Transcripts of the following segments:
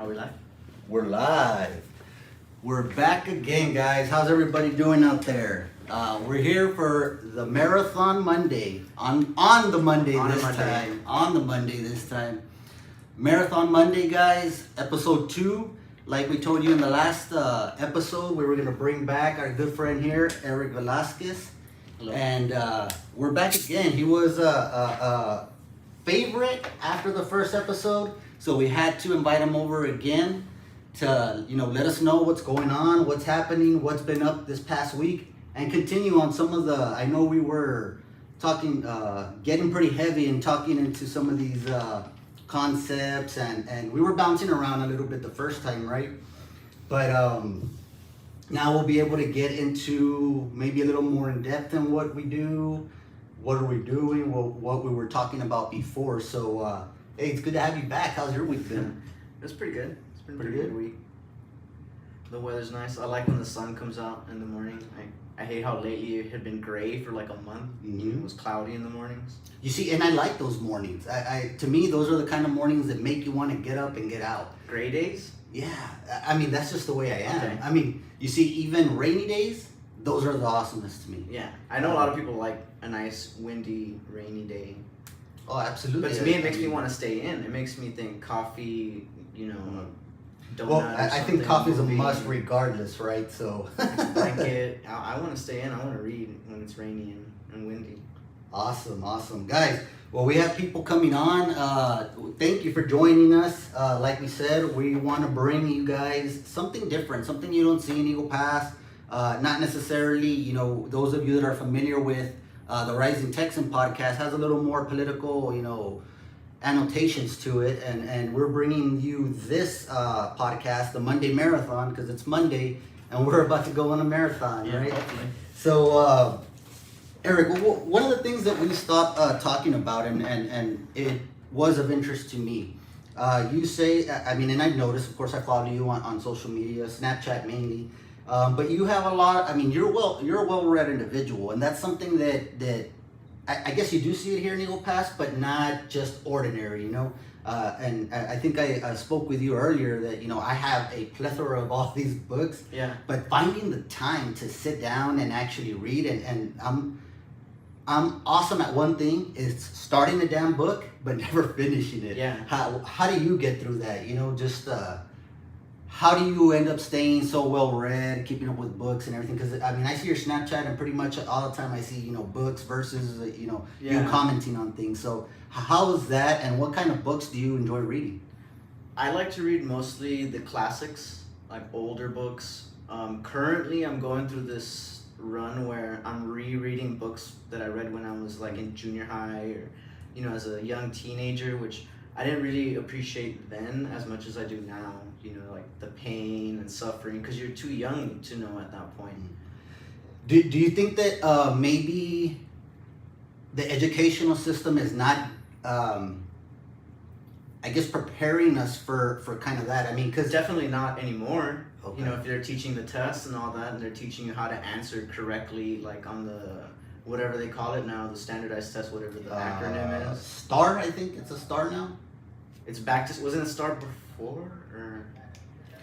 Are we live? We're live. We're back again, guys. How's everybody doing out there? We're here for the Marathon Monday. On the Monday this time. Marathon Monday, guys. Episode 2. Like we told you in the last episode, we were gonna bring back our good friend here, Eric Velasquez. Hello. And we're back again. He was a favorite after the first episode, so we had to invite him over again to let us know what's going on, what's happening, what's been up this past week, and continue on some of the. I know we were talking, getting pretty heavy and talking into some of these concepts, and we were bouncing around a little bit the first time, right? But now we'll be able to get into maybe a little more in depth in what we do, what are we doing, what we were talking about before. So, hey, it's good to have you back. How's your week been? It's pretty good. It's been a Pretty pretty good? good week. The weather's nice. I like when the sun comes out in the morning. I hate how lately it had been gray for like a month. Mhm. It was cloudy in the mornings. You see, and I like those mornings. To me, those are the kind of mornings that make you want to get up and get out. Gray days? Yeah, I mean, that's just the way I am. Okay. I mean, you see, even rainy days, those are the awesomest to me. Yeah. I know a lot of people like a nice, windy, rainy day. Oh, absolutely. But to me, it makes me want to stay in. It makes me think coffee, donut. Well, or I think something, coffee's a movie, must regardless, right? So. blanket. I want to stay in. I want to read when it's rainy and windy. Awesome, guys. Well, we have people coming on. Thank you for joining us. Like we said, we want to bring you guys something different, something you don't see in Eagle Pass. Not necessarily, those of you that are familiar with the Rising Texan podcast has a little more political, annotations to it, and we're bringing you this podcast, the Monday Marathon, because it's Monday and we're about to go on a marathon, right? Hopefully. So, Eric, one of the things that we stopped talking about, and it was of interest to me, you say, and I've noticed, of course, I follow you on social media, Snapchat mainly, but you have a lot. You're a well-read individual, and that's something that I guess you do see it here in Eagle Pass, but not just ordinary, And I think I spoke with you earlier that I have a plethora of all these books. Yeah. But finding the time to sit down and actually read, and I'm awesome at one thing, is starting a damn book but never finishing it. Yeah. How do you get through that? How do you end up staying so well read, keeping up with books and everything? Because I see your Snapchat, and pretty much all the time I see books versus you commenting on things. So how is that, and what kind of books do you enjoy reading? I like to read mostly the classics, like older books. Currently, I'm going through this run where I'm rereading books that I read when I was like in junior high or, as a young teenager, which I didn't really appreciate then as much as I do now. Like the pain and suffering, because you're too young to know at that point. Do you think that maybe the educational system is not, preparing us for kind of that? Because Definitely not anymore. Okay. If they're teaching the tests and all that, and they're teaching you how to answer correctly, like on the whatever they call it now, the standardized test, whatever the acronym is. STAR, I think it's a STAR now. It's back to, wasn't it STAR before, or?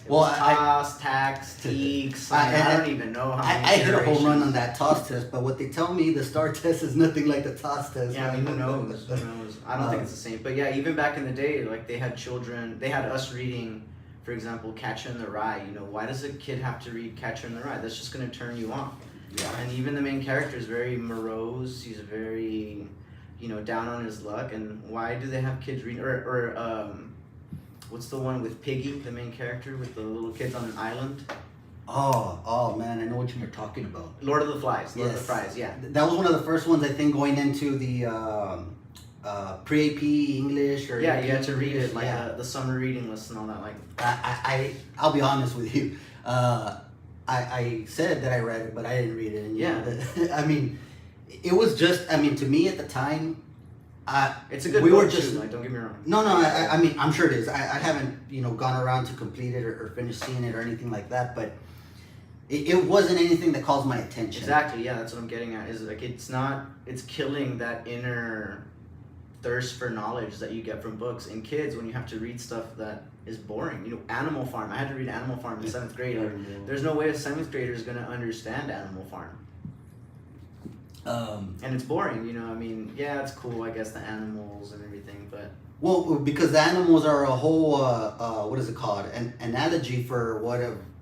Well, TOS, TAX, TEEX, I don't even know how many I hit a home run on iterations. that TOS test, but what they tell me, the STAR test is nothing like the TOS test. Yeah, who knows? Who knows? I don't think it's the same. But yeah, even back in the day, like they had us reading, for example, Catcher in the Rye. Why does a kid have to read Catcher in the Rye? That's just going to turn you off. Yeah. And even the main character is very morose. He's very, down on his luck. And why do they have kids read? What's the one with Piggy, the main character, with the little kids on an island? Oh man, I know what you're talking about. Lord of the Flies. Lord of Yes. the Flies, yeah. That was one of the first ones, I think, going into the pre-AP English or Yeah, AP you had to read English. it, like Yeah. the summer reading list and all that. Like, I'll be honest with you. I said that I read it, but I didn't read it. And it was just. To me at the time, it's a good we book were just too, like, don't get me wrong. No. I'm sure it is. I haven't gone around to complete it or finish seeing it or anything like that, but it wasn't anything that calls my attention. Exactly, yeah, that's what I'm getting at. Is like it's killing that inner thirst for knowledge that you get from books. In kids, when you have to read stuff that is boring, you know, Animal Farm. I had to read Animal Farm in 7th grade. There's no way a 7th grader is gonna understand Animal Farm. And it's boring, you know. I mean, yeah, it's cool, I guess, the animals and everything, but well, because the animals are a whole what is it called? An analogy for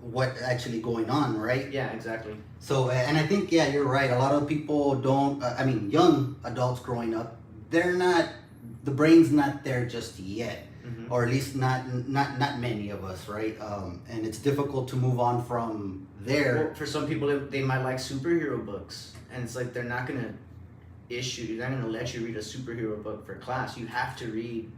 what actually going on, right? yeah, exactly. So, and I think, yeah, you're right. A lot of people don't. I mean, young adults growing up, they're not. The brain's not there just yet, or at least not many of us, right? And it's difficult to move on from there. Well, for some people, they might like superhero books, and it's like they're not gonna let you read a superhero book for class. You have to read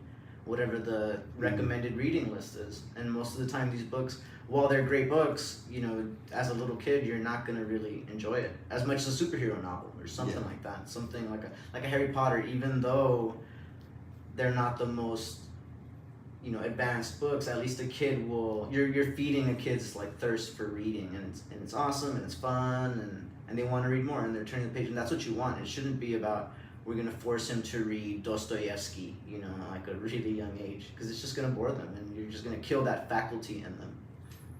whatever the recommended reading list is, and most of the time, these books, while they're great books, you know, as a little kid, you're not gonna really enjoy it as much as a superhero novel or something like that. Something like a Harry Potter, even though they're not the most, you know, advanced books. At least a kid will. You're feeding a kid's like thirst for reading, and it's awesome and it's fun and they want to read more and they're turning the page, and that's what you want. It shouldn't be about we're gonna force him to read Dostoevsky, you know, like a really young age, because it's just gonna bore them and you're just gonna kill that faculty in them.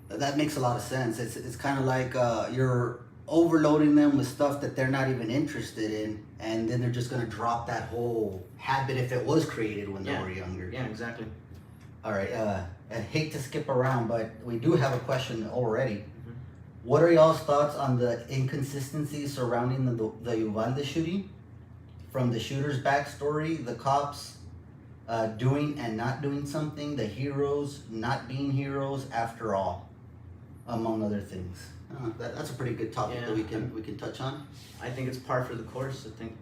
That makes a lot of sense. It's kind of like you're overloading them with stuff that they're not even interested in, and then they're just gonna drop that whole habit if it was created when they were younger. Yeah, exactly. All right. I hate to skip around, but we do have a question already. What are y'all's thoughts on the inconsistencies surrounding the Uvalde shooting? From the shooter's backstory, the cops doing and not doing something, the heroes not being heroes after all, among other things. That's a pretty good topic that we can touch on. I think it's par for the course. I think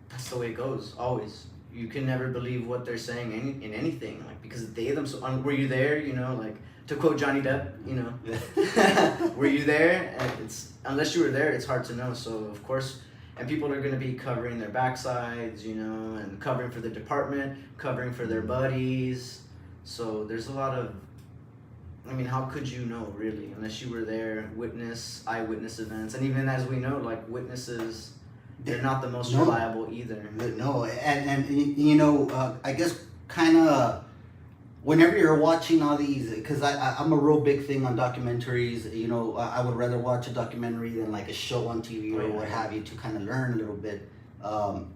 that's the way it goes, always. You can never believe what they're saying in anything, like, because they themselves, were you there, you know, like, to quote Johnny Depp, you know, were you there? And unless you were there, it's hard to know. So of course, and people are going to be covering their backsides, you know, and covering for the department, covering for their buddies. So there's a lot of, I mean, how could you know, really, unless you were there, eyewitness events. And even as we know, like, witnesses, they're not the most reliable either. No, and you know, I guess kind of whenever you're watching all these, because I'm a real big thing on documentaries. You know, I would rather watch a documentary than like a show on TV or what have you, to kind of learn a little bit.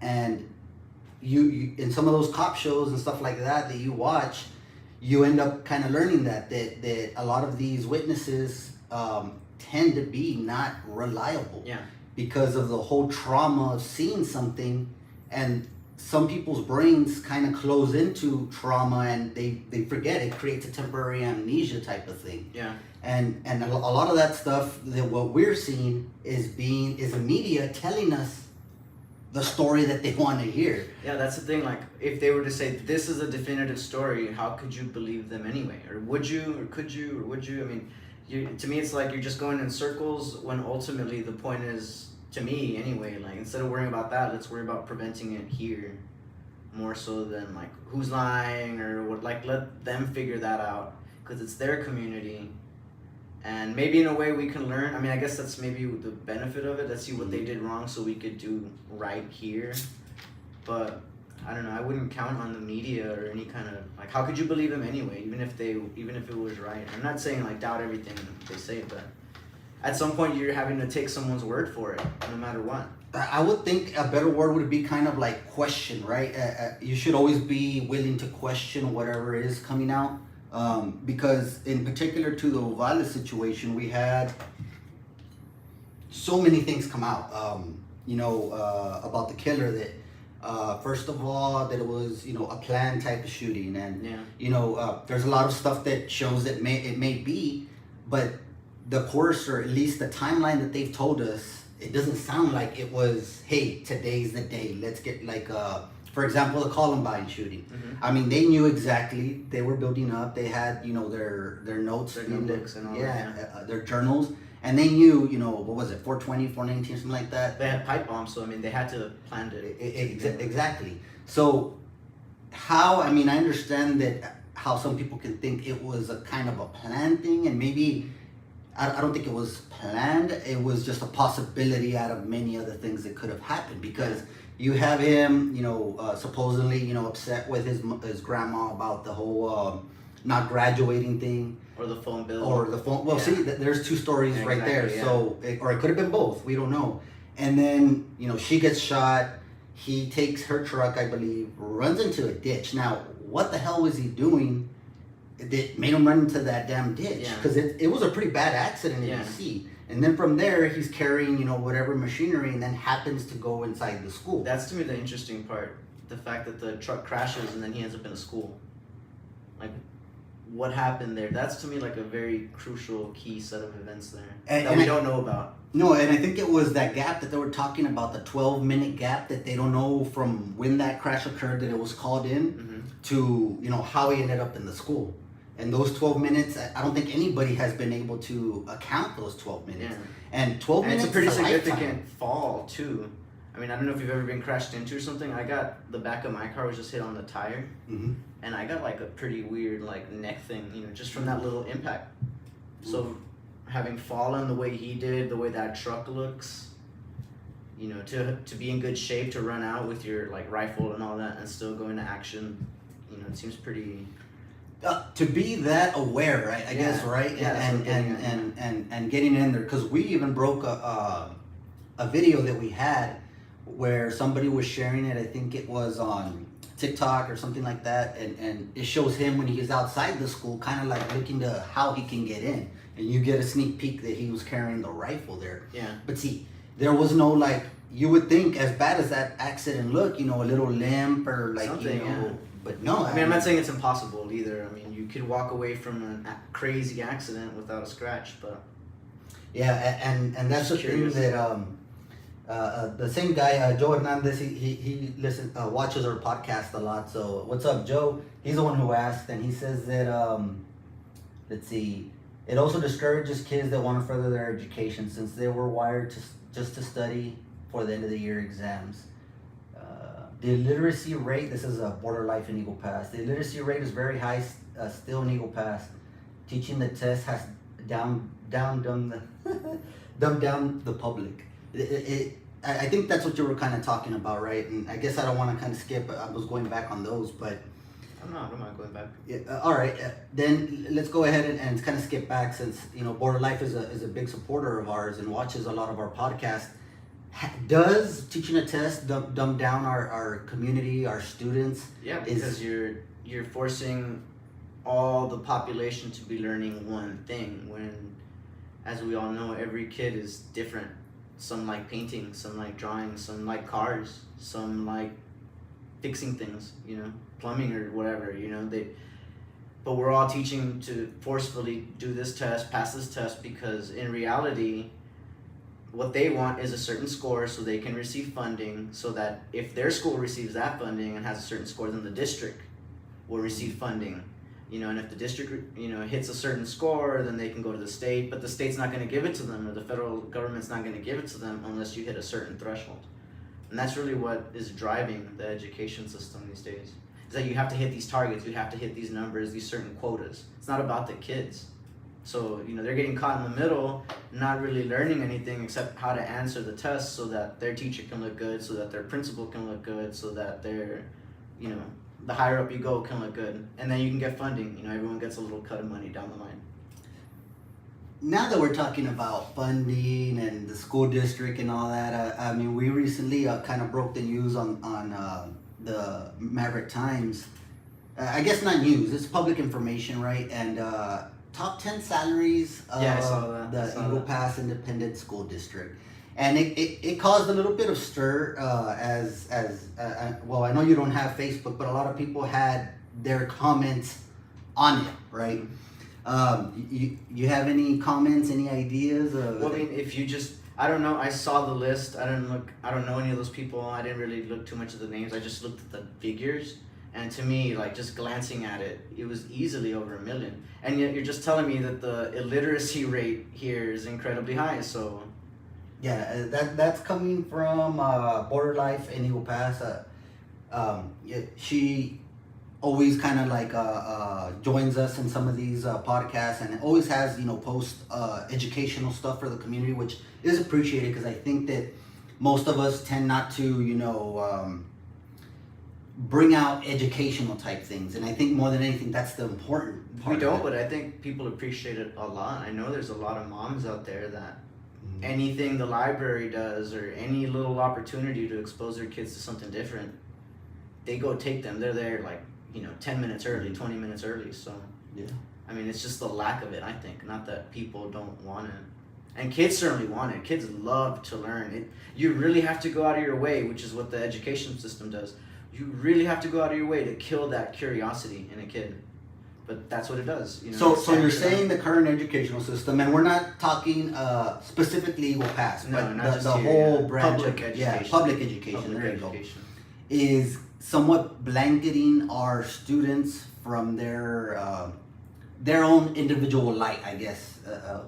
And you in some of those cop shows and stuff like that you watch, you end up kind of learning that a lot of these witnesses tend to be not reliable. Yeah. Because of the whole trauma of seeing something, and some people's brains kind of close into trauma and they forget. It creates a temporary amnesia type of thing. Yeah. And a lot of that stuff, that what we're seeing is the media telling us the story that they want to hear. Yeah, that's the thing. Like, if they were to say this is a definitive story, how could you believe them anyway? Or would you? Or could you? Or would you? I mean, to me, it's like you're just going in circles when ultimately the point is, to me anyway, like, instead of worrying about that, let's worry about preventing it here more so than like who's lying or what. Like, let them figure that out, because it's their community, and maybe in a way we can learn. I mean, I guess that's maybe the benefit of it. Let's see what they did wrong so we could do right here. But I don't know, I wouldn't count on the media or any kind of, like, how could you believe them anyway, even if it was right? I'm not saying like doubt everything they say, but at some point you're having to take someone's word for it, no matter what. I would think a better word would be kind of like question, right? You should always be willing to question whatever is coming out. Because in particular to the Uvalde situation, we had so many things come out, about the killer, that first of all, that it was, a planned type of shooting. And, there's a lot of stuff that shows that it may be, but the course, or at least the timeline that they've told us, it doesn't sound like it was, hey, today's the day. Let's get for example, the Columbine shooting. Mm-hmm. I mean, they knew exactly. They were building up. They had, their notes, their notebooks and all that. Their journals, and they knew, what was it, 420, 419, something like that. They had pipe bombs, so I mean, they had to plan it. Exactly. So, I understand that how some people can think it was a kind of a planned thing, and maybe. I don't think it was planned. It was just a possibility out of many other things that could have happened, because You have him, supposedly, upset with his grandma about the whole not graduating thing. Or the phone bill. Or the phone. Well, see, there's two stories right there. Yeah. So, or it could have been both. We don't know. And then, she gets shot. He takes her truck, I believe, runs into a ditch. Now, what the hell was he doing that made him run into that damn ditch? Because it was a pretty bad accident in DC. And then from there, he's carrying, whatever machinery, and then happens to go inside the school. That's to me the interesting part. The fact that the truck crashes and then he ends up in a school. Like, what happened there? That's to me like a very crucial key set of events there that we don't know about. No, and I think it was that gap that they were talking about, the 12-minute gap that they don't know from when that crash occurred that it was called in to, how he ended up in the school. And those 12 minutes, I don't think anybody has been able to account for those 12 minutes. Yeah. And 12 minutes it's a pretty is significant lifetime. Fall, too. I mean, I don't know if you've ever been crashed into or something. The back of my car was just hit on the tire. And I got like a pretty weird like neck thing, just from that little impact. So having fallen the way he did, the way that truck looks, to be in good shape, to run out with your like rifle and all that and still go into action, it seems pretty... to be that aware, right? I guess, right? Yeah, and getting in there, because we even broke a video that we had where somebody was sharing it. I think it was on TikTok or something like that, and it shows him when he's outside the school, kind of like looking to how he can get in, and you get a sneak peek that he was carrying the rifle there. Yeah. But see, there was no like, you would think, as bad as that accident looked, a little limp or like something, but no. I mean, I'm not saying it's impossible either. I mean, you could walk away from a crazy accident without a scratch, but... Yeah, and that's the thing that the same guy, Joe Hernandez, he watches our podcast a lot. So what's up, Joe? He's the one who asked, and he says that let's see, it also discourages kids that want to further their education since they were wired to study for the end of the year exams. The literacy rate, this is a Border Life in Eagle Pass. The literacy rate is very high still in Eagle Pass. Teaching the test has dumbed down the public. I think that's what you were kind of talking about, right? And I guess I don't want to kind of skip. I was going back on those, but I don't mind going back. Yeah, all right. Then let's go ahead and kind of skip back, since Border Life is a big supporter of ours and watches a lot of our podcasts. Does teaching a test dumb down our community, our students? Yeah, because you're forcing all the population to be learning one thing when, as we all know, every kid is different. Some like painting, some like drawing, some like cars, some like fixing things, plumbing or whatever, but we're all teaching to forcefully do this test, pass this test, because in reality, what they want is a certain score so they can receive funding, so that if their school receives that funding and has a certain score, then the district will receive funding. And if the district, hits a certain score, then they can go to the state, but the state's not going to give it to them, or the federal government's not going to give it to them unless you hit a certain threshold. And that's really what is driving the education system these days, is that you have to hit these targets, you have to hit these numbers, these certain quotas. It's not about the kids. So, they're getting caught in the middle, not really learning anything except how to answer the test so that their teacher can look good, so that their principal can look good, so that their, the higher up you go can look good. And then you can get funding. Everyone gets a little cut of money down the line. Now that we're talking about funding and the school district and all that, we recently kind of broke the news on the Maverick Times. I guess not news, it's public information, right? And top 10 salaries of the Eagle Pass Independent School District. And it caused a little bit of stir well, I know you don't have Facebook, but a lot of people had their comments on it, right? You have any comments, any ideas? Well, if you just, I don't know, I saw the list, I don't know any of those people, I didn't really look too much at the names, I just looked at the figures. And to me, like, just glancing at it, it was easily over 1 million. And yet you're just telling me that the illiteracy rate here is incredibly high, so... Yeah, that's coming from Border Life in Eagle Pass. She always kind of like joins us in some of these podcasts, and always has, post educational stuff for the community, which is appreciated, because I think that most of us tend not to, bring out educational type things. And I think more than anything, that's the important part. We don't, but I think people appreciate it a lot. I know there's a lot of moms out there that anything the library does or any little opportunity to expose their kids to something different, they go take them. They're there 10 minutes early, 20 minutes early. So, yeah. I mean, it's just the lack of it, I think. Not that people don't want it. And kids certainly want it. Kids love to learn. You really have to go out of your way, which is what the education system does. You really have to go out of your way to kill that curiosity in a kid. But that's what it does. So you're saying the current educational system, and we're not talking specific legal pass, but the whole branch public of education. public education. There you go. Is somewhat blanketing our students from their own individual light, I guess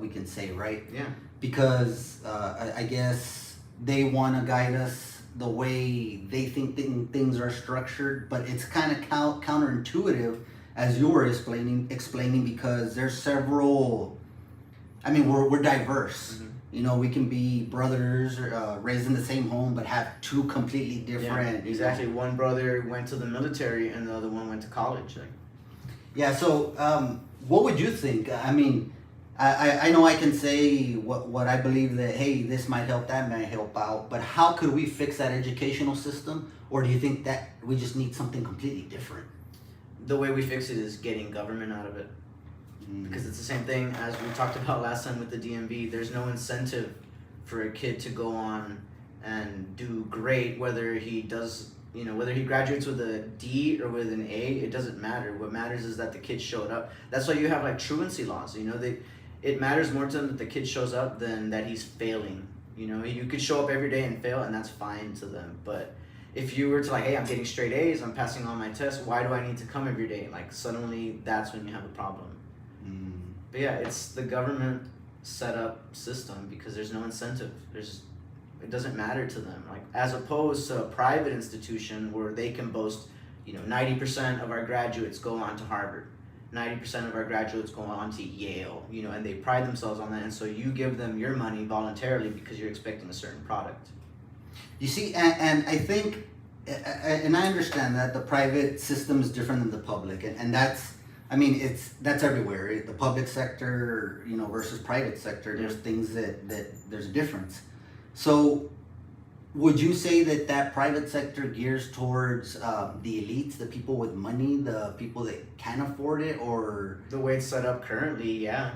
we can say, right? Yeah. Because I guess they want to guide us the way they think things are structured, but it's kind of counterintuitive, as you were explaining, because there's several. I mean, we're diverse. Mm-hmm. We can be brothers raised in the same home, but have two completely different. Yeah, exactly. One brother went to the military, and the other one went to college. Yeah. So, what would you think? I mean, I know I can say what I believe that, hey, this might help, that might help out, but how could we fix that educational system? Or do you think that we just need something completely different? The way we fix it is getting government out of it. Because it's the same thing as we talked about last time with the DMV. There's no incentive for a kid to go on and do great, whether he graduates with a D or with an A, it doesn't matter. What matters is that the kid showed up. That's why you have truancy laws. It matters more to them that the kid shows up than that he's failing. You could show up every day and fail, and that's fine to them. But if you were to hey, I'm getting straight A's, I'm passing all my tests, why do I need to come every day? Suddenly that's when you have a problem. But yeah, it's the government set up system because there's no incentive. It doesn't matter to them. As opposed to a private institution where they can boast, 90% of our graduates go on to Harvard. 90% of our graduates go on to Yale, and they pride themselves on that. And so you give them your money voluntarily because you're expecting a certain product. You see, and I think, and I understand that the private system is different than the public, and that's everywhere. The public sector, versus private sector, there's things that there's a difference. So, would you say that private sector gears towards the elites, the people with money, the people that can afford it, or the way it's set up currently? Yeah,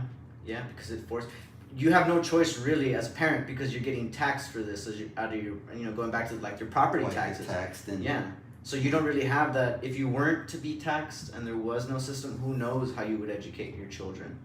because you have no choice really as a parent because you're getting taxed for this out of your going back to your property taxes. So you don't really have that. If you weren't to be taxed and there was no system, who knows how you would educate your children?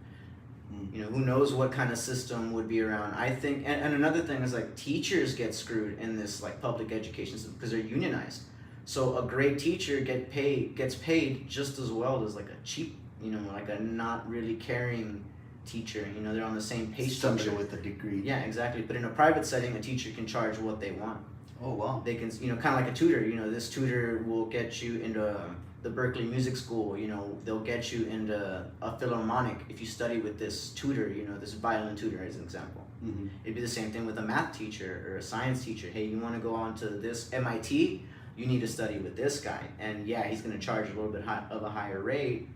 Who knows what kind of system would be around. I think, and another thing is teachers get screwed in this public education system because they're unionized. So a great teacher gets paid just as well as a cheap, a not really caring teacher. They're on the same pay structure. Somebody with a degree. Yeah, exactly. But in a private setting, a teacher can charge what they want. Oh wow. They can, kind of like a tutor. This tutor will get you into the Berkeley Music School. They'll get you into a Philharmonic if you study with this tutor. This violin tutor as an example. Mm-hmm. It'd be the same thing with a math teacher or a science teacher. Hey, you want to go on to this MIT? You need to study with this guy, and yeah, he's going to charge a little bit of a higher rate,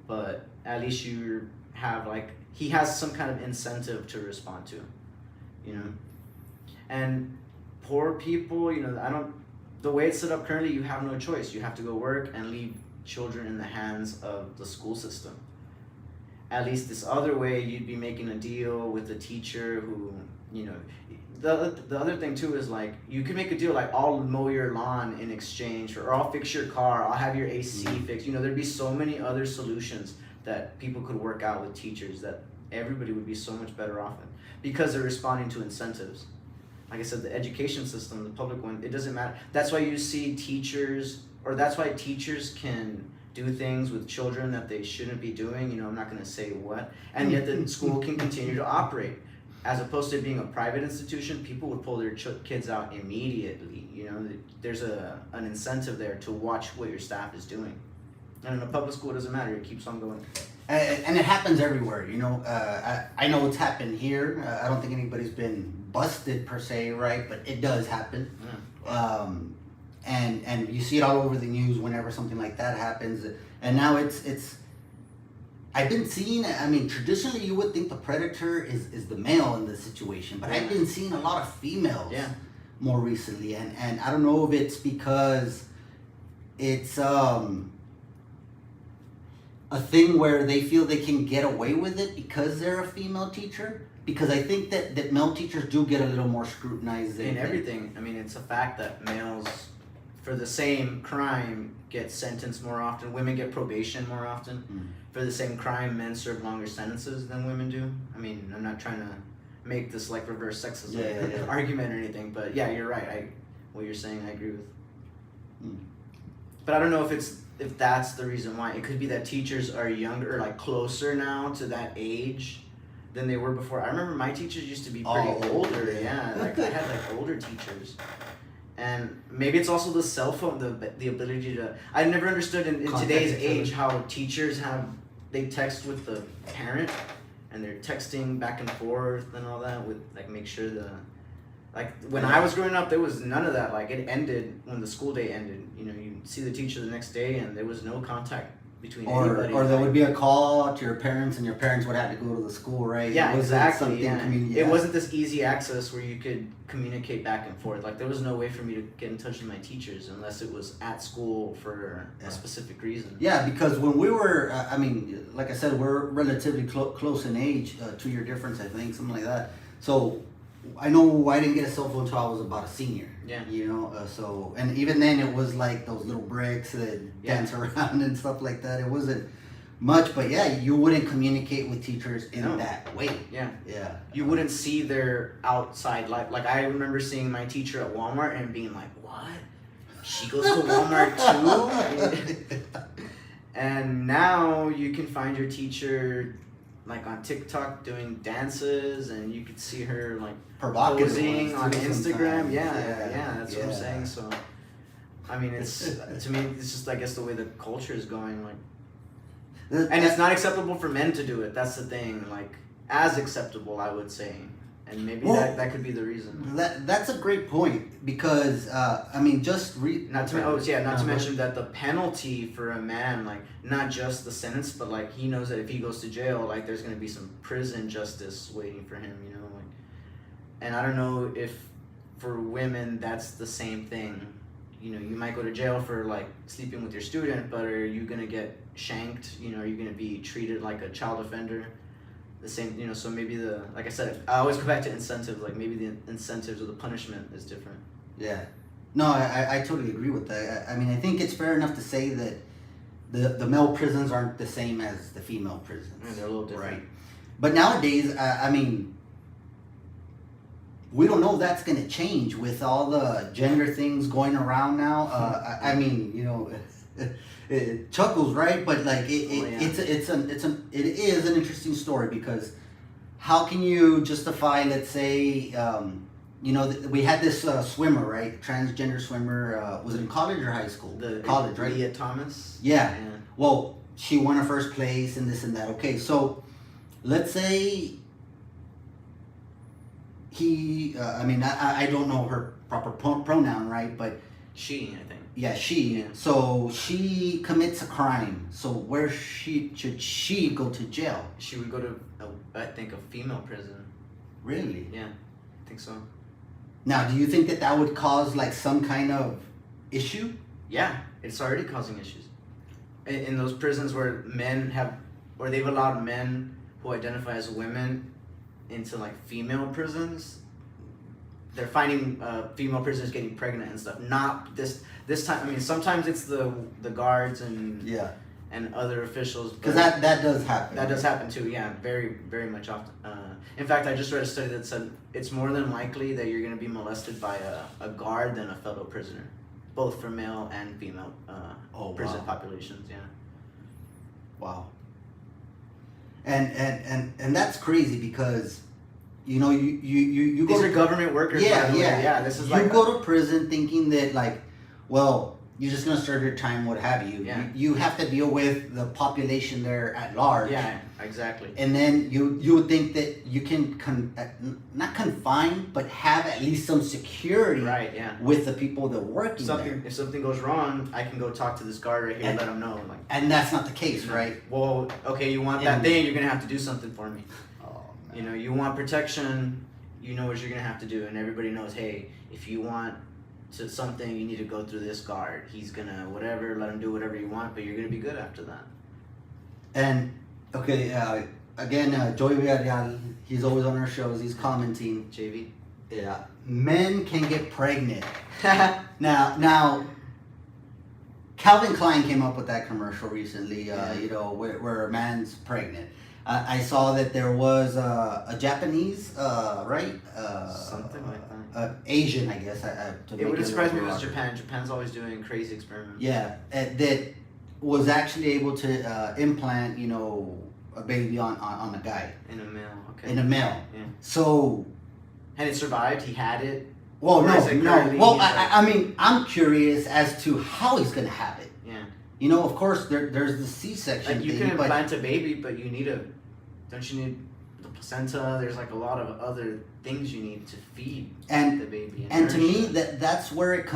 but at least you have he has some kind of incentive to respond to, and poor people, the way it's set up currently, you have no choice. You have to go work and leave children in the hands of the school system. At least this other way, you'd be making a deal with a teacher who, the other thing too is you could make a deal I'll mow your lawn in exchange or I'll fix your car, I'll have your AC fixed. There'd be so many other solutions that people could work out with teachers that everybody would be so much better off in because they're responding to incentives. Like I said, the education system, the public one, it doesn't matter. That's why you see teachers can do things with children that they shouldn't be doing. I'm not going to say what. And yet the school can continue to operate. As opposed to being a private institution, people would pull their kids out immediately. There's an incentive there to watch what your staff is doing. And in a public school, it doesn't matter. It keeps on going. And it happens everywhere, you know. I know it's happened here. I don't think anybody's been busted per se, right? But it does happen. And you see it all over the news whenever something like that happens. And now it's. I've been seeing. I mean, traditionally you would think the predator is the male in this situation, but I've been seeing a lot of females. Yeah. More recently, and I don't know if it's because it's a thing where they feel they can get away with it because they're a female teacher. Because I think that male teachers do get a little more scrutinized in everything. I mean, it's a fact that males, for the same crime, get sentenced more often. Women get probation more often. For the same crime, men serve longer sentences than women do. I mean, I'm not trying to make this like reverse sexism argument or anything, but yeah, you're right. What you're saying, I agree with. But I don't know if that's the reason why. It could be that teachers are younger, like closer now to that age than they were before. I remember my teachers used to be pretty older. Yeah, like I had like older teachers. And maybe it's also the cell phone, the ability to. I never understood in today's age how teachers they text with the parent, and they're texting back and forth and all that with like make sure like when I was growing up there was none of that. Like it ended when the school day ended. You know, you see the teacher the next day and there was no contact between anybody. Or there would be a call to your parents and your parents would have to go to the school, right? Yeah, exactly. It wasn't this easy access where you could communicate back and forth. Like there was no way for me to get in touch with my teachers unless it was at school for a specific reason. Yeah, because when we were, I mean, like I said, we're relatively close in age, 2-year difference, I think, something like that. So I know I didn't get a cell phone until I was about a senior. Yeah. You know, so, and even then it was like those little bricks that dance around and stuff like that. It wasn't much, but yeah, you wouldn't communicate with teachers in that way. Yeah. Yeah. You wouldn't see their outside life. Like I remember seeing my teacher at Walmart and being like, what? She goes to Walmart too? And now you can find your teacher like on TikTok doing dances, and you could see her like posing on Instagram. Yeah, that's what I'm saying. So, I mean, it's to me, it's just I guess the way the culture is going. Like, and it's not acceptable for men to do it. That's the thing. Like, as acceptable, I would say, and maybe that could be the reason. That's a great point because I mean, not to mention that the penalty for a man, like not just the sentence, but like he knows that if he goes to jail, like there's gonna be some prison justice waiting for him. You know, like, and I don't know if for women that's the same thing. You know, you might go to jail for like sleeping with your student, but are you gonna get shanked? You know, are you gonna be treated like a child offender? The same, you know, so maybe like I said, I always go back to incentives, like maybe the incentives or the punishment is different. Yeah. No, I totally agree with that. I mean, I think it's fair enough to say that the male prisons aren't the same as the female prisons. Yeah, they're a little different. Right. But nowadays, I mean, we don't know if that's going to change with all the gender things going around now. I mean, you know, it chuckles, right? But like it is an interesting story because how can you justify, let's say, you know, we had this swimmer, right? Transgender swimmer. Was it in college or high school? College, right? Leah Thomas. Yeah. Well, she won her first place and this and that. Okay, so let's say he. I mean, I don't know her proper pronoun, right? But she, I think. Yeah, she. Yeah. So she commits a crime. So where should she go to jail? She would go to, I think, a female prison. Really? Yeah, I think so. Now, do you think that would cause like some kind of issue? Yeah, it's already causing issues. In those prisons where they've allowed men who identify as women into like female prisons, they're finding female prisoners getting pregnant and stuff. Not this time. I mean, sometimes it's the guards and other officials. Because that does happen. That does happen too. Yeah, very very much often. In fact, I just read a study that said it's more than likely that you're going to be molested by a guard than a fellow prisoner, both for male and female prison populations. Yeah. Wow. And that's crazy because, you know, you go. These are government workers. Yeah. Yeah. This is like you go to prison thinking that like, well, you're just gonna serve your time, what have you. Yeah. You have to deal with the population there at large. Yeah, exactly. And then you would think that you can not confine, but have at least some security. Right. Yeah. With the people that are working there. If something goes wrong, I can go talk to this guard right here and let him know. Like, and that's not the case, right? Well, okay, you want that thing, you're gonna have to do something for me. Oh, man. You know, you want protection, you know what you're gonna have to do, and everybody knows. Hey, if you want something, you need to go through this guard. He's gonna whatever, let him do whatever you want, but you're gonna be good after that. And okay, again, Joey Villarreal, he's always on our shows. He's commenting. JV. Yeah, men can get pregnant. Now, Calvin Klein came up with that commercial recently. You know, where a man's pregnant. I saw that there was a Japanese, right? Something like that. Asian, I guess. It wouldn't surprise me if it was Japan. Japan's always doing crazy experiments. Yeah, that was actually able to implant, you know, a baby on a guy. In a male, okay. In a male. Yeah. So. And it survived. He had it. Well, no. Well, like, I mean, I'm curious as to how he's gonna have it. Yeah. You know, of course, there's the C-section. Like you can implant a baby, but you need don't you need the placenta? There's like a lot of other things you need to feed the baby. And to me, that's where it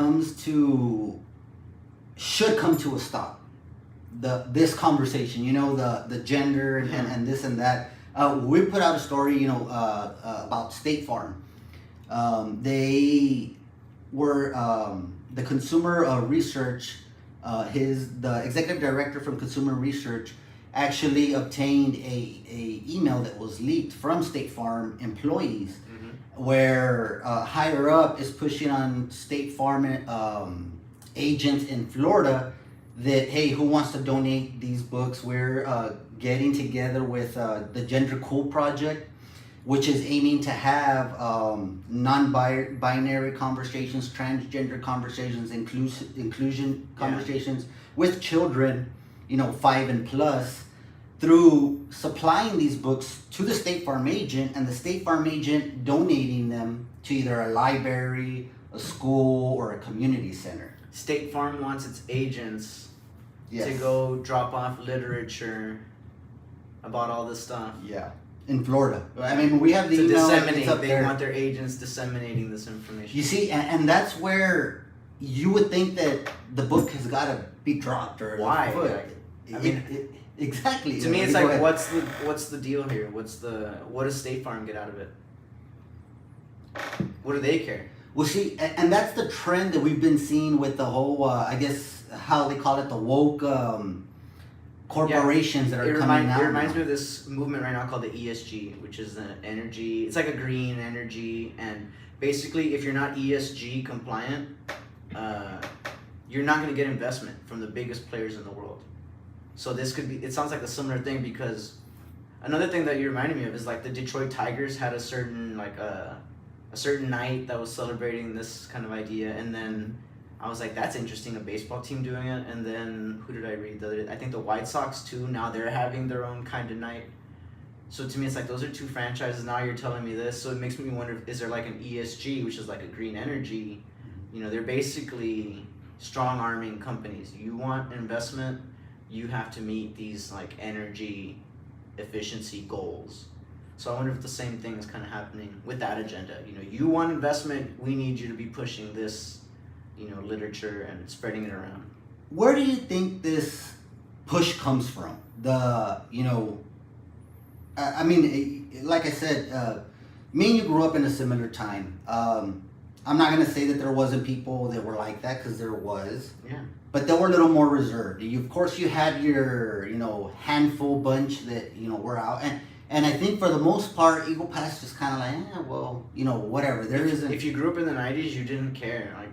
should come to a stop. This conversation, you know, the gender and this and that. We put out a story, you know, about State Farm. They were the consumer research. The executive director from Consumer Research actually obtained a email that was leaked from State Farm employees, where higher up is pushing on State Farm agents in Florida that, hey, who wants to donate these books? We're getting together with the Gender Cool Project, which is aiming to have non-binary conversations, transgender conversations, inclusion conversations with children, you know, 5 and plus, through supplying these books to the State Farm agent, and the State Farm agent donating them to either a library, a school, or a community center. State Farm wants its agents Yes. to go drop off literature about all this stuff. Yeah. In Florida. I mean, we have the To email. disseminate. Up They there. want their agents disseminating this information. You see, and that's where you would think that the book has got to be dropped or Why? I mean, exactly. To me, it's like, what's the deal here? What does State Farm get out of it? What do they care? Well, see, and that's the trend that we've been seeing with the whole, I guess, how they call it, the woke corporations that are coming out. It reminds me of this movement right now called the ESG, which is the energy. It's like a green energy, and basically, if you're not ESG compliant, you're not going to get investment from the biggest players in the world. So this could be. It sounds like a similar thing, because another thing that you reminded me of is like the Detroit Tigers had a certain a certain night that was celebrating this kind of idea, and then I was like, that's interesting, a baseball team doing it. And then who did I read the other day? I think the White Sox too. Now they're having their own kind of night. So to me, it's like those are two franchises. Now you're telling me this, so it makes me wonder: is there like an ESG, which is like a green energy? You know, they're basically strong arming companies. You want investment, you have to meet these like energy efficiency goals. So I wonder if the same thing is kind of happening with that agenda. You know, you want investment, we need you to be pushing this, you know, literature and spreading it around. Where do you think this push comes from? I mean, like I said, me and you grew up in a similar time. I'm not gonna say that there wasn't people that were like that, because there was. Yeah. But they were a little more reserved. Of course, you had your, handful bunch that, were out. And I think for the most part, Eagle Pass just kind of like, whatever. If you grew up in the 90s, you didn't care. Like,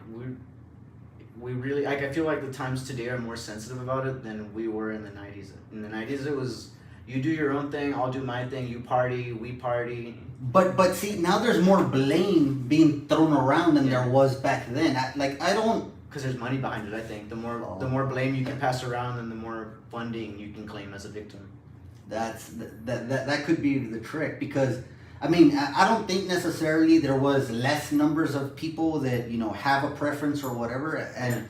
we really, like, I feel like the times today are more sensitive about it than we were in the 90s. In the 90s, it was, you do your own thing, I'll do my thing, you party, we party. But see, now there's more blame being thrown around than there was back then. I don't... Because there's money behind it, I think. The more blame you can pass around, and the more funding you can claim as a victim. That could be the trick, because I mean, I don't think necessarily there was less numbers of people that, have a preference or whatever. And,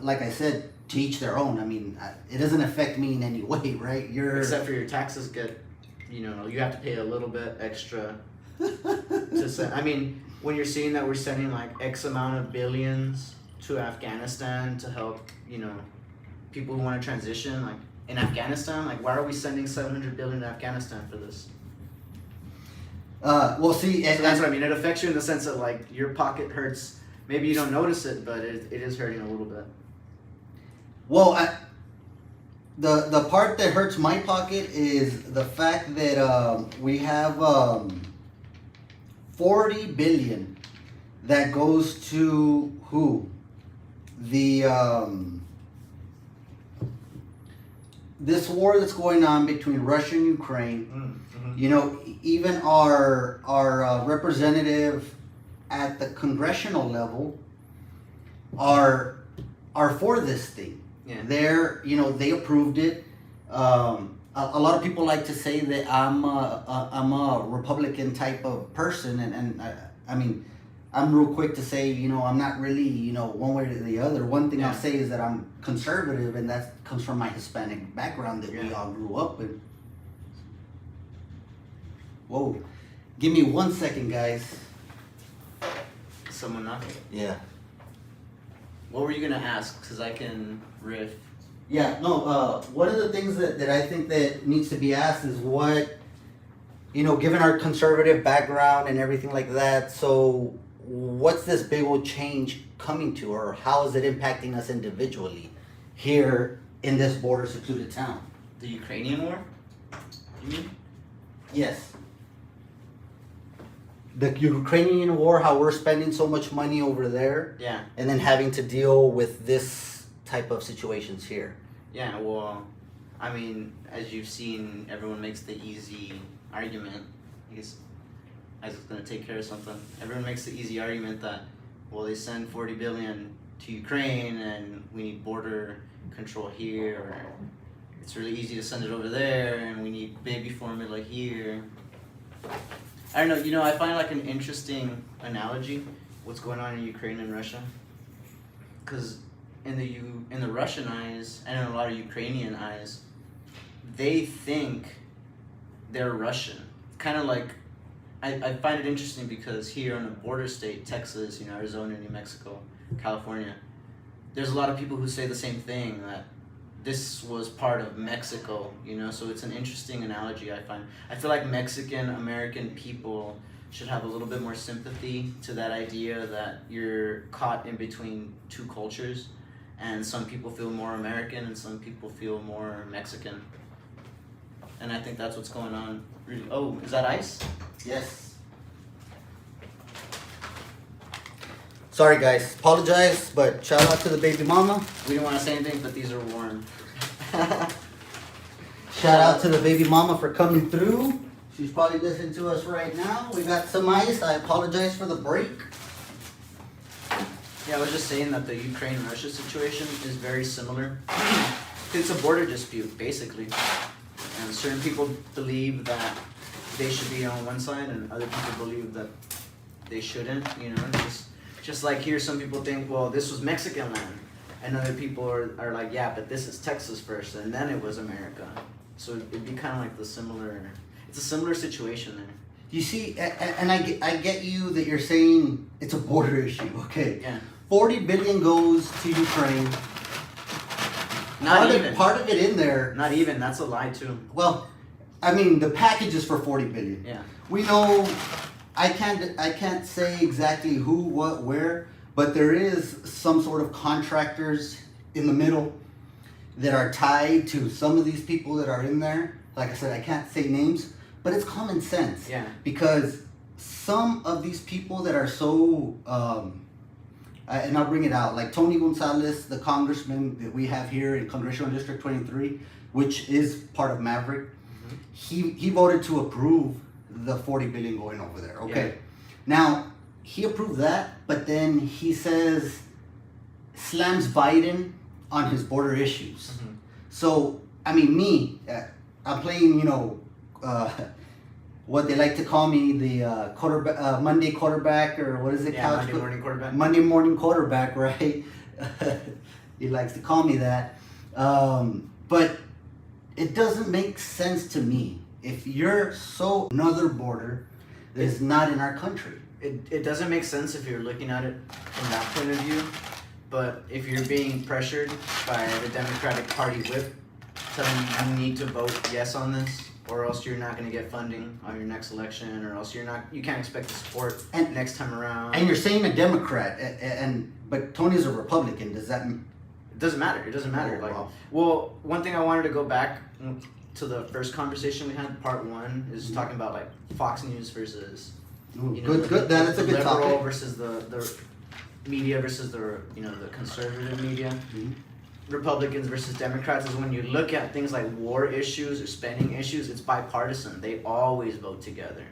like I said, to each their own. I mean, it doesn't affect me in any way, right? Except for your taxes get, you have to pay a little bit extra to send. I mean, when you're seeing that we're sending like X amount of billions to Afghanistan to help, people who want to transition, like in Afghanistan, like why are we sending 700 billion to Afghanistan for this? Well, see, So that's what I mean. It affects you in the sense that like your pocket hurts. Maybe you don't notice it, but it is hurting a little bit. Well, the part that hurts my pocket is the fact that we have 40 billion that goes to who? The this war that's going on between Russia and Ukraine. Even our representative at the congressional level are for this thing. Yeah. They approved it. A lot of people like to say that I'm a Republican type of person, and I mean, I'm real quick to say, I'm not really, one way or the other. One thing I'll say is that I'm conservative, and that comes from my Hispanic background that we all grew up in. Whoa, give me 1 second, guys. Someone knocking. Yeah. What were you gonna ask? Because I can riff. Yeah, no, one of the things that I think that needs to be asked is what, given our conservative background and everything like that, so what's this big old change coming to, or how is it impacting us individually here in this border secluded town? The Ukrainian war? You mean? Yes. The Ukrainian war, how we're spending so much money over there, Yeah. and then having to deal with this type of situations here. Yeah, well, I mean, as you've seen, everyone makes the easy argument. I guess I was gonna take care of something. Everyone makes the easy argument that, well, they send 40 billion to Ukraine and we need border control here, or it's really easy to send it over there and we need baby formula here. I don't know, I find like an interesting analogy what's going on in Ukraine and Russia. Because in the Russian eyes and in a lot of Ukrainian eyes, they think they're Russian. Kind of like, I find it interesting because here in a border state, Texas, Arizona, New Mexico, California, there's a lot of people who say the same thing, that this was part of Mexico, so it's an interesting analogy I find. I feel like Mexican American people should have a little bit more sympathy to that idea that you're caught in between two cultures, and some people feel more American and some people feel more Mexican. And I think that's what's going on. Oh, is that ice? Yes. Sorry guys, apologize, but shout out to the baby mama. We didn't want to say anything, but these are warm. Shout out to the baby mama for coming through. She's probably listening to us right now. We got some ice. I apologize for the break. Yeah, I was just saying that the Ukraine-Russia situation is very similar. It's a border dispute, basically. And certain people believe that they should be on one side, and other people believe that they shouldn't, Just like here, some people think, well, this was Mexican land. And other people are like, yeah, but this is Texas first, and then it was America. So it'd be kind of like it's a similar situation there. You see, and I get you that you're saying it's a border issue, okay? Yeah. 40 billion goes to Ukraine. Part of it in there. Not even, that's a lie too. Well, I mean, the package is for 40 billion. Yeah. We know, I can't say exactly who, what, where, but there is some sort of contractors in the middle that are tied to some of these people that are in there. Like I said, I can't say names, but it's common sense. Yeah. Because some of these people that are so, and I'll bring it out, like Tony Gonzalez, the congressman that we have here in Congressional District 23, which is part of Maverick, he voted to approve the 40 billion going over there. Okay. Yeah. Now, he approved that, but then he says, slams Biden on his border issues. Mm-hmm. So, I mean, I'm playing, what they like to call me, the quarterback, Monday quarterback, or what is it? Yeah, Monday morning quarterback. Monday morning quarterback, right? He likes to call me that. But it doesn't make sense to me if you're so another border that is not in our country. It doesn't make sense if you're looking at it from that point of view, but if you're being pressured by the Democratic Party whip telling you need to vote yes on this, or else you're not going to get funding on your next election, or else you can't expect the support next time around. And you're saying a Democrat, but Tony's a Republican. Does that? It doesn't matter. It doesn't matter. Oh, like, wow. well, one thing I wanted to go back to the first conversation we had, part one, is talking about like Fox News versus. Good. That's a good liberal topic. Versus the media versus the the conservative media. Mm-hmm. Republicans versus Democrats is when you look at things like war issues or spending issues, it's bipartisan. They always vote together.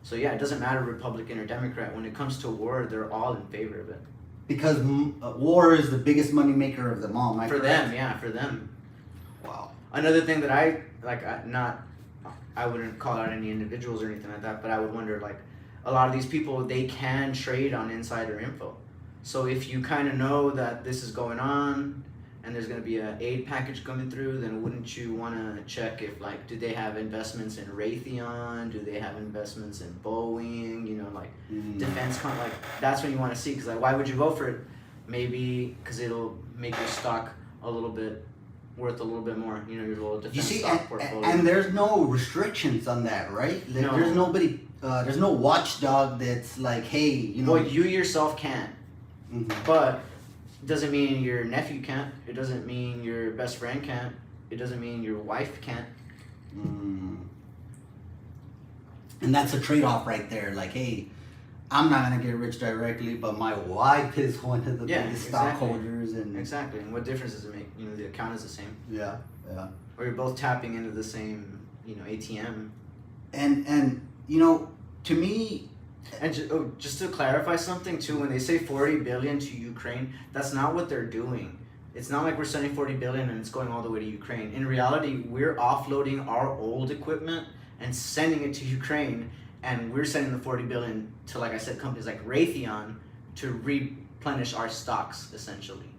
So yeah, it doesn't matter Republican or Democrat. When it comes to war, they're all in favor of it. Because war is the biggest moneymaker of them all. Am I for correct? them, yeah, for them. Wow. Another thing that I wouldn't call out any individuals or anything like that, but I would wonder, like, a lot of these people, they can trade on insider info. So if you kind of know that this is going on and there's going to be an aid package coming through, then wouldn't you want to check if, like, do they have investments in Raytheon? Do they have investments in Boeing? Defense, like, that's when you want to see, because, like, why would you vote for it? Maybe because it'll make your stock a little bit worth a little bit more, your little defense stock portfolio. And there's no restrictions on that, right? No. There's nobody, there's no watchdog that's like, hey, Well, you yourself can, mm-hmm. but it doesn't mean your nephew can't. It doesn't mean your best friend can't. It doesn't mean your wife can't. And that's a trade-off right there. Like, hey, I'm not gonna get rich directly, but my wife is one of the biggest stockholders, and exactly. And what difference does it make? The account is the same. Yeah. Or you're both tapping into the same, ATM. And to me. And just to clarify something too, when they say 40 billion to Ukraine, that's not what they're doing. It's not like we're sending 40 billion and it's going all the way to Ukraine. In reality, we're offloading our old equipment and sending it to Ukraine, and we're sending the 40 billion to, like I said, companies like Raytheon to replenish our stocks, essentially.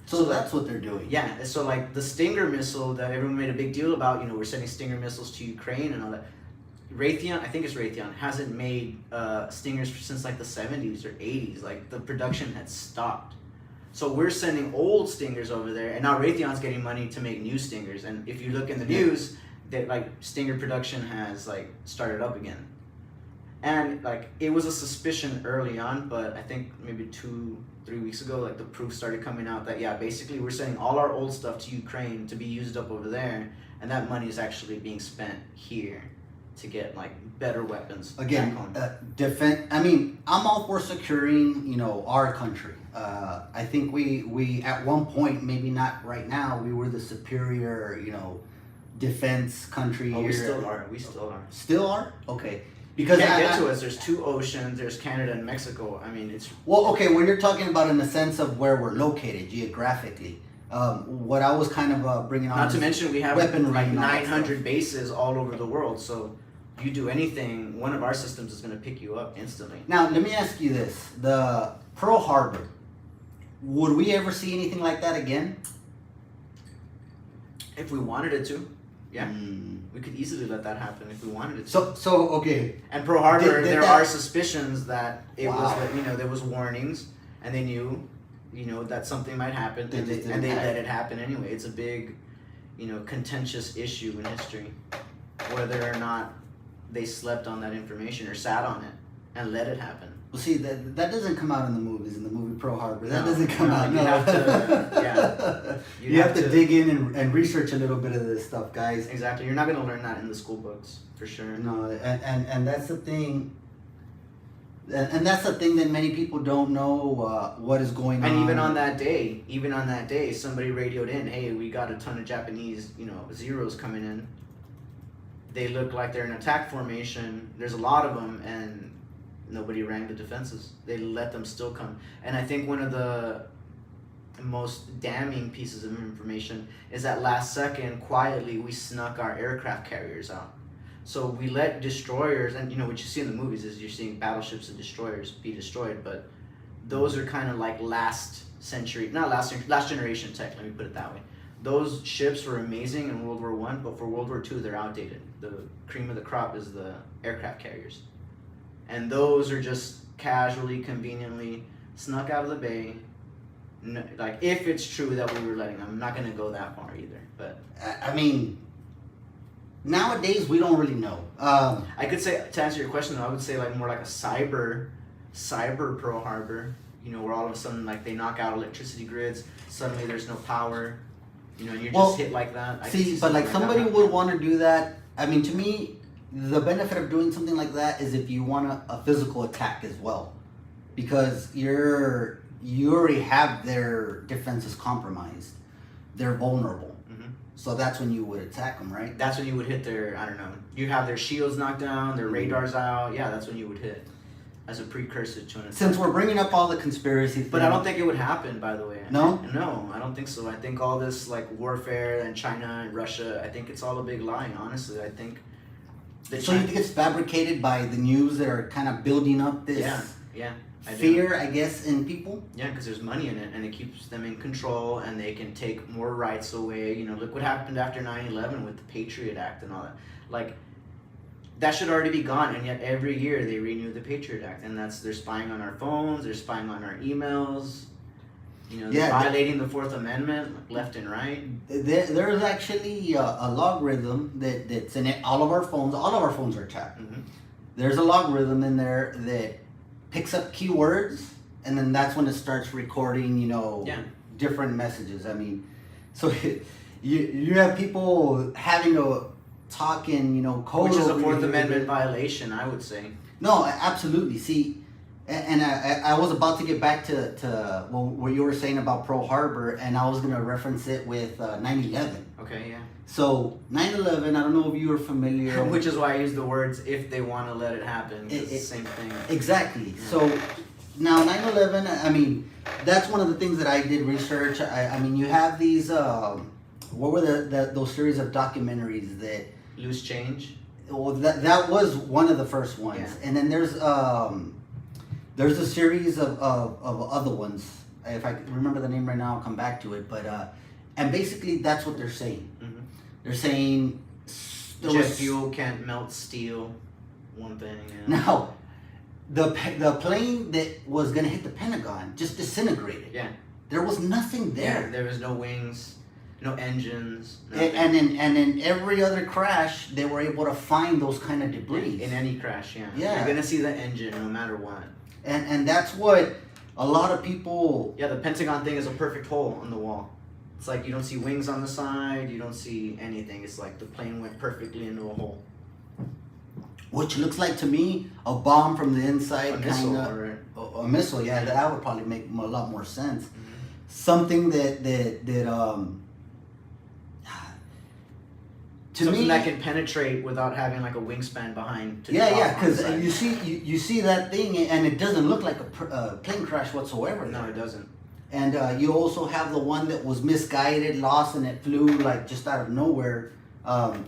So that's what they're doing. Yeah, so like the Stinger missile that everyone made a big deal about, we're sending Stinger missiles to Ukraine and all that. Raytheon, I think it's Raytheon, hasn't made Stingers since like the 70s or 80s. Like, the production had stopped. So we're sending old Stingers over there, and now Raytheon's getting money to make new Stingers. And if you look in the news, that like Stinger production has like started up again. And like, it was a suspicion early on, but I think maybe 2-3 weeks ago, like, the proof started coming out that, yeah, basically we're sending all our old stuff to Ukraine to be used up over there, and that money is actually being spent here to get like better weapons. Again, defense. I mean, I'm all for securing, our country. I think we at one point, maybe not right now, we were the superior, defense country here. We still are. Still are? Okay. Because you can't get to us. There's 2 oceans. There's Canada and Mexico. I mean, it's... Well, okay, when you're talking about in the sense of where we're located geographically, what I was kind of bringing on... Not to mention, we have weaponry, like 900 bases all over the world, so you do anything, one of our systems is going to pick you up instantly. Now, let me ask you this. The Pearl Harbor, would we ever see anything like that again? If we wanted it to, yeah. We could easily let that happen if we wanted it to. So okay. And Pearl Harbor, there are suspicions that it was, there was warnings, and they knew, that something might happen, and they let it happen anyway. It's a big, contentious issue in history, whether or not they slept on that information or sat on it and let it happen. Well, see, that doesn't come out in the movies, in the movie Pearl Harbor. That doesn't come out. You have to, you have to dig in and research a little bit of this stuff, guys. Exactly. You're not going to learn that in the school books, for sure. No, and that's the thing. And that's the thing that many people don't know what is going on. And even on that day, somebody radioed in, hey, we got a ton of Japanese, Zeros coming in. They look like they're in attack formation. There's a lot of them, and nobody rang the defenses. They let them still come. And I think one of the most damning pieces of information is that last second, quietly, we snuck our aircraft carriers out. So we let destroyers, and what you see in the movies is you're seeing battleships and destroyers be destroyed, but those are kind of like last generation tech. Let me put it that way. Those ships were amazing in World War One, but for World War Two, they're outdated. The cream of the crop is the aircraft carriers, and those are just casually, conveniently snuck out of the bay. Like, if it's true that we were letting them, I'm not gonna go that far either. But I mean, nowadays we don't really know. I could say, to answer your question, though, I would say like more like a cyber Pearl Harbor. Where all of a sudden like they knock out electricity grids. Suddenly there's no power. And you're just hit like that. But like somebody would want to do that. I mean, to me, the benefit of doing something like that is if you want a physical attack as well, because you already have their defenses compromised. They're vulnerable. Mm-hmm. So that's when you would attack them, right? That's when you would hit their, I don't know, you have their shields knocked down, their radars out. Yeah, that's when you would hit as a precursor to an attack. Since we're bringing up all the conspiracy things. But I don't think it would happen, by the way. No? No, I don't think so. I think all this like warfare and China and Russia, I think it's all a big lie, honestly. I think... So you think it's fabricated by the news that are kind of building up this fear, I guess, in people? Yeah, because there's money in it, and it keeps them in control, and they can take more rights away. Look what happened after 9/11 with the Patriot Act and all that. Like, that should already be gone, and yet every year they renew the Patriot Act, and they're spying on our phones, they're spying on our emails. They're violating the Fourth Amendment left and right. There's actually a logarithm that's in it. All of our phones are tapped. Mm-hmm. There's a logarithm in there that picks up keywords, and then that's when it starts recording, different messages. I mean, so you have people having to talk in, code. Which is a Fourth Amendment violation, I would say. No, absolutely. See, and I was about to get back to what you were saying about Pearl Harbor, and I was going to reference it with 9/11. Okay, yeah. So 9/11, I don't know if you are familiar. Which is why I use the words "if they want to let it happen." It's the same thing. Exactly. Yeah. So now 9/11, I mean, that's one of the things that I did research. I mean, you have these. What were those series of documentaries that? Loose Change. Well, that was one of the first ones, and then there's a series of other ones. If I remember the name right now, I'll come back to it. But and basically, that's what they're saying. Mm-hmm. They're saying jet fuel can't melt steel. One thing. Yeah. Now, the plane that was gonna hit the Pentagon just disintegrated. Yeah. There was nothing there. Yeah, there was no wings, no engines. And in every other crash, they were able to find those kind of debris. In any crash, yeah. Yeah. You're gonna see the engine no matter what. And that's what a lot of people... Yeah, the Pentagon thing is a perfect hole on the wall. It's like you don't see wings on the side, you don't see anything. It's like the plane went perfectly into a hole. Which looks like to me a bomb from the inside. A missile, yeah, that would probably make a lot more sense. Mm-hmm. Something something that can penetrate without having like a wingspan behind. Because you see that thing and it doesn't look like a plane crash whatsoever. No, it doesn't. And you also have the one that was misguided, lost, and it flew like just out of nowhere.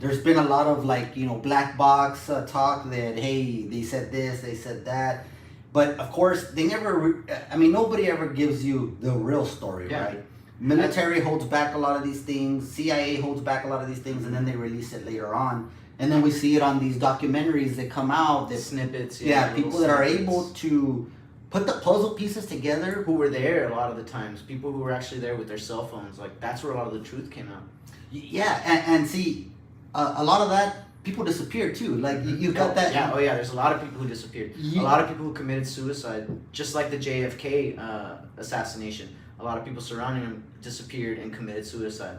There's been a lot of like black box talk that hey, they said this, they said that, but of course they never. Nobody ever gives you the real story, right? Military holds back a lot of these things. CIA holds back a lot of these things, and then they release it later on. And then we see it on these documentaries that come out. That snippets. People that are able to put the puzzle pieces together. Who were there a lot of the times. People who were actually there with their cell phones. Like, that's where a lot of the truth came out. Yeah, and see, a lot of that, people disappeared too. Like, you got that. Yeah, there's a lot of people who disappeared. A lot of people who committed suicide. Just like the JFK assassination. A lot of people surrounding him disappeared and committed suicide.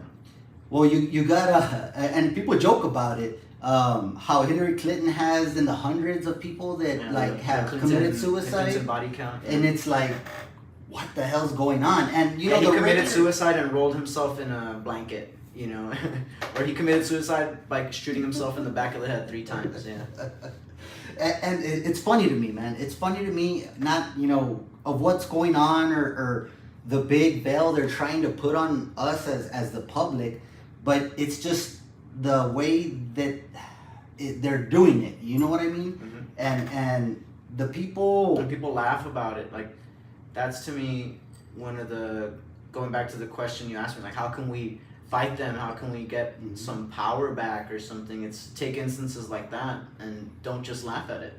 Well, you gotta, and people joke about it, how Hillary Clinton has in the hundreds of people that have committed suicide. Clinton body count. And it's like, what the hell's going on? And he committed suicide and rolled himself in a blanket, or he committed suicide by shooting himself in the back of the head 3 times. Yeah. And it's funny to me, man. It's funny to me, not of what's going on or the big veil they're trying to put on us as the public, but it's just the way that they're doing it. You know what I mean? Mm-hmm. And the people. And people laugh about it. Like, that's to me one of the, going back to the question you asked me, like, how can we fight them? How can we get some power back or something? It's take instances like that and don't just laugh at it.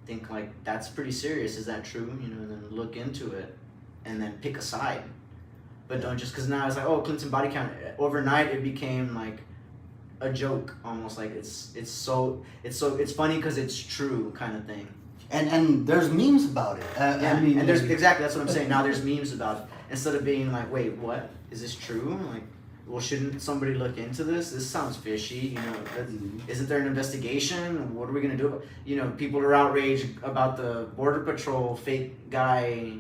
Think like, that's pretty serious. Is that true? You know, and then look into it and then pick a side. But don't just, because now it's like, oh, Clinton body count. Overnight it became like a joke almost, like it's funny because it's true kind of thing. And there's memes about it. Yeah, I mean, and there's exactly, that's what I'm saying. Now there's memes about it. Instead of being like, wait, what? Is this true? Like, well, shouldn't somebody look into this? This sounds fishy. You know, isn't there an investigation? What are we gonna do about? You know, people are outraged about the Border Patrol fake guy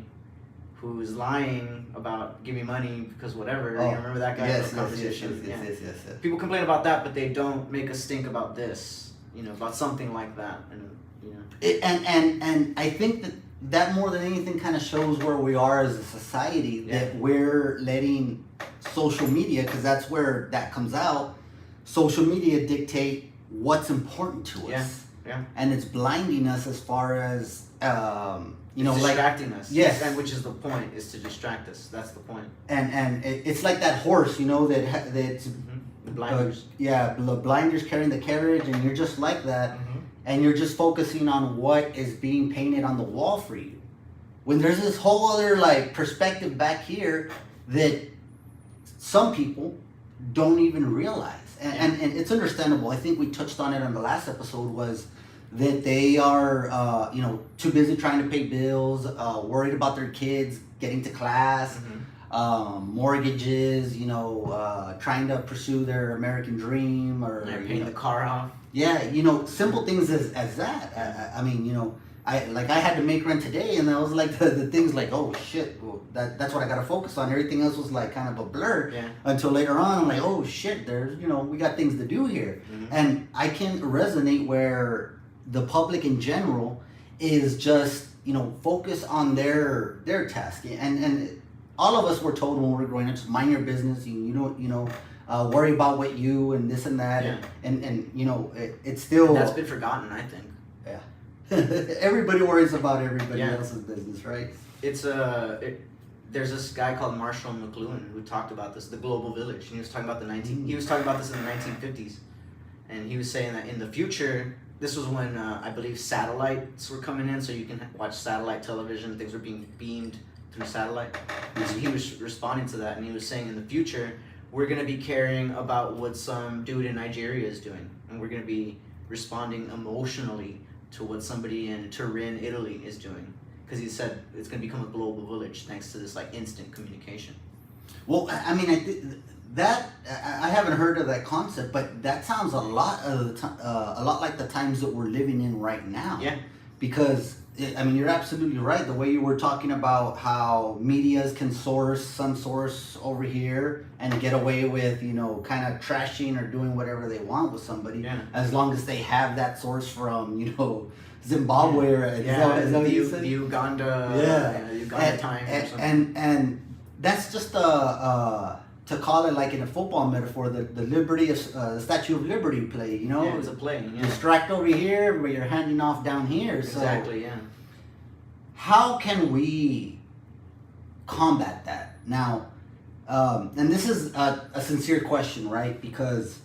who's lying about give me money because whatever. You remember that guy? Yes, Conversation. yes. People complain about that, but they don't make a stink about this. You know, about something like that, and you know. And I think that more than anything kind of shows where we are as a society, that we're letting social media, because that's where that comes out, social media dictate what's important to us. Yeah. And it's blinding us as far as, you know, distracting us. Yes. And which is the point, is to distract us. That's the point. And it's like that horse, you know, that's the blinders. The blinders carrying the carriage, and you're just like that. And you're just focusing on what is being painted on the wall for you. When there's this whole other like perspective back here that some people don't even realize. And it's understandable. I think we touched on it on the last episode, was that they are, you know, too busy trying to pay bills, worried about their kids getting to class, mortgages, you know, trying to pursue their American dream, or paying the car off. Yeah, you know, simple things as that. I mean, you know, I had to make rent today, and that was like the things like, oh shit, well, that's what I gotta focus on. Everything else was like kind of a blur until later on. I'm like, oh shit, there's, you know, we got things to do here. And I can resonate where the public in general is just, you know, focus on their task. And all of us were told when we were growing up, just mind your business, you know, worry about what you and this and that, and you know, it's still, and that's been forgotten, I think. Everybody worries about everybody else's business, right? It's there's this guy called Marshall McLuhan who talked about this, the global village, and he was talking about he was talking about this in the 1950s, and he was saying that in the future, this was when I believe satellites were coming in, so you can watch satellite television, things were being beamed through satellite. And so he was responding to that, and he was saying in the future, we're going to be caring about what some dude in Nigeria is doing, and we're going to be responding emotionally to what somebody in Turin, Italy is doing, because he said it's going to become a global village thanks to this like instant communication. Well, I mean, that I haven't heard of that concept, but that sounds a lot like the times that we're living in right now. Yeah. Because I mean, you're absolutely right. The way you were talking about how medias can source some source over here and get away with, you know, kind of trashing or doing whatever they want with somebody, as long as they have that source from, you know, Zimbabwe or is that what you said? The Uganda, Uganda Times or something. And that's just to call it like in a football metaphor, the Liberty of the Statue of Liberty play, you know? Yeah, it's a play. Yeah. Distract over here, but you're handing off down here. Exactly. So yeah. How can we combat that now? And this is a sincere question, right? Because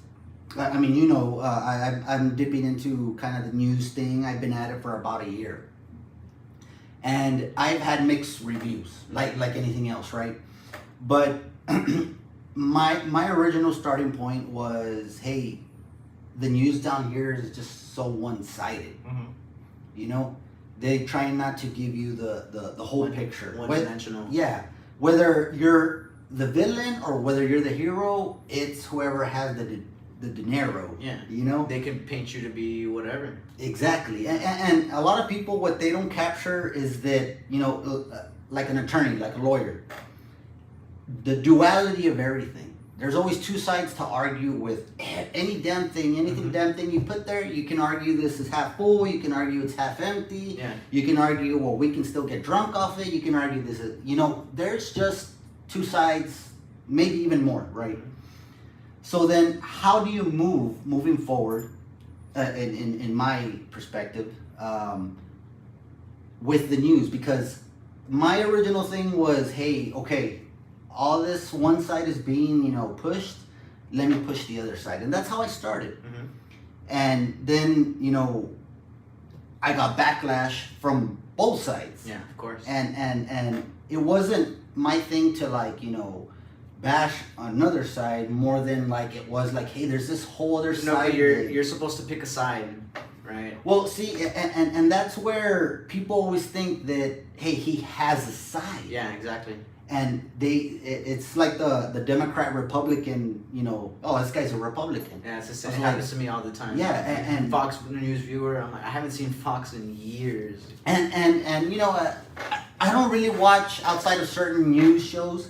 I mean, you know, I'm dipping into kind of the news thing. I've been at it for about a year, and I've had mixed reviews, like anything else, right? But my original starting point was, hey, the news down here is just so one-sided. You know, they try not to give you the whole picture. One-dimensional. Yeah, whether you're the villain or whether you're the hero, it's whoever has the dinero. Yeah. You know, they can paint you to be whatever. Exactly, and a lot of people, what they don't capture is that, you know, like an attorney, like a lawyer, the duality of everything. There's always two sides to argue with any damn thing, damn thing you put there. You can argue this is half full. You can argue it's half empty. Yeah. You can argue, well, we can still get drunk off it. You can argue this is, you know, there's just two sides, maybe even more, right? So then how do you moving forward in my perspective, with the news, because my original thing was, hey, okay, all this one side is being, pushed. Let me push the other side, and that's how I started. Mm-hmm. And then, I got backlash from both sides. Yeah, of course. And it wasn't my thing to bash another side more than like it was like, hey, there's this whole other No, side. but you're supposed to pick a side, right? Well, see, and that's where people always think that, hey, he has a side. Yeah, exactly. And it's like the Democrat Republican, oh, this guy's a Republican. Yeah, it like, happens to me all the time. Yeah, and Fox News viewer, I'm like, I haven't seen Fox in years. And I don't really watch outside of certain news shows,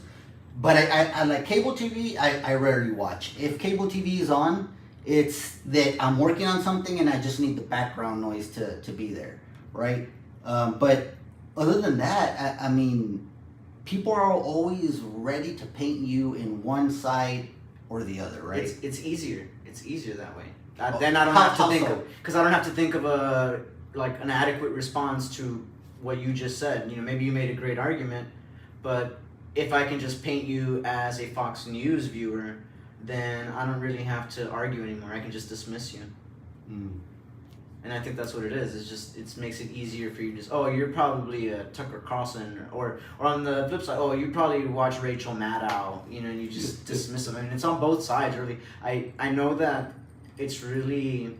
but I like cable TV. I rarely watch. If cable TV is on, it's that I'm working on something and I just need the background noise to be there, right? But other than that, I mean, people are always ready to paint you in one side or the other, right? It's easier. It's easier that way. Then I don't have to think because I don't have to think of an adequate response to what you just said. Maybe you made a great argument, but if I can just paint you as a Fox News viewer, then I don't really have to argue anymore. I can just dismiss you. Mm. And I think that's what it is. It's just, it makes it easier for you to just, oh, you're probably a Tucker Carlson, or on the flip side, oh, you probably watch Rachel Maddow, and you just dismiss them. I mean, it's on both sides, really. I know that it's really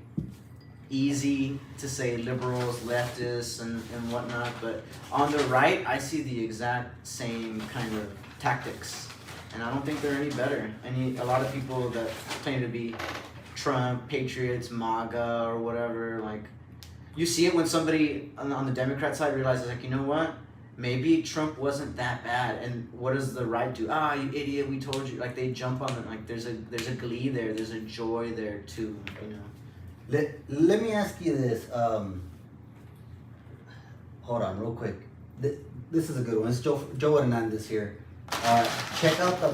easy to say liberals, leftists, and whatnot, but on the right, I see the exact same kind of tactics, and I don't think they're any better. A lot of people that claim to be Trump, Patriots, MAGA, or whatever, like, you see it when somebody on the Democrat side realizes, like, you know what? Maybe Trump wasn't that bad, and what does the right do? Ah, you idiot, we told you. Like, they jump on them. Like, there's a glee there, there's a joy there too, Let me ask you this. Hold on, real quick. This is a good one. It's Joe Hernandez here. Check out the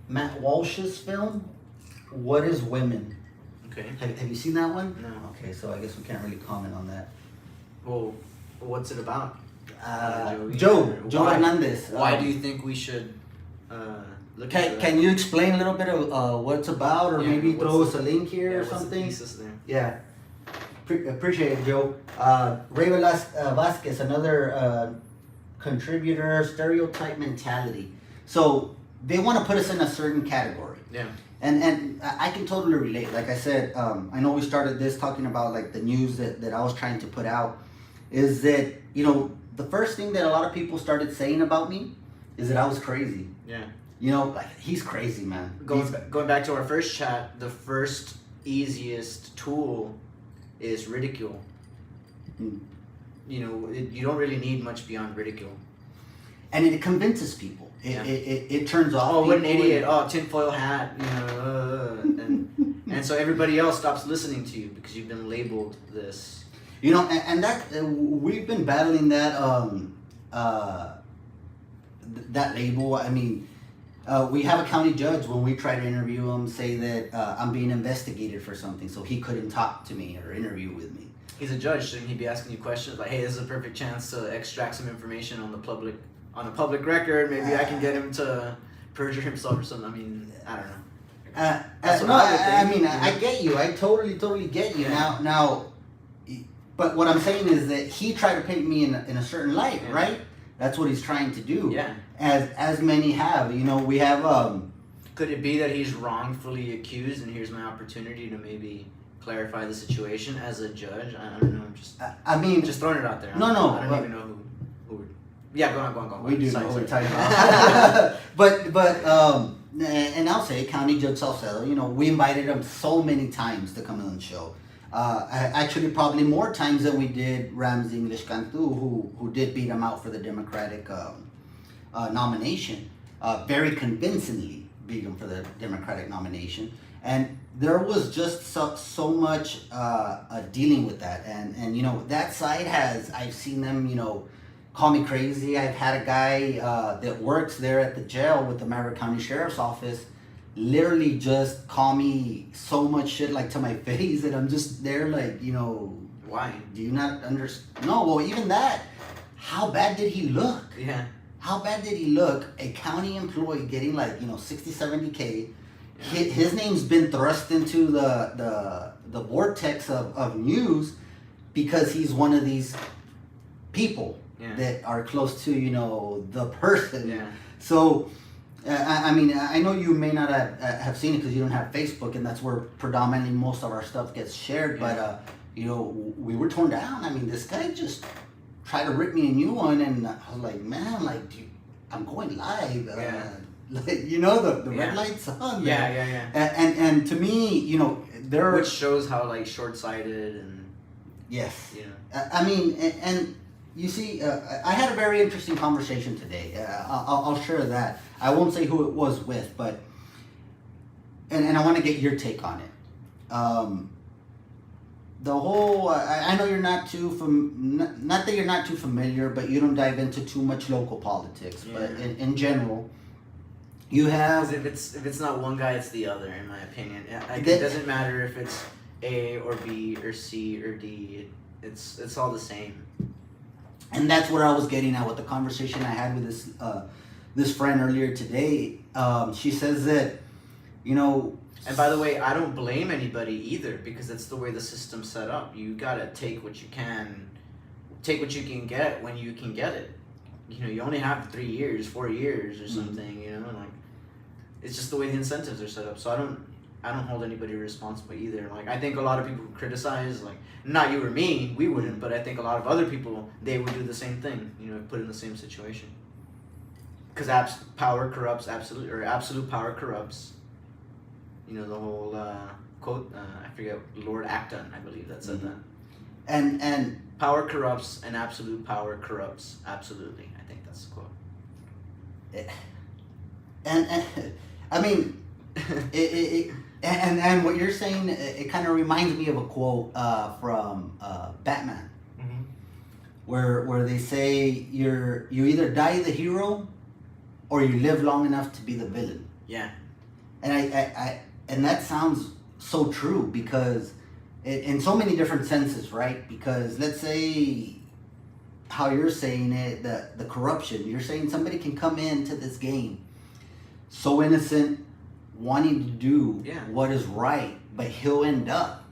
Matt Walsh's film, What is Women? Okay. Have you seen that one? No. Okay, so I guess we can't really comment on that. Well, what's it about? Joe Hernandez. Why do you think we should look at Can you explain a little bit of what it's about, or maybe throw us a link here or what's something? the thesis there? Yeah. Appreciate it, Joe. Ray Velasquez, another contributor, stereotype mentality. So they want to put us in a certain category. Yeah. And I can totally relate. Like I said, I know we started this talking about like the news that I was trying to put out, is that, the first thing that a lot of people started saying about me is that I was crazy. Yeah. Like, he's crazy, man. Going back to our first chat, the first easiest tool is ridicule. Mm. You don't really need much beyond ridicule. And it convinces people. It turns off. Oh, what an idiot! Oh, tinfoil hat. And so everybody else stops listening to you because you've been labeled this. And that we've been battling that that label. I mean, we have a county judge, when we try to interview him, say that I'm being investigated for something, so he couldn't talk to me or interview with me. He's a judge, shouldn't he be asking you questions like, "Hey, this is a perfect chance to extract some information on the public record. Maybe I can get him to perjure himself or something." I mean, I don't know. That's what I would think. I get you. I totally get you. Yeah. Now, but what I'm saying is that he tried to paint me in a certain light, Yeah. right? That's what he's trying to do. Yeah. As many have. We have. Could it be that he's wrongfully accused, and here's my opportunity to maybe clarify the situation as a judge? I don't know. I'm just throwing it out there. No. I don't even know who. Yeah, go on. We do Sorry, know what we're sorry. talking about. but and I'll say County Judge Salcedo, we invited him so many times to come on the show. Actually, probably more times than we did Ramsey English Cantu, who did beat him out for the Democratic nomination. Very convincingly beat him for the Democratic nomination. And there was just so much dealing with that. And that side I've seen them, call me crazy. I've had a guy that works there at the jail with the Maverick County Sheriff's Office literally just call me so much shit like to my face that I'm just there like, you know, Why? do you not understand? No, well, even that. How bad did he look? Yeah. How bad did he look? A county employee getting like, you know, 60, 70K. His name's been thrust into the vortex of news because he's one of these people that are close to, you know, the person. Yeah. So, I mean, I know you may not have seen it because you don't have Facebook, and that's where predominantly most of our stuff gets shared. Yeah. But, you know, we were torn down. I mean, this guy just tried to rip me a new one, and I was like, man, like, dude, I'm going live. Like, you know, the red light's on. Yeah. And to me, you know, which shows how like short-sighted and yes, you know. I mean, and you see, I had a very interesting conversation today. I'll share that. I won't say who it was with, but and I want to get your take on it. The whole I know you're not too not that you're not too familiar, but you don't dive into too much local politics. Yeah. But in general, you have If it's not one guy, it's the other, in my opinion. It doesn't matter if it's A or B or C or D. It's all the same. And that's where I was getting at with the conversation I had with this friend earlier today. She says that, you know. And by the way, I don't blame anybody either, because it's the way the system's set up. You gotta take what you can get when you can get it. You know, you only have 3 years, 4 years, or something. You know, like it's just the way the incentives are set up. So I don't hold anybody responsible either. Like, I think a lot of people who criticize, like, not you or me, we wouldn't, but I think a lot of other people, they would do the same thing, you know, put in the same situation. Because power corrupts, absolute power corrupts. You know, the whole quote, I forget, Lord Acton, I believe that said that. And power corrupts and absolute power corrupts absolutely. I think that's the quote. And I mean, and what you're saying, it kind of reminds me of a quote from Batman, where they say you either die the hero, or you live long enough to be the villain. Yeah. And I and that sounds so true, because in so many different senses, right? Because let's say how you're saying it, the corruption. You're saying somebody can come into this game so innocent, wanting to do what is right, but he'll end up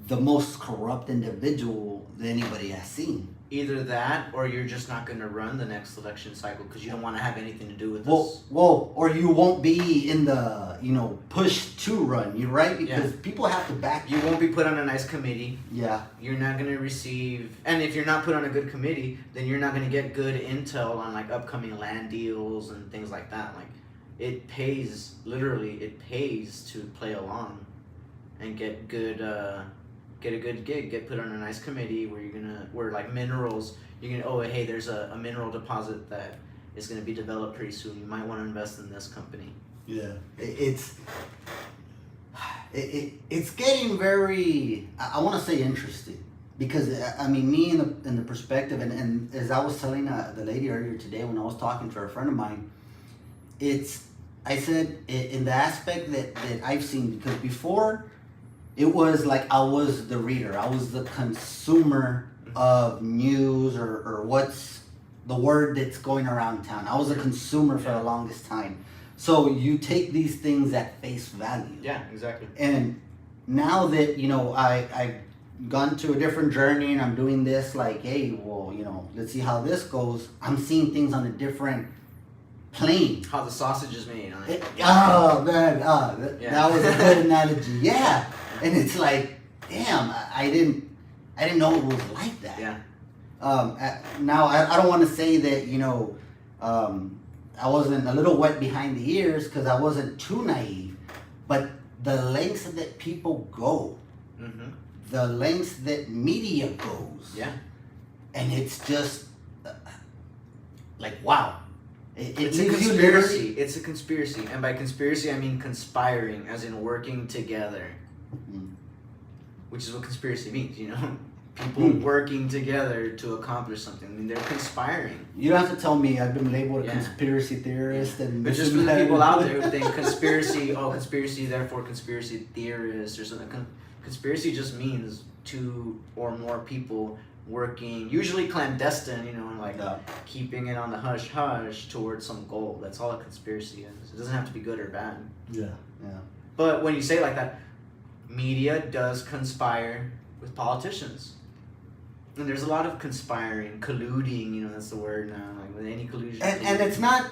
the most corrupt individual that anybody has seen. Either that, or you're just not going to run the next election cycle because you don't want to have anything to do with this. Well, or you won't be in the, you know, push to run, you right? Because people have to back you. You won't be put on a nice committee. Yeah. You're not going to receive, and if you're not put on a good committee, then you're not going to get good intel on like upcoming land deals and things like that. Like, it pays, literally, it pays to play along and get good, get a good gig, get put on a nice committee where like minerals, hey, there's a mineral deposit that is gonna be developed pretty soon. You might want to invest in this company. Yeah, it's getting very, I want to say interesting, because I mean, me in the perspective, and as I was telling the lady earlier today when I was talking to a friend of mine, I said in the aspect that I've seen, because before, it was like I was the reader. I was the consumer of news or what's the word that's going around town. I was a consumer for the longest time. So you take these things at face value. Yeah, exactly. And now that, you know, I've gone to a different journey and I'm doing this, like, hey, well, you know, let's see how this goes. I'm seeing things on a different plane. How the sausage is made. Oh, man. That was a good analogy. Yeah. And it's like, damn, I didn't know it was like that. Yeah. Now I don't want to say that, you know, I wasn't a little wet behind the ears, because I wasn't too naive, but the lengths that people go, the lengths that media goes, and it's just like, wow. It's a conspiracy. It's a conspiracy, and by conspiracy I mean conspiring, as in working together. Which is what conspiracy means, you know? people working together to accomplish something. I mean, they're conspiring. You don't have to tell me I've been labeled a conspiracy theorist and but just for the people out there who think conspiracy, therefore conspiracy theorist or something. Conspiracy just means two or more people working, usually clandestine, and like keeping it on the hush hush towards some goal. That's all a conspiracy is. It doesn't have to be good or bad. Yeah. But when you say it like that, media does conspire with politicians. And there's a lot of conspiring, colluding, that's the word now, like with any collusion. And it's not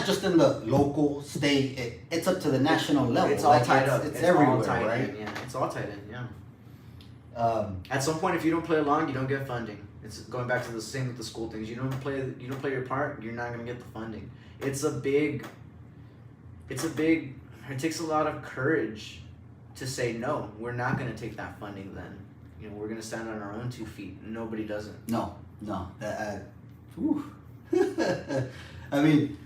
just in the local, state, it's up to the national level. It's all tied up. It's everywhere, all tied right? in, it's all tied in, At some point, if you don't play along, you don't get funding. It's going back to the same with the school things. You don't play your part, you're not gonna get the funding. It takes a lot of courage to say no. We're not gonna take that funding then. We're gonna stand on our own 2 feet. Nobody doesn't. No. I mean,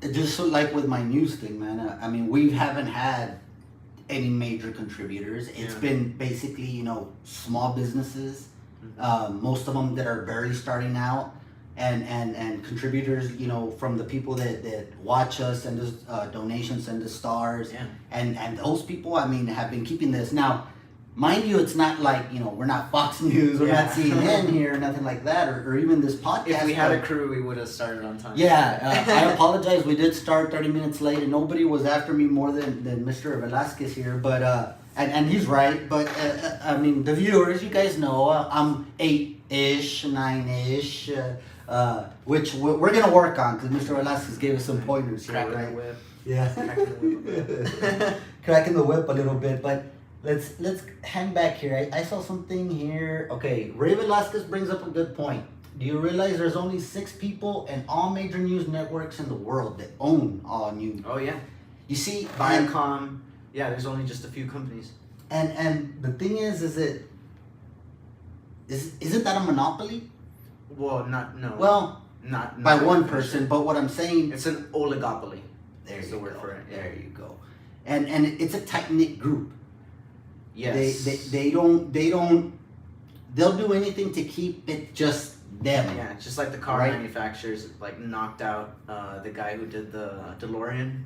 just so like with my news thing, man. I mean, we haven't had any major contributors. It's been basically, small businesses, most of them that are barely starting out, and contributors, from the people that watch us, send us donations, send us stars, and those people, I mean, have been keeping this. Now, mind you, it's not like, we're not Fox News, we're not CNN here, nothing like that, or even this podcast. If we had a crew, we would have started on time. Yeah, I apologize. We did start 30 minutes late, and nobody was after me more than Mr. Velasquez here, but, and he's right, but, I mean, the viewers, you guys know, I'm 8-ish, 9-ish, which we're going to work on, because Mr. Velasquez gave us some pointers here, Cracking right? the whip. Yeah. Cracking the whip. Cracking the whip a little bit, but let's hang back here. I saw something here. Okay, Ray Velasquez brings up a good point. Do you realize there's only 6 people in all major news networks in the world that own all news? Oh yeah. You see, Viacom. There's only just a few companies. And the thing isn't that a monopoly? Well, not by one person, but what I'm saying, it's an oligopoly. There's the word for it. There you go. And it's a tight-knit group. Yes. They'll do anything to keep it just them. Yeah, just like the car manufacturers knocked out the guy who did the DeLorean.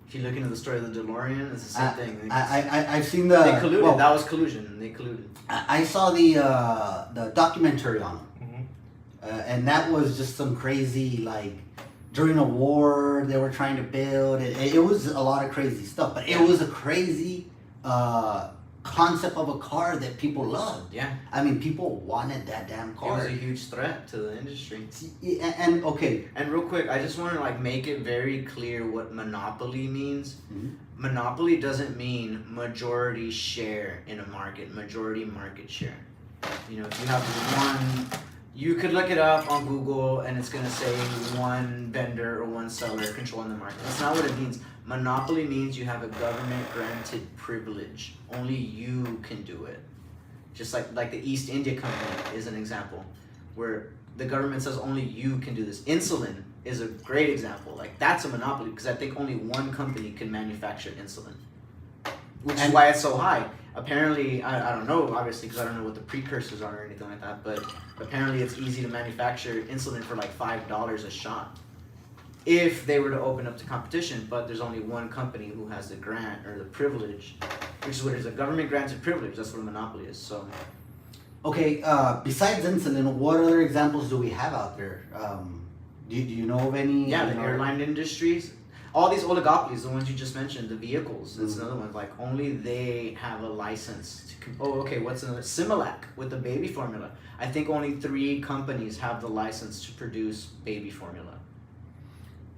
If you look into the story of the DeLorean, it's the same thing. I've seen the. They colluded. Well, that was collusion. They colluded. I saw the documentary on it, and that was just some crazy during a war they were trying to build. It was a lot of crazy stuff, but it was a crazy concept of a car that people loved. Yeah. I mean, people wanted that damn car. It was a huge threat to the industry. And okay. And real quick, I just want to make it very clear what monopoly means. Mm-hmm. Monopoly doesn't mean majority share in a market, majority market share. If you have one, you could look it up on Google and it's going to say one vendor or one seller controlling the market. That's not what it means. Monopoly means you have a government granted privilege. Only you can do it. Just like the East India Company is an example where the government says only you can do this. Insulin is a great example. That's a monopoly because I think only one company can manufacture insulin, which is why it's so high. Apparently, I don't know, obviously, because I don't know what the precursors are or anything like that, but apparently it's easy to manufacture insulin for $5 a shot if they were to open up to competition, but there's only one company who has the grant or the privilege, which is what it is, a government granted privilege. That's what a monopoly is. So, okay, besides insulin, what other examples do we have out there? Do you know of any? Yeah, the airline industries. All these oligopolies, the ones you just mentioned, the vehicles, that's another one. Only they have a license to. What's another? Similac with the baby formula. I think only 3 companies have the license to produce baby formula.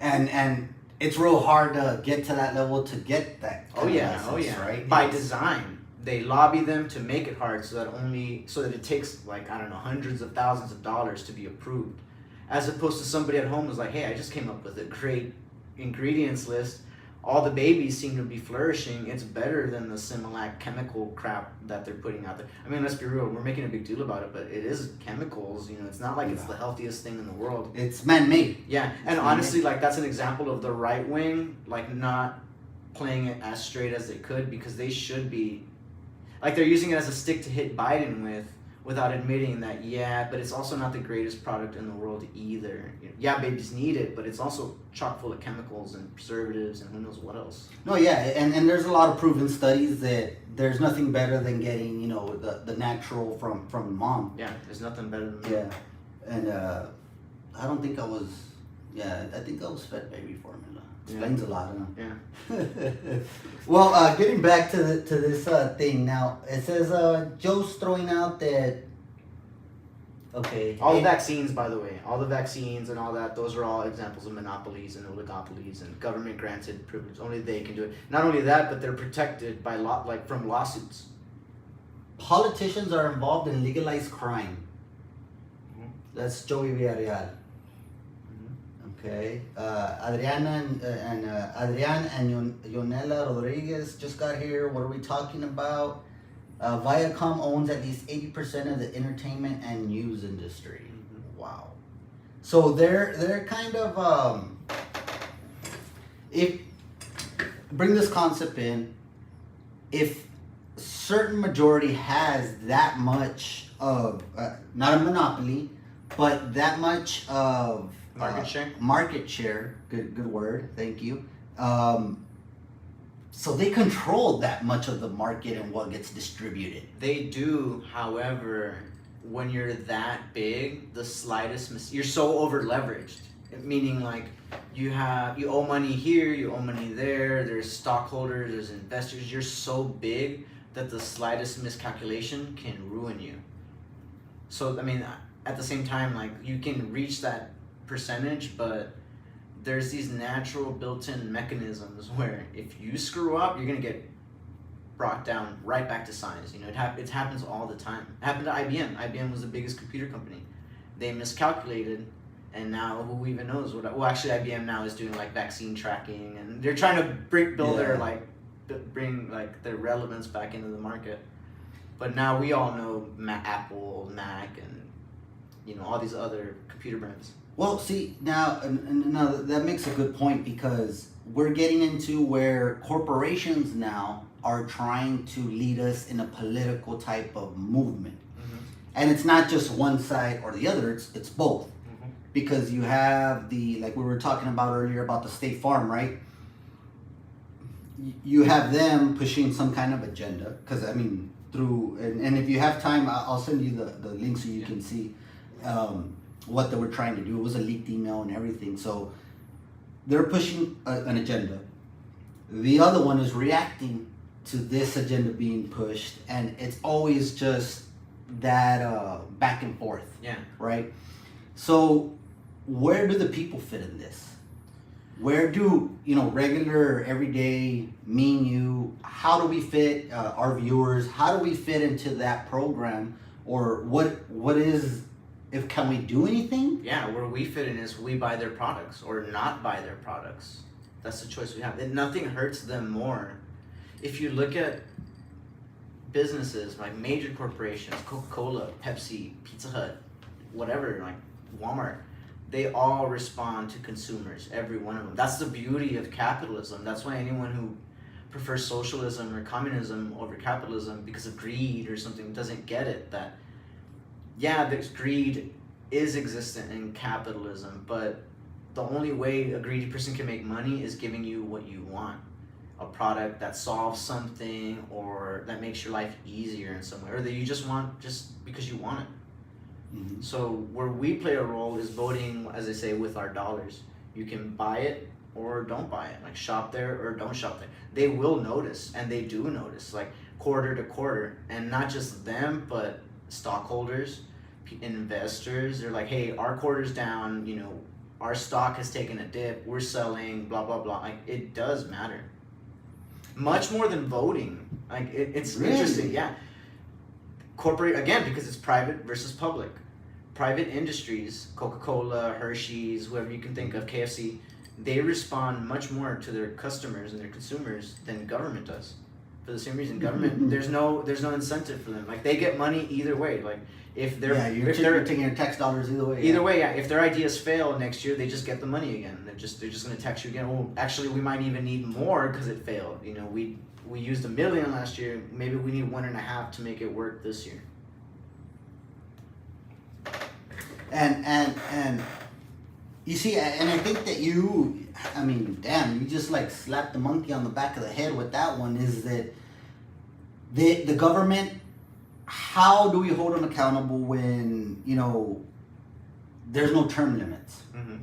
And it's real hard to get to that level to get that. License, right? By design, they lobby them to make it hard so that it takes hundreds of thousands of dollars to be approved, as opposed to somebody at home who's hey, I just came up with a great ingredients list. All the babies seem to be flourishing. It's better than the Similac chemical crap that they're putting out there. I mean, let's be real. We're making a big deal about it, but it is chemicals. It's not it's the healthiest thing in the world. It's man-made. Yeah, and honestly, that's an example of the right wing, not playing it as straight as they could, because they should be. like they're using it as a stick to hit Biden with, without admitting that, yeah, but it's also not the greatest product in the world either. Yeah, babies need it, but it's also chock full of chemicals and preservatives and who knows what else. No, yeah, and there's a lot of proven studies that there's nothing better than getting, you know, the natural from mom. Yeah, there's nothing better than that. Yeah, and I don't think I was, I think I was fed baby formula. Explains a lot, huh? Yeah. Well, getting back to this thing now, it says Joe's throwing out that. Okay. All the vaccines, by the way, all the vaccines and all that, those are all examples of monopolies and oligopolies and government granted privilege. Only they can do it. Not only that, but they're protected by from lawsuits. Politicians are involved in legalized crime. Mm-hmm. That's Joey Villarreal. Okay, Adrian and Yonela Rodriguez just got here. What are we talking about? Viacom owns at least 80% of the entertainment and news industry. Mm-hmm. Wow. So they're kind of if bring this concept in, if certain majority has that much of not a monopoly, but that much of market share. Good word. Thank you. So they control that much of the market and what gets distributed. They do, however, when you're that big, the slightest you're so over leveraged. Meaning, like, you owe money here, you owe money there. There's stockholders, there's investors. You're so big that the slightest miscalculation can ruin you. So I mean, at the same time, like, you can reach that percentage, but there's these natural built-in mechanisms where if you screw up, you're gonna get brought down right back to size. You know, it happens all the time. It happened to IBM. IBM was the biggest computer company. They miscalculated, and now who even knows what? Well, actually, IBM now is doing like vaccine tracking, and they're trying to bring their relevance back into the market. But now we all know Apple, Mac, and you know all these other computer brands. Well, see, now that makes a good point, because we're getting into where corporations now are trying to lead us in a political type of movement. Mm-hmm. And it's not just one side or the other, it's both. Mm-hmm. Because you have like we were talking about earlier about the State Farm, right? You have them pushing some kind of agenda, because I mean, and if you have time, I'll send you the link so you can see what they were trying to do. It was a leaked email and everything. So they're pushing an agenda. The other one is reacting to this agenda being pushed, and it's always just that back and forth. Yeah. Right? So where do the people fit in this? Where do, regular, everyday, me and you, how do we fit our viewers? How do we fit into that program? Or what is... can we do anything? Yeah, where we fit in is we buy their products or not buy their products. That's the choice we have. And nothing hurts them more. If you look at businesses like major corporations, Coca-Cola, Pepsi, Pizza Hut, whatever, like Walmart, they all respond to consumers, every one of them. That's the beauty of capitalism. That's why anyone who prefers socialism or communism over capitalism because of greed or something doesn't get it. That yeah, there's greed is existent in capitalism, but the only way a greedy person can make money is giving you what you want. A product that solves something or that makes your life easier in some way, or that you just want just because you want it. Mm-hmm. So where we play a role is voting, as I say, with our dollars. You can buy it or don't buy it, like shop there or don't shop there. They will notice, and they do notice, like quarter to quarter, and not just them, but stockholders, investors. They're like, hey, our quarter's down, our stock has taken a dip, we're selling, blah blah blah. Like, it does matter much more than voting. Like, it's really interesting. Yeah, corporate, again, because it's private versus public. Private industries, Coca-Cola, Hershey's, whoever you can think of, KFC, they respond much more to their customers and their consumers than government does. For the same reason, government, there's no incentive for them. Like, they get money either way. Like, if they're you're taking your tax dollars either way. Either way, yeah. If their ideas fail next year, they just get the money again. They're just going to tax you again. Oh, actually, we might even need more because it failed. we used $1 million last year. Maybe we need 1.5 to make it work this year. And you see, and I think that you just like slapped the monkey on the back of the head with that one. Is that the government? How do we hold them accountable when there's no term limits? Mm-hmm.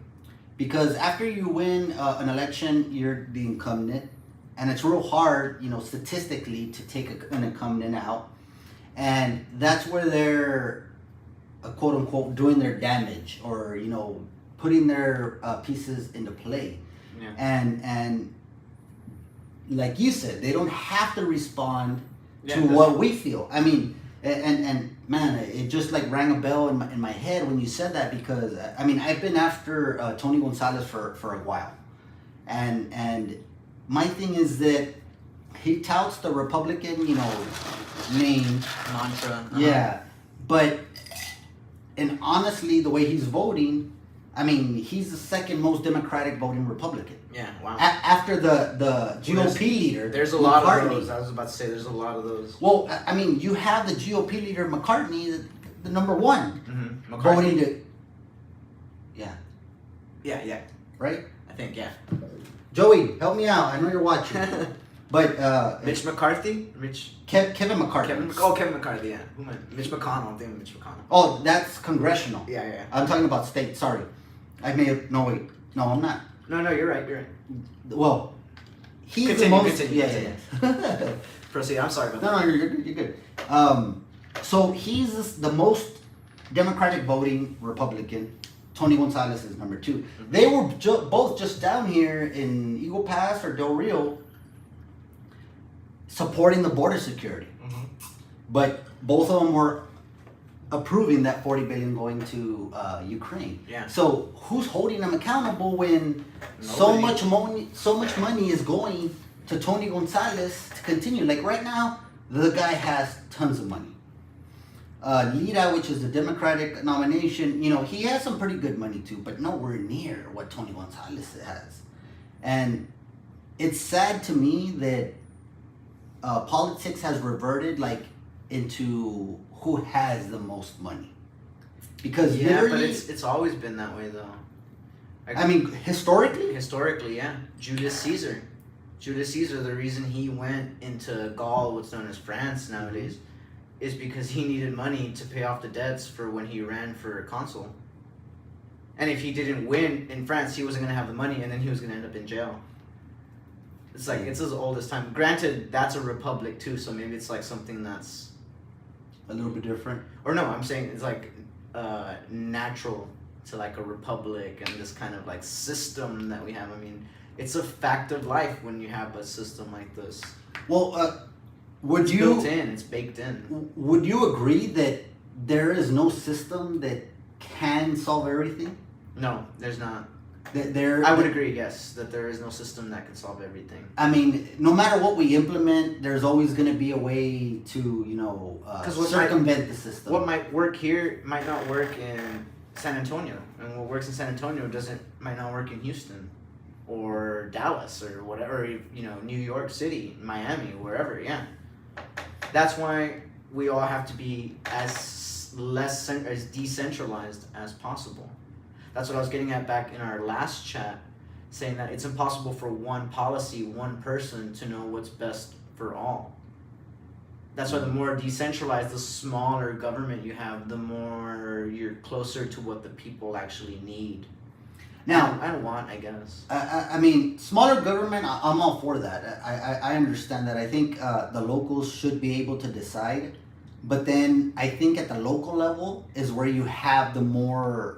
Because after you win an election, you're the incumbent, and it's real hard, statistically, to take an incumbent out, and that's where they're quote unquote doing their damage, or putting their pieces into play. Yeah. And like you said, they don't have to respond to that's what we feel. I mean, and man, it just like rang a bell in my head when you said that, because I've been after Tony Gonzalez for a while, and my thing is that he touts the Republican name Mantra. Yeah, but and honestly, the way he's voting, he's the second most Democratic voting Republican. Yeah, wow. After the GOP leader, There's a lot McCartney. of those. I was about to say there's a lot of those. Well, you have the GOP leader McCartney, the number one, Mm-hmm. voting to. Yeah. Yeah. Right. I think, yeah. Joey, help me out. I know you're watching. But Mitch McCarthy? Kevin McCarthy. Kevin McCarthy, yeah. Who am I? Mitch McConnell. I'm thinking Mitch McConnell. Oh, that's congressional. Yeah. I'm talking about state. Sorry, I may have. No, wait. No, I'm not. No, you're right. Well, he's Continue, the most. continue. Yeah. Proceed. I'm sorry about No, you're good. So he's the most Democratic voting Republican. Tony Gonzalez is number 2. Mm-hmm. They were both just down here in Eagle Pass or Del Rio supporting the border security. Mm-hmm. But both of them were approving that $40 billion going to Ukraine. Yeah. So who's holding them accountable when Nobody. so much money is going to Tony Gonzalez to continue? Like right now, the guy has tons of money. Lira, which is the Democratic nomination, he has some pretty good money too, but nowhere near what Tony Gonzalez has. And it's sad to me that politics has reverted into who has the most money. Because Yeah, but literally, it's always been that way though. historically, Historically, yeah. Julius Caesar, the reason he went into Gaul, what's known as France nowadays, is because he needed money to pay off the debts for when he ran for consul. And if he didn't win in France, he wasn't going to have the money, and then he was going to end up in jail. It's like, it's as old as time. Granted, that's a republic too, so maybe it's like something that's... a little bit different. Or no, I'm saying it's like natural to like a republic and this kind of like system that we have. It's a fact of life when you have a system like this. Well, It's built in, it's baked in. Would you agree that there is no system that can solve everything? No, there's not. That I would agree, yes, that there is no system that can solve everything. No matter what we implement, there's always going to be a way to, circumvent the system. What might work here might not work in San Antonio, and what works in San Antonio might not work in Houston, or Dallas, or whatever. New York City, Miami, wherever. Yeah, that's why we all have to be as decentralized as possible. That's what I was getting at back in our last chat, saying that it's impossible for one policy, one person to know what's best for all. That's why the more decentralized, the smaller government you have, the more you're closer to what the people actually need. Now, I don't want, I guess. Smaller government, I'm all for that. I understand that. I think the locals should be able to decide. But then I think at the local level is where you have the more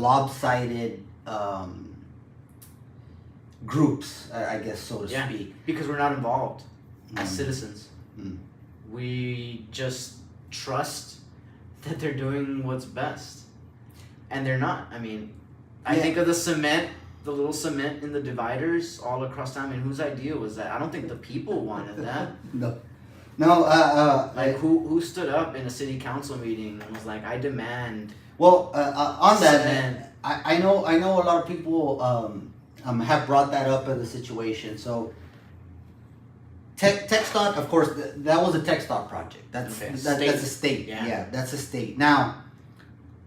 lopsided groups, I guess, so to speak. Because we're not involved as Mm. citizens. Mm. We just trust that they're doing what's best. And they're not. I think of the little cement in the dividers all across town. Whose idea was that? I don't think the people wanted that. No. Who stood up in a city council meeting and was like, I demand. Well, on that, cement. I know a lot of people have brought that up as a situation. So TechStot, of course, that was a TechStot project. That's Okay, that's a state. Yeah. Yeah, that's a state. Now,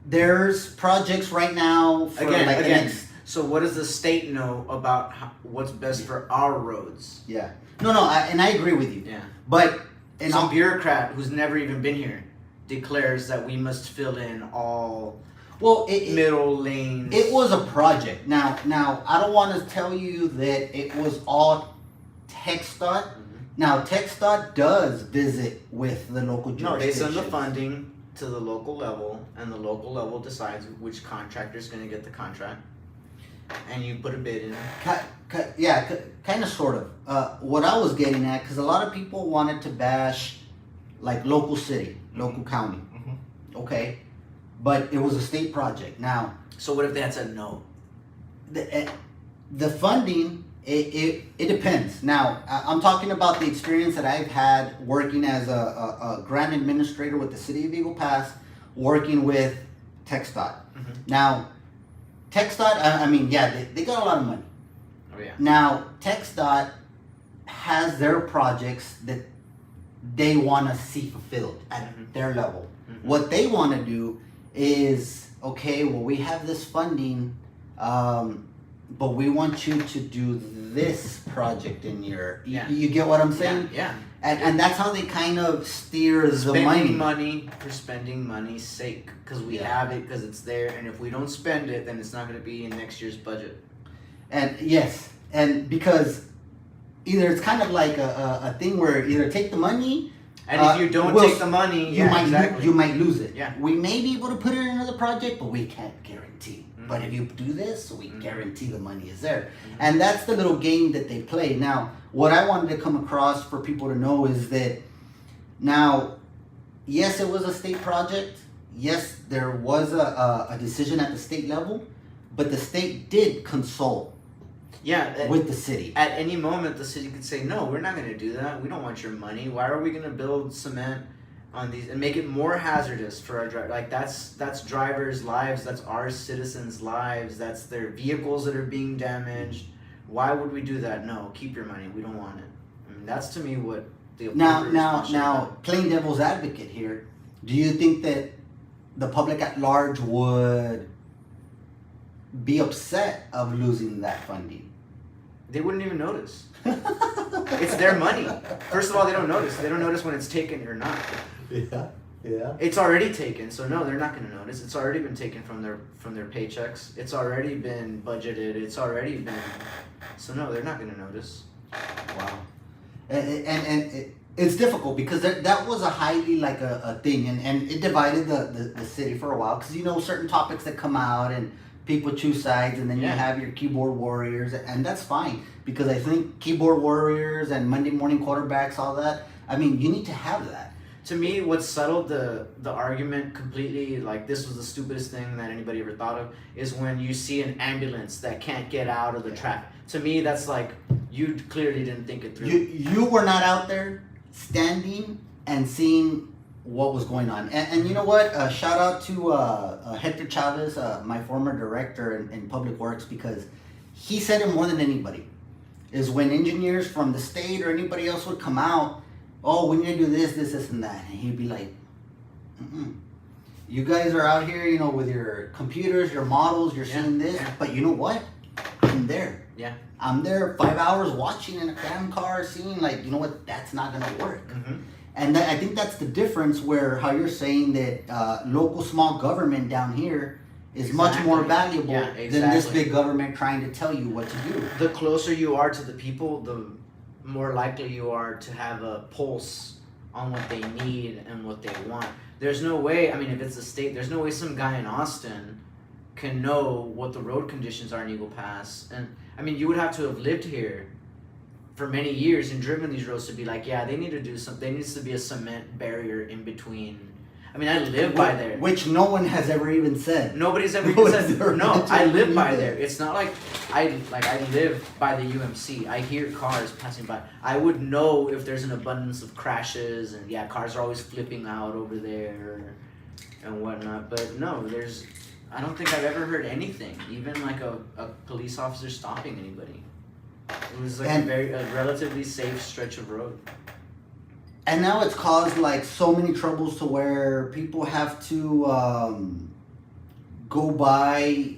there's projects right now for Again, like the again. next. So what does the state know about what's best for our roads? Yeah. No, and I agree with you. Yeah. But Some bureaucrat who's never even been here declares that we must fill in all middle lanes. It was a project. Now I don't want to tell you that it was all TechStot. Mm-hmm. Now TechStot does visit with the local jurisdiction. No, they send the funding to the local level, and the local level decides which contractor is going to get the contract, and you put a bid in. Kind of, sort of. What I was getting at, because a lot of people wanted to bash, like local city, local county, okay, but it was a state project. Now, so what if they had said no? The funding, it depends. Now, I'm talking about the experience that I've had working as a grant administrator with the city of Eagle Pass, working with TechStot. Now, TechStot, I mean, yeah, they got a lot of money. Oh yeah. Now, TechStot has their projects that they want to see fulfilled at their level. What they want to do is, okay, well, we have this funding, but we want you to do this project in your. You get what I'm saying? Yeah. And that's how they kind of steer the spending money for spending money's sake, because we have it, because it's there, and if we don't spend it, then it's not going to be in next year's budget. And yes, and because either it's kind of like a thing where either take the money, and if you don't take the money, you might lose it. Yeah. We may be able to put it in another project, but we can't guarantee. But if you do this, we guarantee the money is there. And that's the little game that they play. Now, what I wanted to come across for people to know is that now, yes, it was a state project. Yes, there was a decision at the state level, but the state did consult with the city. At any moment, the city could say, no, we're not going to do that. We don't want your money. Why are we going to build cement on these and make it more hazardous for our drivers? Like, that's drivers' lives. That's our citizens' lives. That's their vehicles that are being damaged. Why would we do that? No, keep your money. We don't want it. I mean, that's to me what the now, playing devil's advocate here, do you think that the public at large would be upset of losing that funding? They wouldn't even notice. It's their money. First of all, they don't notice. They don't notice when it's taken or not. Yeah. It's already taken, so no, they're not going to notice. It's already been taken from their paychecks. It's already been budgeted. It's already been. So no, they're not going to notice. Wow. And it's difficult because that was a highly like a thing, and it divided the city for a while, because certain topics that come out and people choose sides, and then you have your keyboard warriors, and that's fine, because I think keyboard warriors and Monday morning quarterbacks, all that, I mean, you need to have that. To me, what settled the argument completely, like this was the stupidest thing that anybody ever thought of, is when you see an ambulance that can't get out of the traffic. To me, that's like, you clearly didn't think it through. You were not out there standing and seeing what was going on. And you know what? Shout out to Hector Chavez, my former director in Public Works, because he said it more than anybody. Is when engineers from the state or anybody else would come out, oh, we need to do this, and that. And he'd be like, you guys are out here, with your computers, your models, you're seeing this, but you know what? I'm there. Yeah. I'm there 5 hours watching in a cam car, seeing like, you know what, that's not gonna work. And I think that's the difference, where how you're saying that local small government down here is much more valuable than this big government trying to tell you what to do. The closer you are to the people, the more likely you are to have a pulse on what they need and what they want. There's no way, I mean, if it's a state, there's no way some guy in Austin can know what the road conditions are in Eagle Pass. And I mean, you would have to have lived here for many years and driven these roads to be like, yeah, they need to do something. There needs to be a cement barrier in between. I mean, I live by there. Which no one has ever even said. Nobody's ever even said. No, I live by there. It's not like I live by the UMC. I hear cars passing by. I would know if there's an abundance of crashes, and cars are always flipping out over there and whatnot. But no, I don't think I've ever heard anything, even like a police officer stopping anybody. It was like a relatively safe stretch of road. And now it's caused like so many troubles to where people have to go by,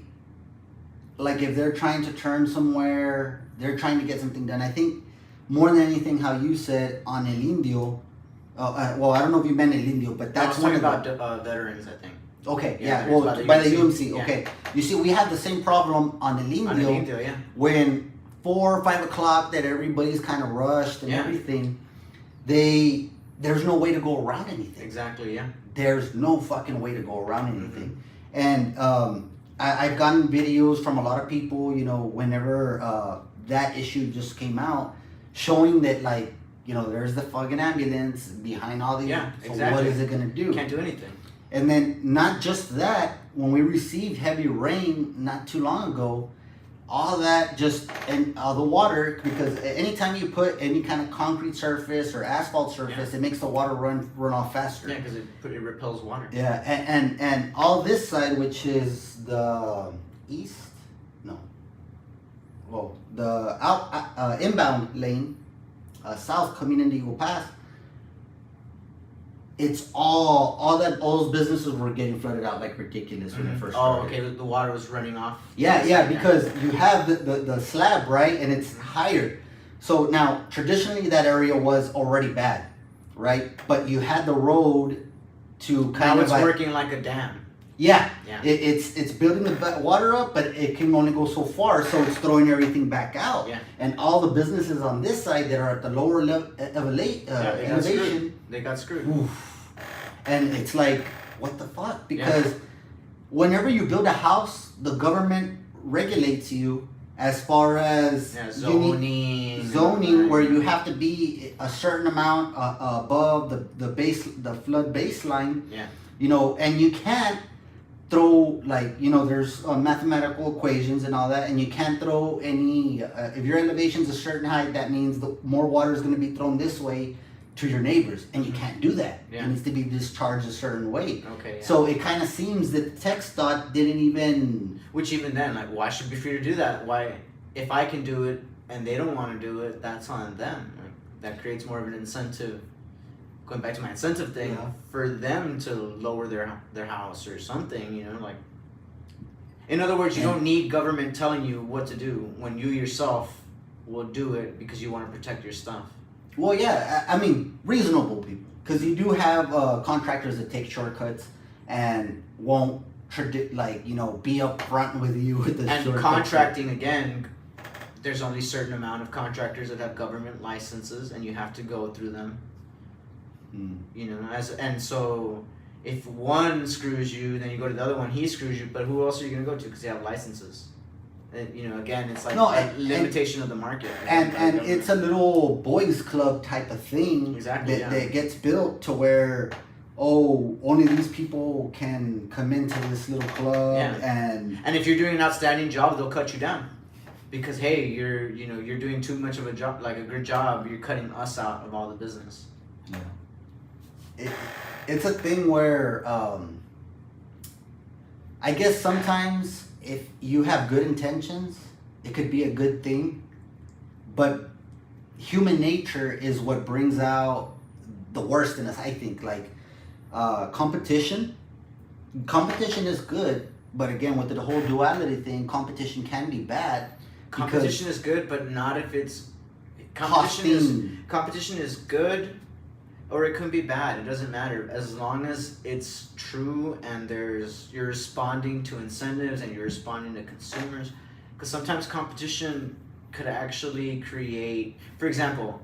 like if they're trying to turn somewhere, they're trying to get something done. I think more than anything, how you said on El Indio, well, I don't know if you meant El Indio, but that's one about veterans, I think. Okay, Yeah, well, by the UMC, yeah. okay. You see, we have the same problem on El Indio. On El Indio, yeah. When 4 or 5 o'clock that everybody's kind of rushed and everything, there's no way to go around anything. Exactly, yeah. There's no fucking way to go around anything. And I've gotten videos from a lot of people, you know, whenever that issue just came out, showing that, like, you know, there's the fucking ambulance behind all these. Yeah, so exactly. what is it going to do? Can't do anything. And then not just that, when we received heavy rain not too long ago, all that just, and the water, because anytime you put any kind of concrete surface or asphalt surface, it makes the water run off faster. Yeah, because it repels water. Yeah, and all this side, which is the east, no, well, the inbound lane, south coming into Eagle Pass, it's all those businesses were getting flooded out like ridiculous when it first started. Oh, okay, the water was running off. Yeah, because you have the slab, right, and it's higher. So now, traditionally, that area was already bad, right? But you had the road to kind now of it's working like a dam. Yeah, Yeah. It's building the water up, but it can only go so far, so it's throwing everything back out. Yeah. And all the businesses on this side that are at the lower elevation, They got screwed. oof. And it's like, what the fuck? Because whenever you build a house, the government regulates you as far as zoning, where you have to be a certain amount above the flood baseline. Yeah. You know, and you can't throw, like, you know, there's mathematical equations and all that, and you can't throw any, if your elevation's a certain height, that means the more water is going to be thrown this way to your neighbors, and you can't do that. Yeah. It needs to be discharged a certain way. Okay. Yeah. So it kind of seems that the tech dot didn't even. Which even then, like, why should it be free to do that? Why, if I can do it and they don't want to do it, that's on them. Like, that creates more of an incentive. Going back to my incentive thing, for them to lower their house or something, you know, like. In other words, you don't need government telling you what to do when you yourself will do it because you want to protect your stuff. Well, yeah, I mean, reasonable people. Because you do have contractors that take shortcuts and won't, be upfront with you with the And shortcuts. contracting, again, there's only a certain amount of contractors that have government licenses, and you have to go through them. You know, and so if one screws you, then you go to the other one, he screws you, but who else are you going to go to because they have licenses? And, you know, again, it's like limitation of the market. And it's a little boys club type of thing. Exactly, that gets built to where, only these people can come into this little club. And if you're doing an outstanding job, they'll cut you down. Because, hey, you're doing too much of a job, like a good job, you're cutting us out of all the business. Yeah. It's a thing where I guess sometimes if you have good intentions, it could be a good thing, but human nature is what brings out the worst in us, I think. Like competition is good, but again, with the whole duality thing, competition can be bad. Competition is good, but not if it's competition is good. Or it could be bad. It doesn't matter as long as it's true and you're responding to incentives and you're responding to consumers. Because sometimes competition could actually create, for example,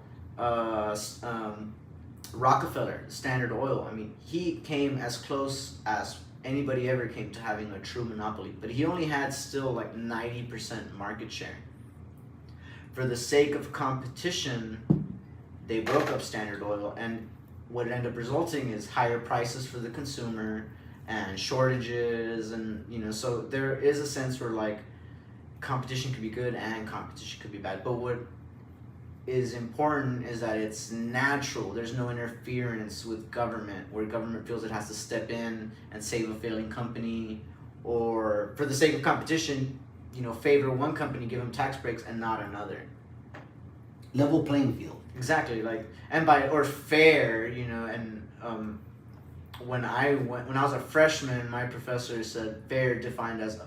Rockefeller, Standard Oil. I mean, he came as close as anybody ever came to having a true monopoly, but he only had still like 90% market share. For the sake of competition, they broke up Standard Oil, and what it ended up resulting is higher prices for the consumer and shortages, and you know, so there is a sense where like competition could be good and competition could be bad. But what is important is that it's natural. There's no interference with government where government feels it has to step in and save a failing company, or for the sake of competition, you know, favor one company, give them tax breaks and not another. level playing field. Exactly, like, and by or fair, you know, and when I was a freshman, my professor said fair defined as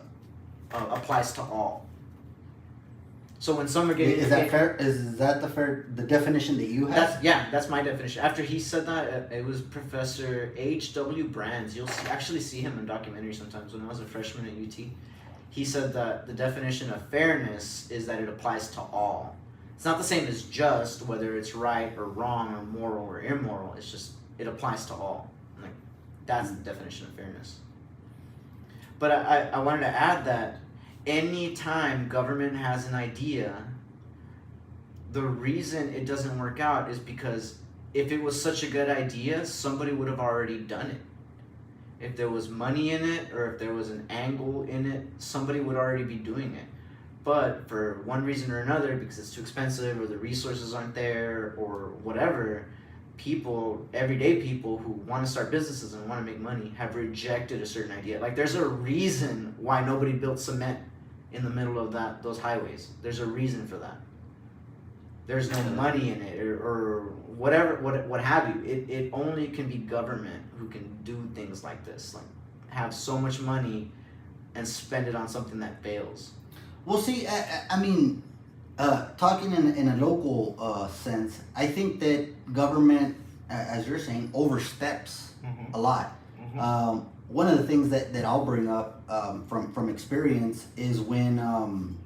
applies to all. So when some are getting Is that fair? Is that the definition that you have? That's my definition. After he said that, it was Professor H.W. Brands. You'll actually see him in documentaries sometimes. When I was a freshman at UT, he said that the definition of fairness is that it applies to all. It's not the same as just, whether it's right or wrong or moral or immoral. It's just it applies to all. Like that's the definition of fairness. But I wanted to add that anytime government has an idea, the reason it doesn't work out is because if it was such a good idea, somebody would have already done it. If there was money in it or if there was an angle in it, somebody would already be doing it. But for one reason or another, because it's too expensive or the resources aren't there or whatever, everyday people who want to start businesses and want to make money have rejected a certain idea. Like there's a reason why nobody built cement in the middle of those highways. There's a reason for that. There's no money in it or whatever, what have you. It only can be government who can do things like this, like have so much money and spend it on something that fails. Well, see, I mean, talking in a local sense, I think that government, as you're saying, oversteps a lot. One of the things that I'll bring up from experience is when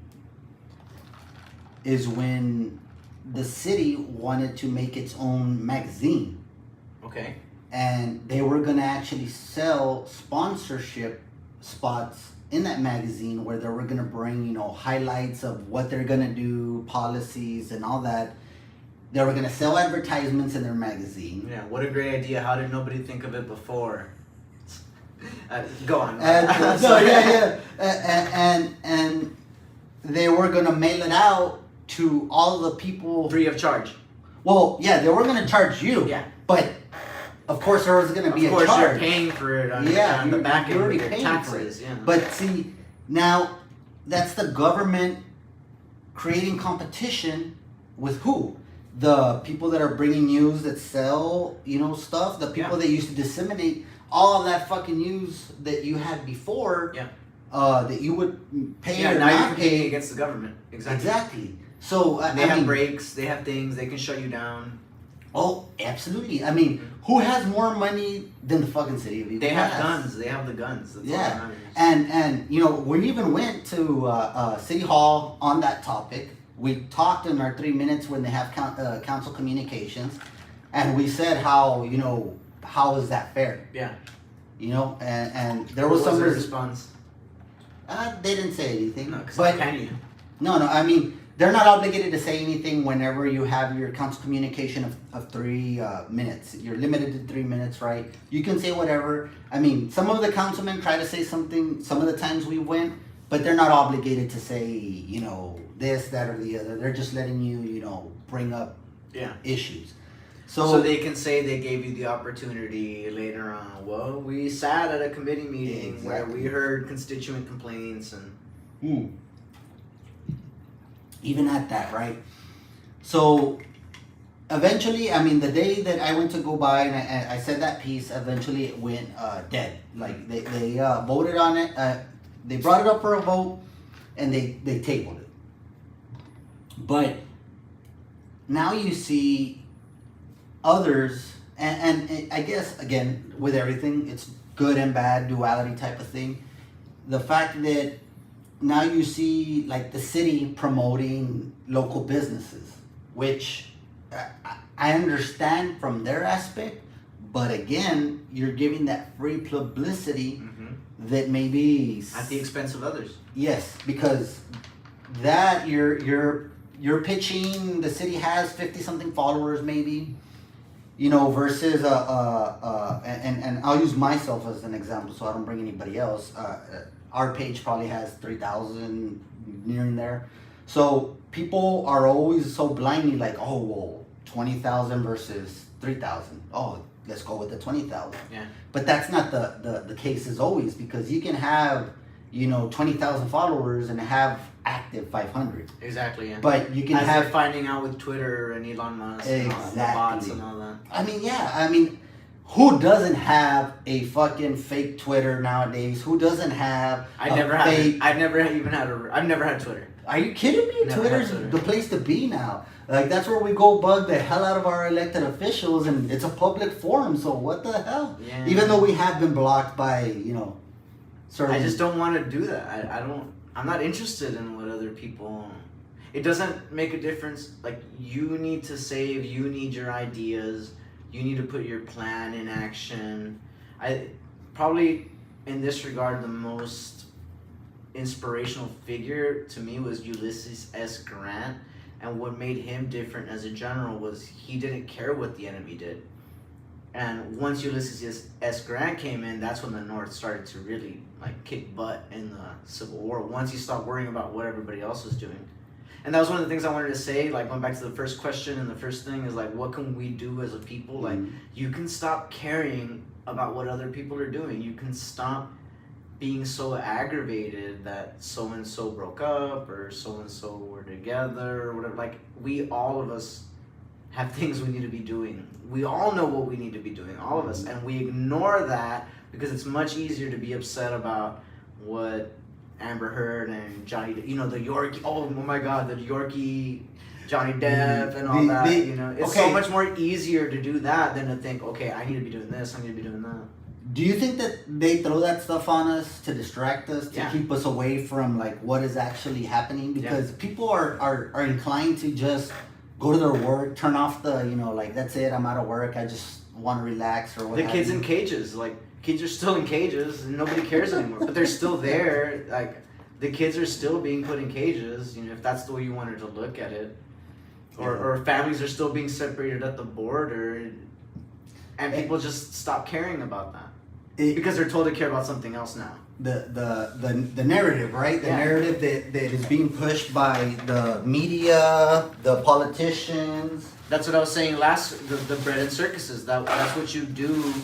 the city wanted to make its own magazine. Okay. And they were going to actually sell sponsorship spots in that magazine where they were going to bring, you know, highlights of what they're going to do, policies and all that. They were going to sell advertisements in their magazine. Yeah, what a great idea. How did nobody think of it before? Go on. And they were going to mail it out to all the people. Free of charge. Well, yeah, they were going to charge you. Yeah. But of course, there was going to be a charge. Of course, you're paying for it on the back end. You're already with your paying taxes. for it. Yeah. But see, now that's the government creating competition with who? The people that are bringing news that sell, you know, stuff. The people that used to disseminate all of that fucking news that you had before. Yeah. That you would pay or now not you're competing against the government. Exactly. So they have breaks. They have things. They can shut you down. Oh, absolutely. I mean, who has more money than the fucking city of Eagle They have Pass? guns. They have the guns. That's all that matters. And you know, we even went to City Hall on that topic. We talked in our 3 minutes when they have council communications, and we said how, you know, how is that fair? Yeah. You know, and there was What some their response. They didn't say anything. No, because but can you? No. I mean, they're not obligated to say anything whenever you have your council communication of 3 minutes. You're limited to 3 minutes, right? You can say whatever. I mean, some of the councilmen try to say something some of the times we went, but they're not obligated to say, you know, this, that, or the other. They're just letting you, you know, bring up issues. So they can say they gave you the opportunity later on. Well, we sat at a committee meeting where we heard constituent complaints and... Even at that, right? So eventually, I mean, the day that I went to go by and I said that piece, eventually it went dead. Like they voted on it. They brought it up for a vote and they tabled it. But now you see others, and I guess, again, with everything, it's good and bad, duality type of thing. The fact that now you see like the city promoting local businesses, which I understand from their aspect, but again, you're giving that free publicity that maybe at the expense of others. Yes, because that you're pitching. The city has 50 something followers, maybe, you know, versus and I'll use myself as an example, so I don't bring anybody else. Our page probably has 3,000 near in there. So people are always so blindly like, oh, well, 20,000 versus 3,000. Oh, let's go with the 20,000. Yeah. But that's not the case as always, because you can have 20,000 followers and have active 500. Exactly. Yeah. But you can As have they're finding out with Twitter and Elon Musk and all the bots and all that. I mean, yeah. I mean, who doesn't have a fucking fake Twitter nowadays? Who doesn't have I've never had Twitter. Are you kidding me? Never Twitter's had Twitter. the place to be now. Like, that's where we go bug the hell out of our elected officials, and it's a public forum, so what the hell? Yeah. Even though we have been blocked by, certain... I just don't want to do that. I'm not interested in what other people... It doesn't make a difference. Like, you need to save, you need your ideas, you need to put your plan in action. Probably, in this regard, the most inspirational figure to me was Ulysses S. Grant. And what made him different as a general was he didn't care what the enemy did. And once Ulysses S. Grant came in, that's when the North started to really kick butt in the Civil War. Once he stopped worrying about what everybody else was doing. And that was one of the things I wanted to say, going back to the first question and the first thing is what can we do as a people? You can stop caring about what other people are doing. You can stop being so aggravated that so-and-so broke up or so-and-so were together or whatever. All of us have things we need to be doing. We all know what we need to be doing, all of us. And we ignore that because it's much easier to be upset about what Amber Heard and Johnny, the Yorkie, oh my God, the Yorkie, Johnny Depp and all that, It's so much more easier to do that than to think, okay, I need to be doing this, I need to be doing that. Do you think that they throw that stuff on us to distract us, to keep us away from what is actually happening? Because people are inclined to just go to their work, turn off the, that's it, I'm out of work, I just want to relax or whatever. The kids in cages, kids are still in cages and nobody cares anymore, but they're still there. The kids are still being put in cages, if that's the way you wanted to look at it. Or families are still being separated at the border, and people just stop caring about that. Because they're told to care about something else now. The narrative, right? The narrative that is being pushed by the media, the politicians. That's what I was saying the bread and circuses. That's what you do.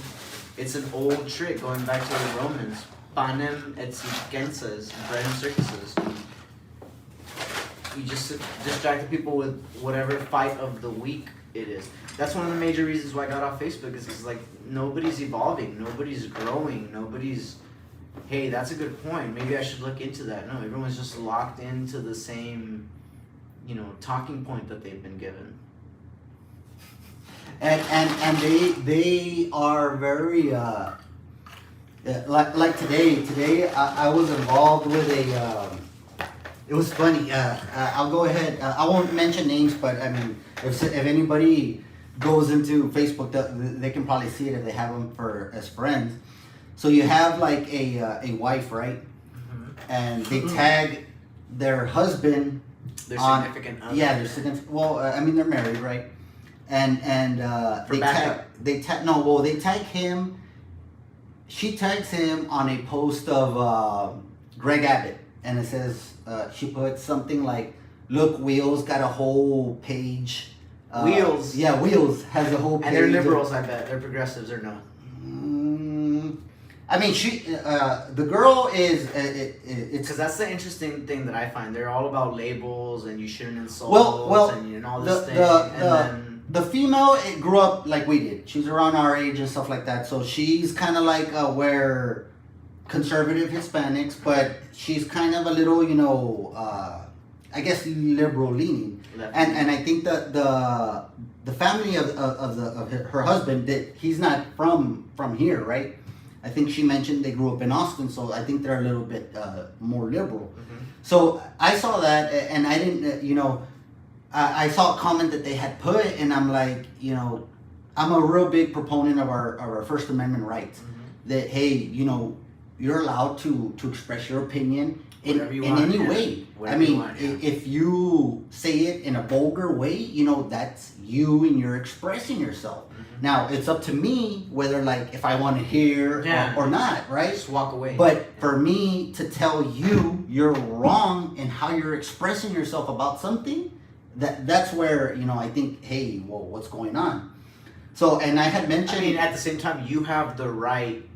It's an old trick going back to the Romans. Panem et circenses, bread and circuses. You just distract the people with whatever fight of the week it is. That's one of the major reasons why I got off Facebook is because nobody's evolving, nobody's growing, nobody's, hey, that's a good point, maybe I should look into that. No, everyone's just locked into the same, talking point that they've been given. And they are very like today I was involved with it was funny. I'll go ahead. I won't mention names, but I mean, if anybody goes into Facebook, they can probably see it if they have them as friends. So you have a wife, right? Mm-hmm. And they tag their husband. Their significant other. Yeah, their significant. Well, I mean, they're married, right? And they tag him. She tags him on a post of Greg Abbott, and it says she put something like, "Look, Wheels got a whole page." Wheels. Yeah, Wheels has a whole page. And they're liberals, I bet. They're progressives or no? I mean, the girl is. It's because that's the interesting thing that I find. They're all about labels and you shouldn't insult and all this thing. The female grew up like we did. She's around our age and stuff like that. So she's kind of like where conservative Hispanics, but she's kind of a little, I guess liberal leaning. And I think that the family of her husband, that he's not from here, right? I think she mentioned they grew up in Austin, so I think they're a little bit more liberal. Mm-hmm. So I saw that, and I didn't, I saw a comment that they had put, and I'm like, I'm a real big proponent of our First Amendment rights. Mm-hmm. That, hey, you're allowed to express your opinion in any way. I mean, if you say it in a vulgar way, that's you and you're expressing yourself. Mm-hmm. Now, it's up to me whether, if I want to hear or not, right? Just walk away. But for me to tell you you're wrong in how you're expressing yourself about something, that's where, I think, hey, well, what's going on? So, and I had mentioned... I mean, at the same time, you have the right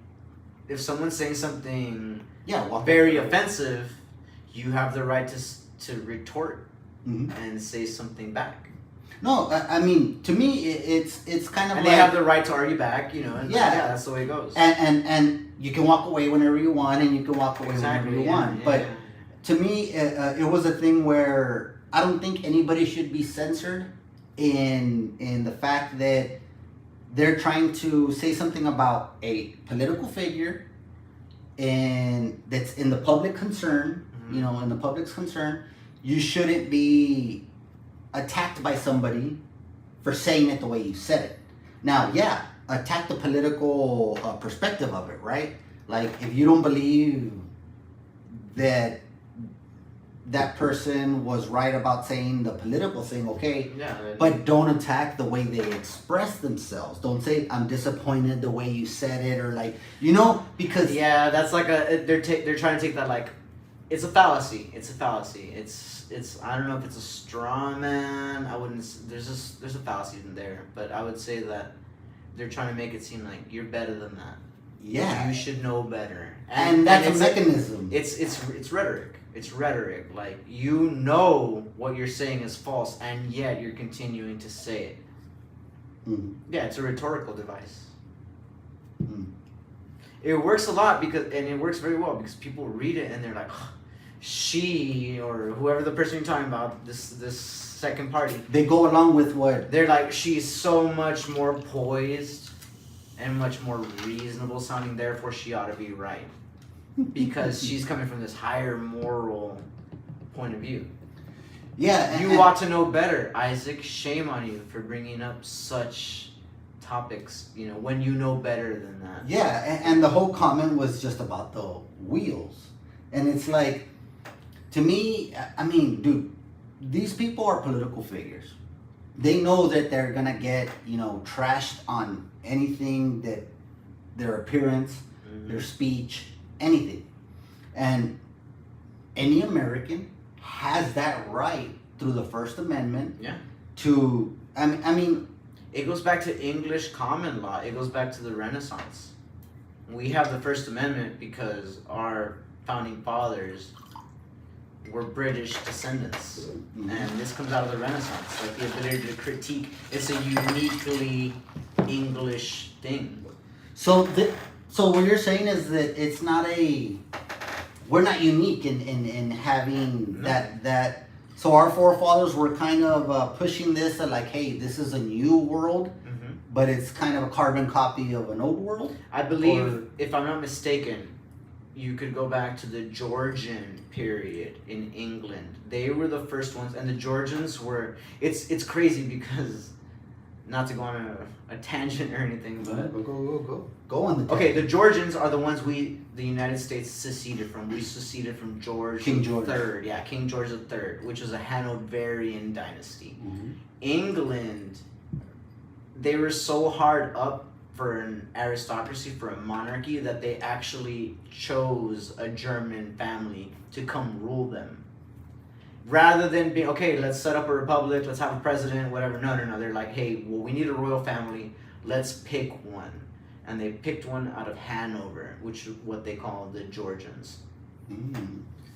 if someone's saying something Yeah, very offensive, you have the right to retort Mhm. and say something back. No, I mean, to me, it's kind of And like, they have the right to argue back, you know. And Yeah. that's the way it goes. and you can walk away whenever you want, and you can walk away whenever you want. But to me, it was a thing where I don't think anybody should be censored in the fact that they're trying to say something about a political figure and that's in the public concern, you know, in the public's concern. You shouldn't be attacked by somebody for saying it the way you said it. Now, yeah, attack the political perspective of it, right? Like, if you don't believe that that person was right about saying the political thing, okay, Yeah. but don't attack the way they express themselves. Don't say, I'm disappointed the way you said it, or like, you know, because Yeah, that's like they're trying to take that like, it's a fallacy. It's a fallacy. It's I don't know if it's a straw man. I wouldn't. There's a fallacy in there, but I would say that they're trying to make it seem like you're better than that. yeah, You should know better. and that's a it's mechanism. It's rhetoric. It's rhetoric. Like, you know what you're saying is false, and yet you're continuing to say it. Mm. Yeah, it's a rhetorical device. Mm. It works a lot and it works very well because people read it and they're like, she or whoever the person you're talking about, this second party, They go along with what? they're like, she's so much more poised and much more reasonable sounding, therefore she ought to be right. Because she's coming from this higher moral point of view. Yeah, You ought to know better, Isaac. Shame on you for bringing up such topics, you know, when you know better than that. Yeah, and the whole comment was just about the wheels. And it's like, to me, I mean, dude, these people are political figures. They know that they're gonna get, you know, trashed on anything that their appearance, their speech, anything. And any American has that right through the First Amendment. Yeah. To, I mean, It goes back to English common law. It goes back to the Renaissance. We have the First Amendment because our founding fathers were British descendants. And this comes out of the Renaissance. Like, the ability to critique. It's a uniquely English thing. So what you're saying is that it's not we're not unique in having that. So our forefathers were kind of pushing this like, hey, this is a new world, but it's kind of a carbon copy of an old world. I believe, if I'm not mistaken, you could go back to the Georgian period in England. They were the first ones, and the Georgians were. It's crazy because, not to go on a tangent or anything, but Go on the okay, the Georgians are the ones the United States seceded from. We seceded from King George III. Yeah, King George III, which was a Hanoverian dynasty. Mhm. England, they were so hard up for an aristocracy, for a monarchy, that they actually chose a German family to come rule them. Rather than being, okay, let's set up a republic, let's have a president, whatever. No. They're like, hey, well, we need a royal family. Let's pick one. And they picked one out of Hanover, which is what they call the Georgians.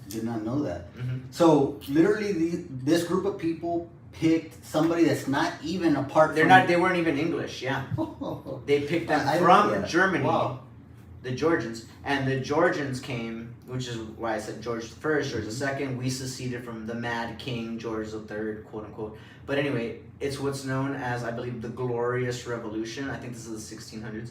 Did not know that. Mm-hmm. So literally, this group of people picked somebody that's not even a part. They weren't even English. Yeah, they picked them from Germany. Wow. The Georgians, and the Georgians came, which is why I said George the First, George the Second. We seceded from the Mad King George the Third, quote unquote. But anyway, it's what's known as, I believe, the Glorious Revolution. I think this is the 1600s.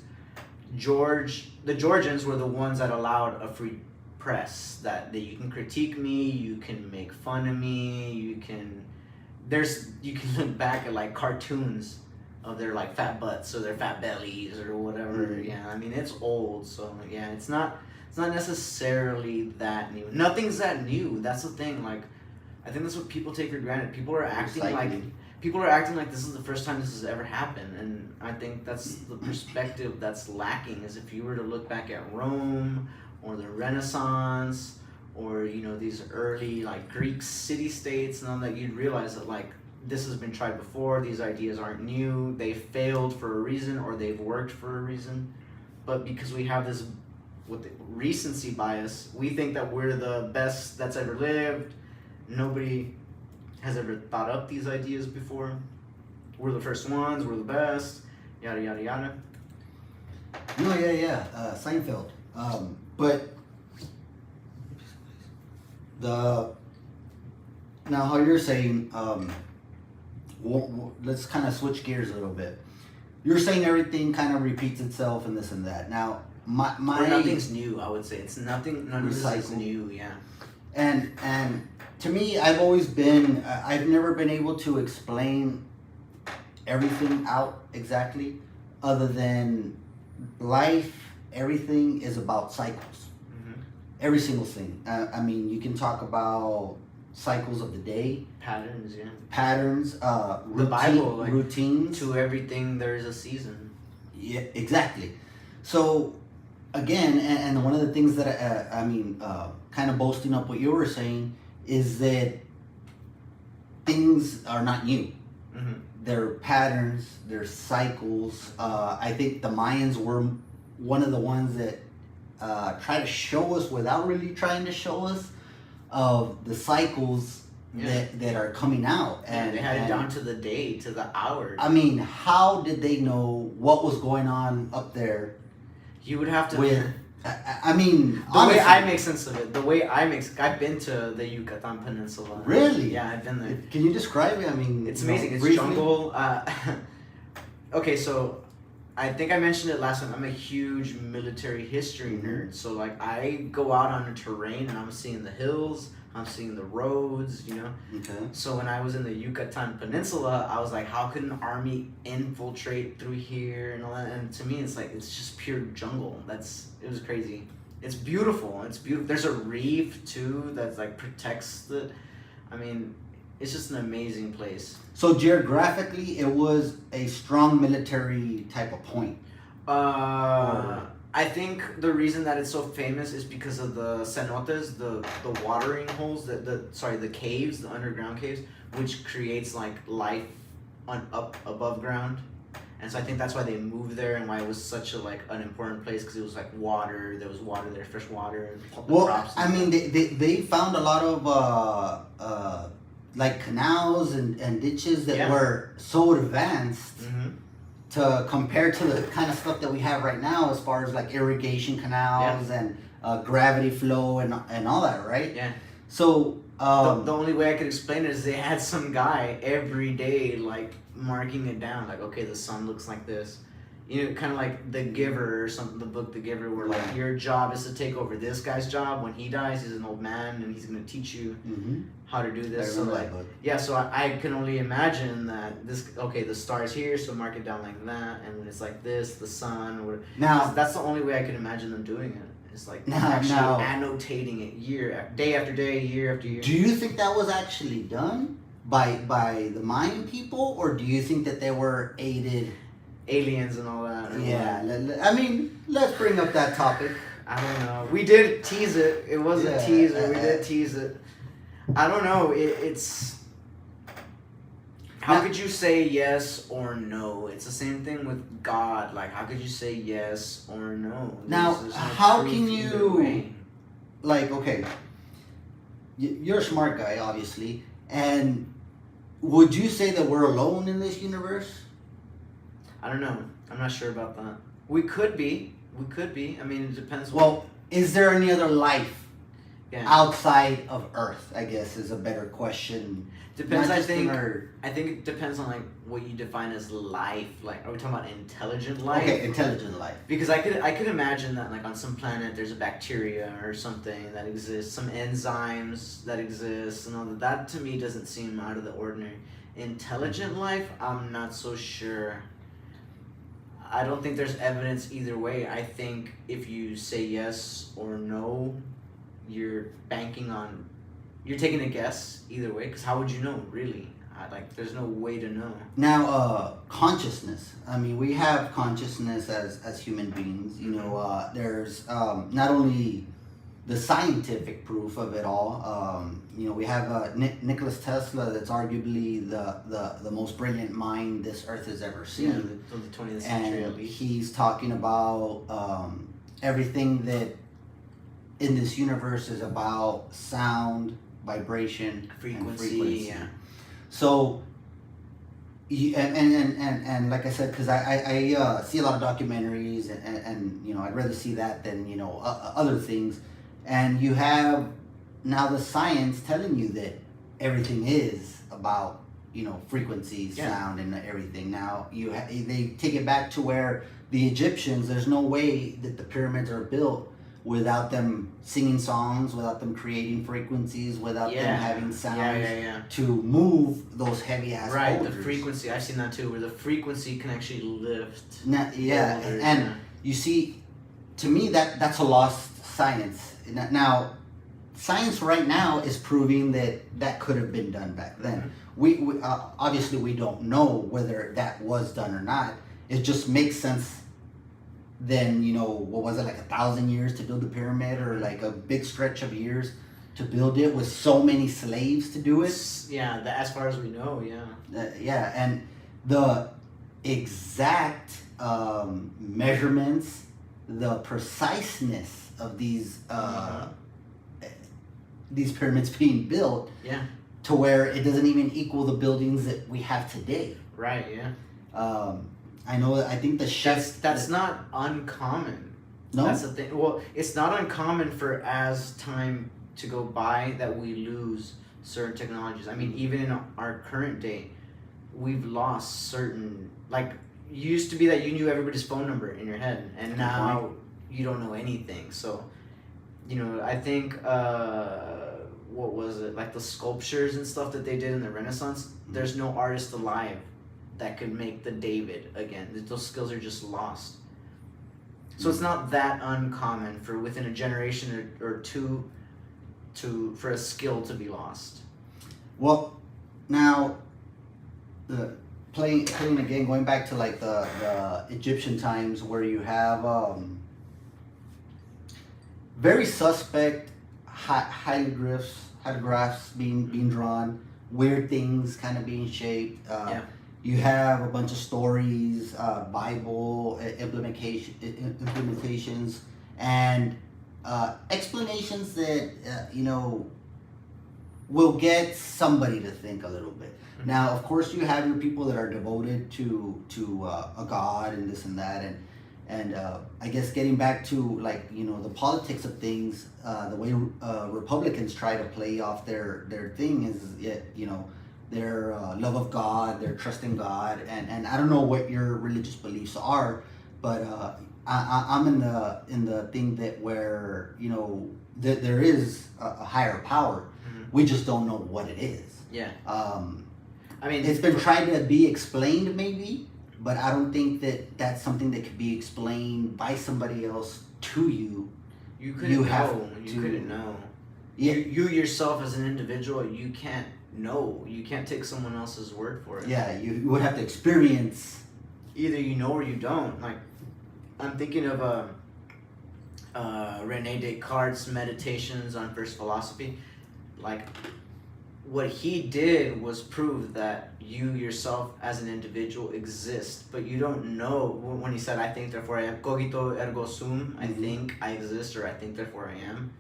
The Georgians were the ones that allowed a free press, that you can critique me, you can make fun of me, you can look back at like cartoons of their like fat butts or their fat bellies or whatever. Yeah, I mean, it's old, so yeah, it's not necessarily that new. Nothing's that new. That's the thing. Like, I think that's what people take for granted. People are acting like this is the first time this has ever happened, and I think that's the perspective that's lacking. Is if you were to look back at Rome or the Renaissance, or these early like Greek city-states and all that, you'd realize that like this has been tried before. These ideas aren't new. They failed for a reason, or they've worked for a reason. But because we have this with the recency bias. We think that we're the best that's ever lived. Nobody has ever thought up these ideas before. We're the first ones. We're the best. Yada yada yada. No, yeah. Seinfeld. But now how you're saying, let's kind of switch gears a little bit. You're saying everything kind of repeats itself and this and that. Now, my or nothing's new. I would say it's nothing. None of this is new. Yeah. And to me, I've always been. I've never been able to explain everything out exactly, other than life. Everything is about cycles. Mm-hmm. Every single thing. I mean, you can talk about cycles of the day, Patterns. Yeah. patterns, The Bible, like, routines. To everything, there is a season. Yeah, exactly. So, again, and one of the things that kind of boasting up what you were saying is that things are not new. Mm-hmm. They're patterns, they're cycles. I think the Mayans were one of the ones that try to show us without really trying to show us of the cycles that are coming out. And they had it down to the day, to the hour. I mean, how did they know what was going on up there? You would have to. With, I mean, the honestly, way I make sense of it, I've been to the Yucatan Peninsula. Really? Yeah, I've been there. Can you describe it? I mean, It's amazing. It's briefly? jungle. Okay, so I think I mentioned it last time. I'm a huge military history nerd. So like I go out on the terrain and I'm seeing the hills, I'm seeing the roads, you know. Okay. So when I was in the Yucatan Peninsula, I was like, how could an army infiltrate through here and all that? And to me, it's like it's just pure jungle. It was crazy. It's beautiful. It's beautiful. There's a reef too that like protects the. I mean, it's just an amazing place. So geographically, it was a strong military type of point. I think the reason that it's so famous is because of the cenotes, the watering holes, the caves, the underground caves, which creates like life up above ground. And so I think that's why they moved there and why it was such an important place, because it was like water. There was water there, fresh water. Well, I mean, they found a lot of like canals and ditches that were so advanced to compare to the kind of stuff that we have right now, as far as like irrigation canals and gravity flow and all that, right? Yeah. So the only way I could explain it is they had some guy every day like marking it down, like, okay, the sun looks like this. You know, kind of like The Giver or something, the book The Giver, where like your job is to take over this guy's job. When he dies, he's an old man and he's going to teach you how to do this. So like, so I can only imagine that the star's here, so mark it down like that. And when it's like this, the sun, or now that's the only way I can imagine them doing it. It's like actually annotating it day after day, year after year. Do you think that was actually done by the Mayan people, or do you think that they were aided? Aliens and all that. Yeah, I mean, let's bring up that topic. I don't know. We did tease it. It was a teaser. We did tease it. I don't know. It's. How could you say yes or no? It's the same thing with God. Like, how could you say yes or no? Now, there's no how proof can either you, way. like, okay, you're a smart guy, obviously, and would you say that we're alone in this universe? I don't know. I'm not sure about that. We could be. I mean, it depends. Well, is there any other life Yeah. outside of Earth? I guess is a better question. Depends. Not I just think. our- I think it depends on like what you define as life. Like, are we talking about intelligent life? Okay, intelligent life. Because I could imagine that like on some planet there's a bacteria or something that exists, some enzymes that exist, and all that. That to me doesn't seem out of the ordinary. Intelligent life, I'm not so sure. I don't think there's evidence either way. I think if you say yes or no, you're banking on, you're taking a guess either way. Because how would you know, really? There's no way to know. Now, consciousness. I mean, we have consciousness as human beings. You know, there's not only the scientific proof of it all. You know, we have Nikola Tesla, that's arguably the most brilliant mind this Earth has ever seen. Yeah, the 20th century and at least. he's talking about everything that in this universe is about sound, vibration, Frequency, and frequency. yeah. So, and like I said, because I see a lot of documentaries, and you know, I'd rather see that than, you know, other things. And you have now the science telling you that everything is about, you know, frequencies, Yeah. sound, and everything. Now they take it back to where the Egyptians. There's no way that the pyramids are built without them singing songs, without them creating frequencies, without them having sounds to move those heavy ass Right, boulders. the frequency. I've seen that too, where the frequency can actually lift. Yeah, boulders, and yeah. you see, to me that's a lost science. Now, science right now is proving that could have been done back then. Mm-hmm. We obviously we don't know whether that was done or not. It just makes sense. Then, you know, what was it, like 1,000 years to build the pyramid, or like a big stretch of years to build it with so many slaves to do it? Yeah, as far as we know, yeah. Yeah, and the exact measurements, the preciseness of these pyramids being built, Yeah. to where it doesn't even equal the buildings that we have today. Right, yeah. I think the chefs. That's not uncommon. No? That's the thing. Well, it's not uncommon for, as time to go by, that we lose certain technologies. I mean, even in our current day, we've lost certain, like, it used to be that you knew everybody's phone number in your head, and now you don't know anything. So, you know, I think, what was it, like the sculptures and stuff that they did in the Renaissance, there's no artist alive that could make the David again. Those skills are just lost. So it's not that uncommon for within a generation or two for a skill to be lost. Well, now, playing again, going back to like the Egyptian times, where you have very suspect hieroglyphs being drawn, weird things kind of being shaped. You have a bunch of stories, Bible implementations, and explanations that you know, will get somebody to think a little bit. Mm-hmm. Now, of course, you have your people that are devoted to a god and this and that, and I guess getting back to, like, you know, the politics of things, the way Republicans try to play off their thing is, you know, their love of God, their trust in God, and I don't know what your religious beliefs are, but I'm in the thing that where, you know, that there is a higher power. Mm-hmm. We just don't know what it is. Yeah. I mean, it's been tried to be explained maybe, but I don't think that that's something that could be explained by somebody else to you. You couldn't know. You couldn't know. Yeah. You yourself as an individual, you can't know. You can't take someone else's word for it. Yeah, you would have to experience. Either you know or you don't. Like, I'm thinking of Rene Descartes' meditations on first philosophy. Like, what he did was prove that you yourself as an individual exist, but you don't know. When he said, I think, therefore I am, cogito ergo sum, I think, I exist, or I think, therefore I am.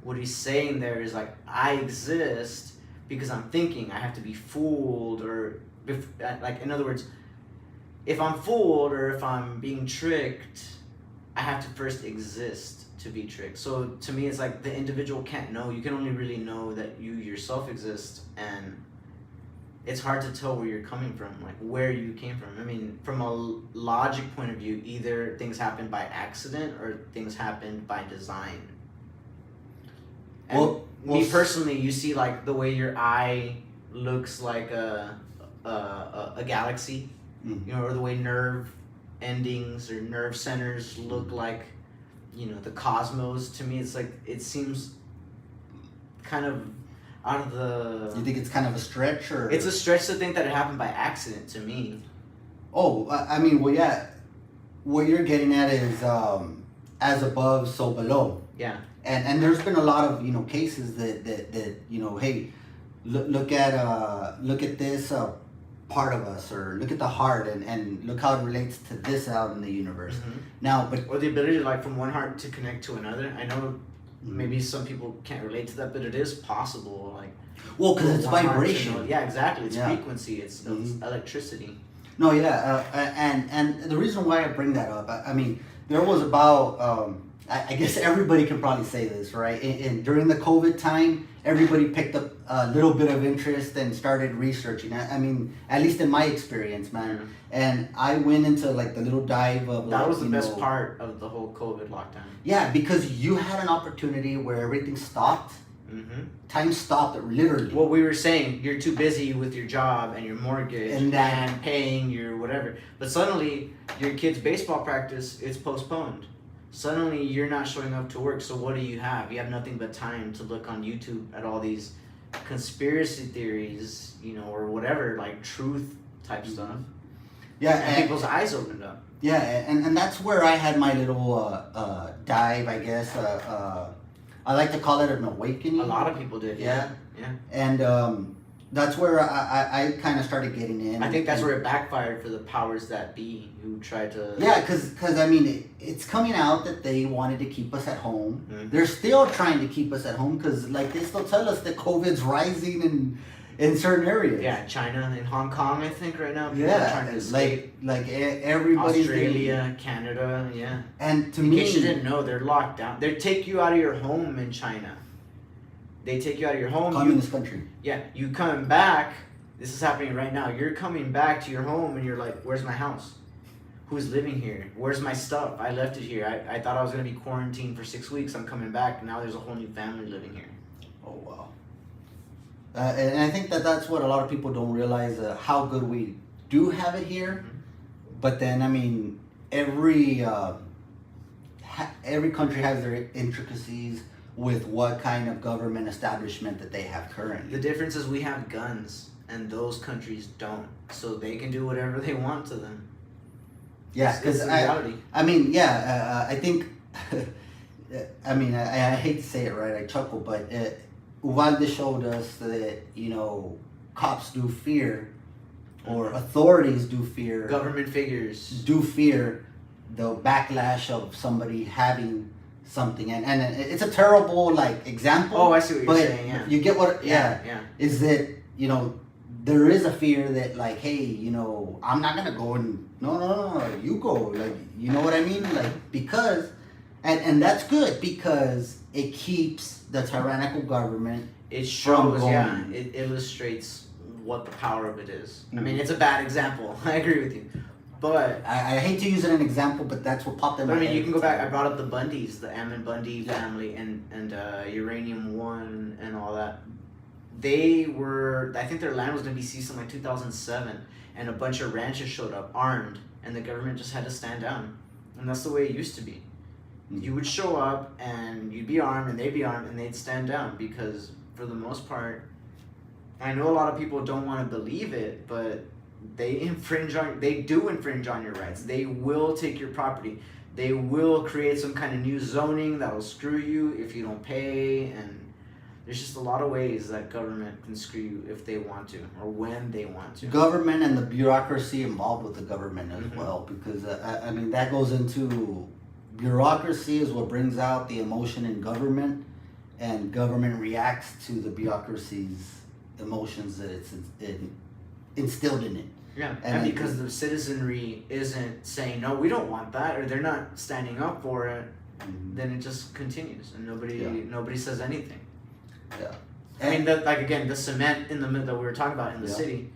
What he's saying there is, like, I exist because I'm thinking. I have to be fooled, or, like, in other words, if I'm fooled or if I'm being tricked, I have to first exist to be tricked. So to me, it's like the individual can't know. You can only really know that you yourself exist, and it's hard to tell where you're coming from, like where you came from. I mean, from a logic point of view, either things happened by accident or things happened by design. And me personally, you see, like, the way your eye looks like a galaxy, you know, or the way nerve endings or nerve centers look like, you know, the cosmos. To me, it's like, it seems kind of out of the... You think it's kind of a stretch, or...? It's a stretch to think that it happened by accident, to me. Oh, I mean, well, yeah. What you're getting at is as above, so below. Yeah. And there's been a lot of, you know, cases that you know, hey, look at this part of us, or look at the heart, and look how it relates to this out in the universe. Mm-hmm. Now, but or the ability to like from one heart to connect to another. I know maybe some people can't relate to that, but it is possible. Like, well, because for it's one heart to vibration. know- Yeah, exactly. It's Yeah. frequency. It's electricity. No, yeah, and the reason why I bring that up, I mean, there was about, I guess everybody can probably say this, right? And during the COVID time, everybody picked up a little bit of interest and started researching. I mean, at least in my experience, man. And I went into like the little dive of That like, was the you best know, part of the whole COVID lockdown. Yeah, because you had an opportunity where everything stopped. Mm-hmm. Time stopped, literally. What we were saying, you're too busy with your job and your mortgage And that- paying your whatever. But suddenly, your kid's baseball practice is postponed. Suddenly, you're not showing up to work. So what do you have? You have nothing but time to look on YouTube at all these conspiracy theories, you know, or whatever, like truth type stuff. Yeah, And people's eyes opened up. Yeah, and that's where I had my little dive, I guess. I like to call it an awakening. A lot of people did. Yeah. And that's where I kind of started getting in. I think that's where it backfired for the powers that be who tried to. Yeah, because I mean, it's coming out that they wanted to keep us at home. Mhm. They're still trying to keep us at home because, like, they still tell us that COVID's rising in certain areas. Yeah, China and Hong Kong, I think right now. People are Yeah, trying to escape. like everybody's Australia, Canada, yeah. and to In me, case you didn't know, they're locked down. They take you out of your home in China. They take you out of your home. communist country. Yeah, you coming back. This is happening right now. You're coming back to your home and you're like, where's my house? Who's living here? Where's my stuff? I left it here. I thought I was going to be quarantined for 6 weeks. I'm coming back. Now there's a whole new family living here. Oh wow. And I think that's what a lot of people don't realize, how good we do have it here. Mhm. But then, I mean, every country has their intricacies with what kind of government establishment that they have currently. The difference is we have guns and those countries don't. So they can do whatever they want to them. Yeah, It's because the reality. I mean, yeah, I think, I mean, I hate to say it, right? I chuckle, but Uvalde showed us that, you know, cops do fear, or authorities do fear. Government figures. Do fear the backlash of somebody having something, and it's a terrible like example. Oh, I see what you're but saying. Yeah. you get what? Yeah. Is that, you know, there is a fear that like, hey, you know, I'm not gonna go and no, you go, like, you know what I mean, like, because and that's good because it keeps the tyrannical government. It shows. going. Yeah. It illustrates what the power of it is. I mean, Mhm. it's a bad example. I agree with you, but. I hate to use it as an example, but that's what popped in my But I mean, head. you can go back. I brought up the Bundys, the Ammon Bundy family, and Uranium One and all that. They were, I think their land was gonna be seized in like 2007, and a bunch of ranchers showed up armed, and the government just had to stand down, and that's the way it used to be. You would show up, and you'd be armed, and they'd be armed, and they'd stand down because, for the most part, I know a lot of people don't want to believe it, but they do infringe on your rights. They will take your property. They will create some kind of new zoning that'll screw you if you don't pay, and there's just a lot of ways that government can screw you if they want to or when they want to. Government and the bureaucracy involved with the government as Mhm. well, because I mean that goes into bureaucracy is what brings out the emotion in government, and government reacts to the bureaucracy's emotions that it's instilled in it. Yeah, And and I because the citizenry isn't saying no, we don't want that, or they're not standing up for it, then it just continues, and nobody says anything. Yeah. I mean, the cement in the middle that we were talking about in the Yeah. city.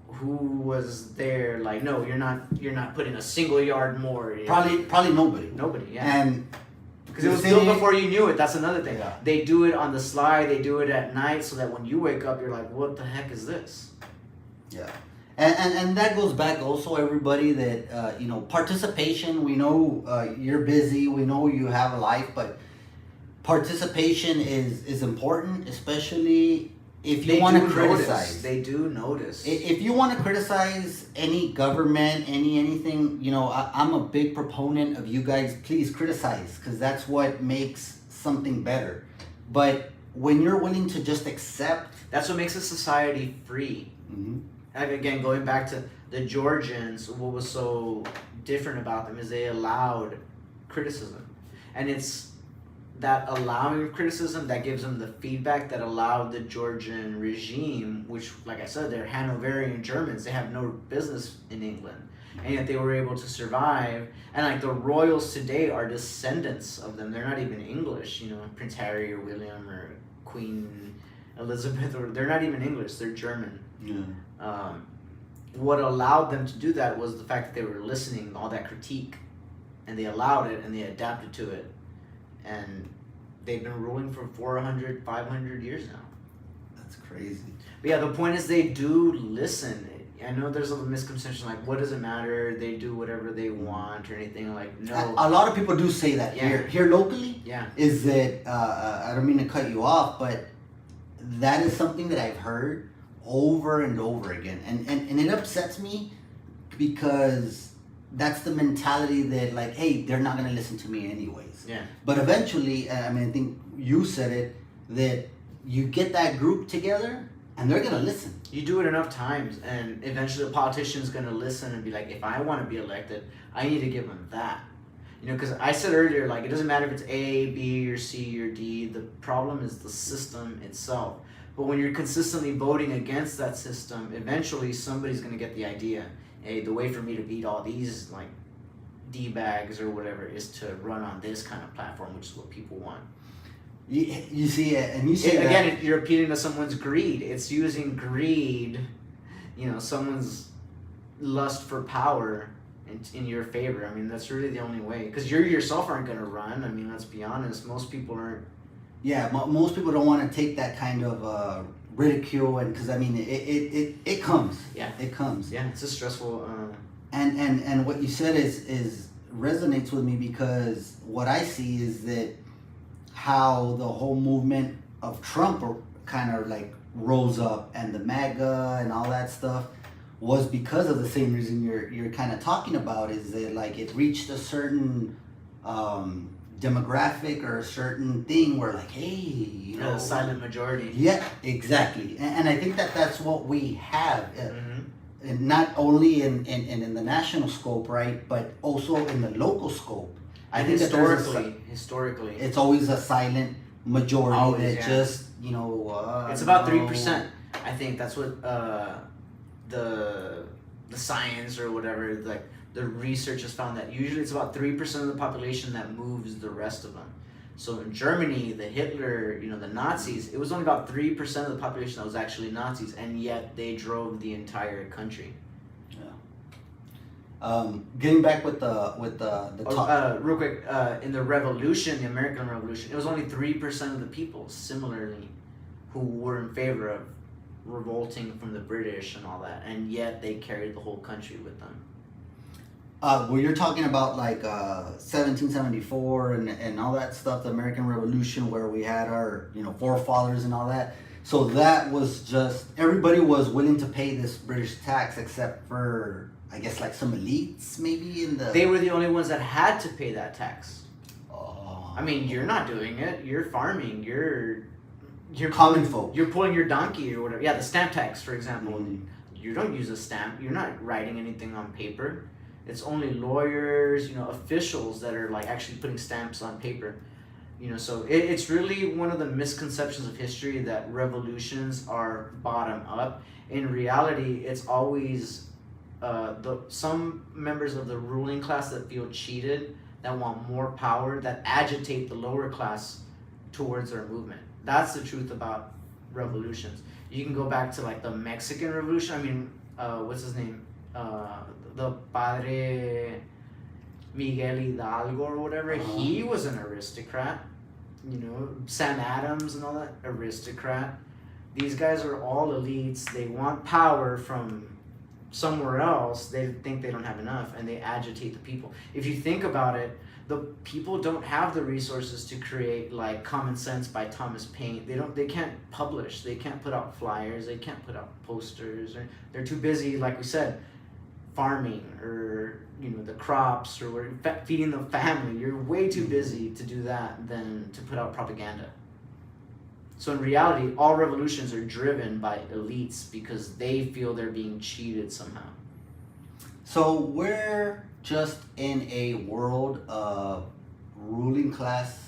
Who was there? Like, no, you're not putting a single yard more. you know? Probably nobody. Nobody. Yeah. And Because it the was built city- before you knew it. That's another thing. Yeah. They do it on the sly. They do it at night, so that when you wake up, you're like, "What the heck is this?" Yeah, and that goes back also, everybody, that you know, participation. We know you're busy. We know you have a life, but participation is important, especially if you want to criticize. They do notice. If you want to criticize any government, anything, you know, I'm a big proponent of you guys. Please criticize, because that's what makes something better. But when you're willing to just accept. That's what makes a society free. Mhm. again, going back to the Georgians, what was so different about them is they allowed criticism, and it's that allowing of criticism that gives them the feedback that allowed the Georgian regime, which, like I said, they're Hanoverian Germans, they have no business in England, and yet they were able to survive. And like the royals today are descendants of them. They're not even English, you know, Prince Harry or William or Queen Elizabeth, or they're not even English, they're German. Yeah. What allowed them to do that was the fact that they were listening to all that critique, and they allowed it and they adapted to it, and they've been ruling for 400, 500 years now. That's crazy. But yeah, the point is they do listen. I know there's a misconception like, what does it matter? They do whatever they want or anything. Like, no. A lot of people do say that here locally. Yeah. Is that I don't mean to cut you off, but that is something that I've heard over and over again, and it upsets me because that's the mentality that like, hey, they're not gonna listen to me anyways. Yeah. But eventually, I mean, I think you said it, that you get that group together and they're gonna listen. You do it enough times, and eventually a politician's gonna listen and be like, if I want to be elected, I need to give them that. You know, because I said earlier, like, it doesn't matter if it's A, B, or C, or D. The problem is the system itself. But when you're consistently voting against that system, eventually somebody's gonna get the idea. Hey, the way for me to beat all these like D-bags or whatever is to run on this kind of platform, which is what people want. You see it, and you see again, you're appealing to someone's greed. It's using greed, you know, someone's lust for power in your favor. I mean, that's really the only way. Because you yourself aren't going to run. I mean, let's be honest. Most people aren't. Yeah, most people don't want to take that kind of ridicule, and because I mean, it comes. Yeah. It comes. Yeah, it's a stressful. And what you said is resonates with me, because what I see is that how the whole movement of Trump kind of like rose up, and the MAGA and all that stuff was because of the same reason you're kind of talking about, is that like it reached a certain demographic or a certain thing where like, hey, you know, silent majority. Yeah, exactly. And I think that's what we have. And not only in the national scope, right, but also in the local scope. I think historically, it's always a silent majority always, that just, you know, it's about 3%. I think that's what the science or whatever, like the research has found, that usually it's about 3% of the population that moves the rest of them. So in Germany, the Hitler, you know, the Nazis, it was only about 3% of the population that was actually Nazis, and yet they drove the entire country. Getting back with the real quick, in the revolution, the American Revolution, it was only 3% of the people, similarly, who were in favor of revolting from the British and all that, and yet they carried the whole country with them. Well, you're talking about like 1774 and all that stuff, the American Revolution, where we had our, you know, forefathers and all that. So that was just, everybody was willing to pay this British tax except for, I guess, like some elites maybe in the... They were the only ones that had to pay that tax. Oh. I mean, you're not doing it. You're farming. You're common folk. You're pulling your donkey or whatever. Yeah, the stamp tax, for example. You don't use a stamp. You're not writing anything on paper. It's only lawyers, you know, officials that are like actually putting stamps on paper. You know, so it's really one of the misconceptions of history that revolutions are bottom up. In reality, it's always some members of the ruling class that feel cheated, that want more power, that agitate the lower class towards their movement. That's the truth about revolutions. You can go back to like the Mexican Revolution. I mean, what's his name? The Padre Miguel Hidalgo or whatever. He was an aristocrat. You know, Sam Adams and all that, aristocrat. These guys are all elites. They want power from somewhere else. They think they don't have enough, and they agitate the people. If you think about it, the people don't have the resources to create like Common Sense by Thomas Paine. They can't publish. They can't put out flyers. They can't put out posters. Or they're too busy, like we said, farming or, you know, the crops or feeding the family. You're way too busy to do that than to put out propaganda. So in reality, all revolutions are driven by elites because they feel they're being cheated somehow. So we're just in a world of ruling class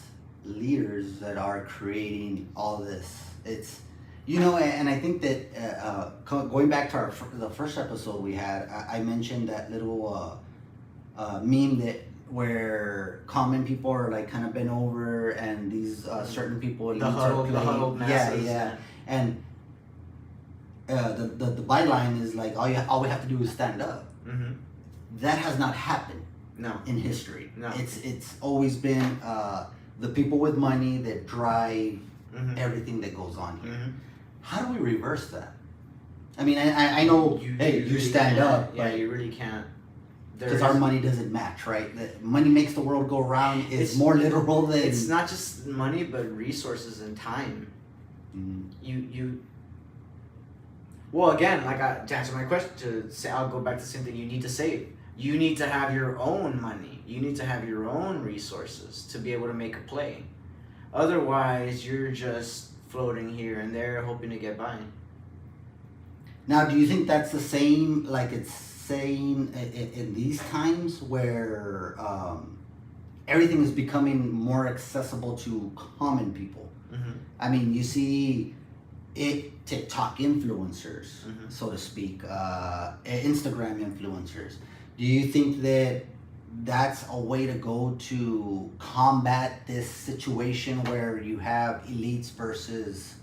leaders that are creating all this. It's, and I think that going back to the first episode we had, I mentioned that little meme that where common people are like kind of bent over, and these certain people the huddled masses. Yeah. And the byline is like all we have to do is stand up. Mm-hmm. That has not happened. No. In history. No. It's always been the people with money that drive everything that goes on here. Mm-hmm. How do we reverse that? I mean, I know, you really stand up. Yeah, you really can't. Because our money doesn't match, right? The money makes the world go round is more literal than... It's not just money, but resources and time. Mm. Well, again, to answer my question, I'll go back to the same thing. You need to save. You need to have your own money. You need to have your own resources to be able to make a play. Otherwise, you're just floating here and there, hoping to get by. Now, do you think that's the same, like it's saying in these times where everything is becoming more accessible to common people? Mm-hmm. I mean, you see TikTok influencers, so to speak, Instagram influencers. Do you think that that's a way to go to combat this situation where you have elites versus...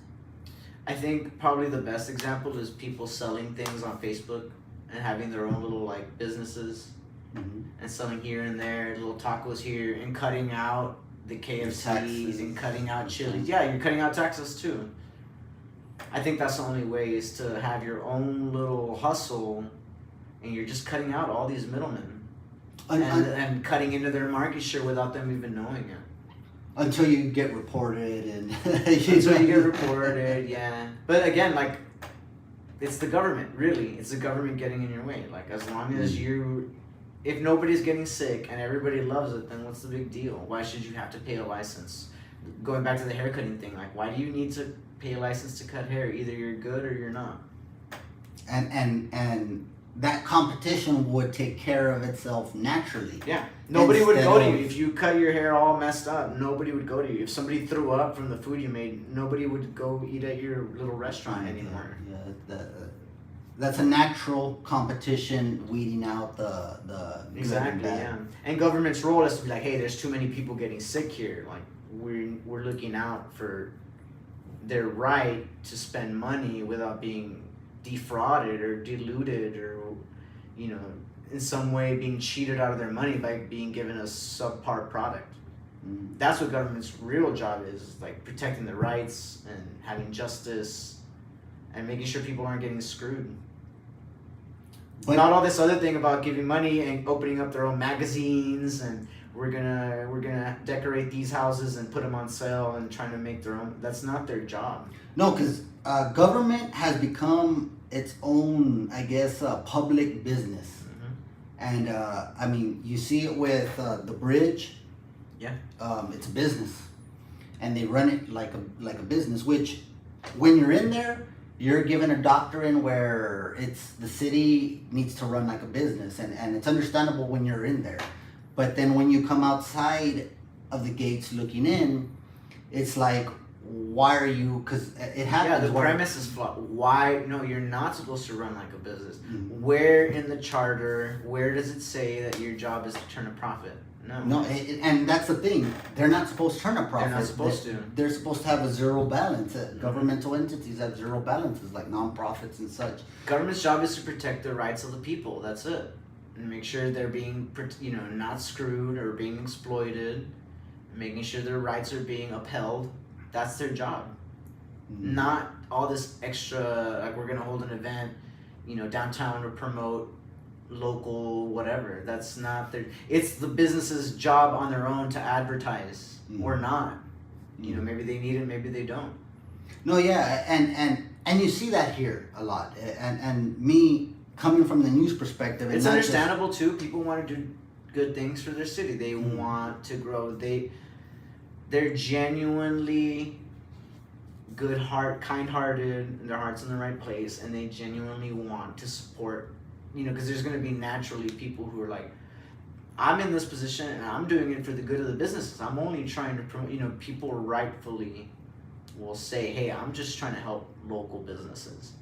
I think probably the best example is people selling things on Facebook and having their own little businesses and selling here and there, little tacos here, and cutting out the KFCs and cutting out Chili's. Yeah, you're cutting out taxes too. I think that's the only way, is to have your own little hustle, and you're just cutting out all these middlemen and cutting into their market share without them even knowing it. Until you get reported and... Until you get reported, yeah. But again, it's the government, really. It's the government getting in your way. As long as if nobody's getting sick and everybody loves it, then what's the big deal? Why should you have to pay a license? Going back to the haircutting thing, why do you need to pay a license to cut hair? Either you're good or you're not. And that competition would take care of itself naturally. Yeah. Nobody would go to you. If you cut your hair all messed up, nobody would go to you. If somebody threw up from the food you made, nobody would go eat at your little restaurant anymore. Yeah, that's a natural competition, weeding out the exactly, yeah. And government's role is to be hey, there's too many people getting sick here. We're looking out for their right to spend money without being defrauded or diluted or in some way being cheated out of their money by being given a subpar product. That's what government's real job is, protecting the rights and having justice and making sure people aren't getting screwed. But not all this other thing about giving money and opening up their own magazines and we're gonna decorate these houses and put them on sale and trying to make their own. That's not their job. No, because government has become its own, I guess, public business. And I mean, you see it with the bridge. Yeah. It's a business, and they run it like a business. Which, when you're in there, you're given a doctrine where it's the city needs to run like a business, and it's understandable when you're in there. But then when you come outside of the gates looking in, it's why are you? Because it happens. Yeah, the premise is flawed. Why? No, you're not supposed to run like a business. Where in the charter, where does it say that your job is to turn a profit? No. And that's the thing. They're not supposed to turn a profit. They're not supposed to. They're supposed to have a zero balance. Governmental entities have zero balances, like nonprofits and such. Government's job is to protect the rights of the people. That's it. And make sure they're being, not screwed or being exploited. Making sure their rights are being upheld. That's their job. Not all this extra, we're going to hold an event, downtown to promote local whatever. That's not their... It's the business's job on their own to advertise or not. Maybe they need it, maybe they don't. No, yeah, and you see that here a lot. And me, coming from the news perspective... It's understandable, too. People want to do good things for their city. They want to grow. They're genuinely good heart, kind-hearted, and their heart's in the right place, and they genuinely want to support, because there's going to be naturally people who are like, I'm in this position and I'm doing it for the good of the businesses. I'm only trying to promote, people rightfully will say, hey, I'm just trying to help local businesses.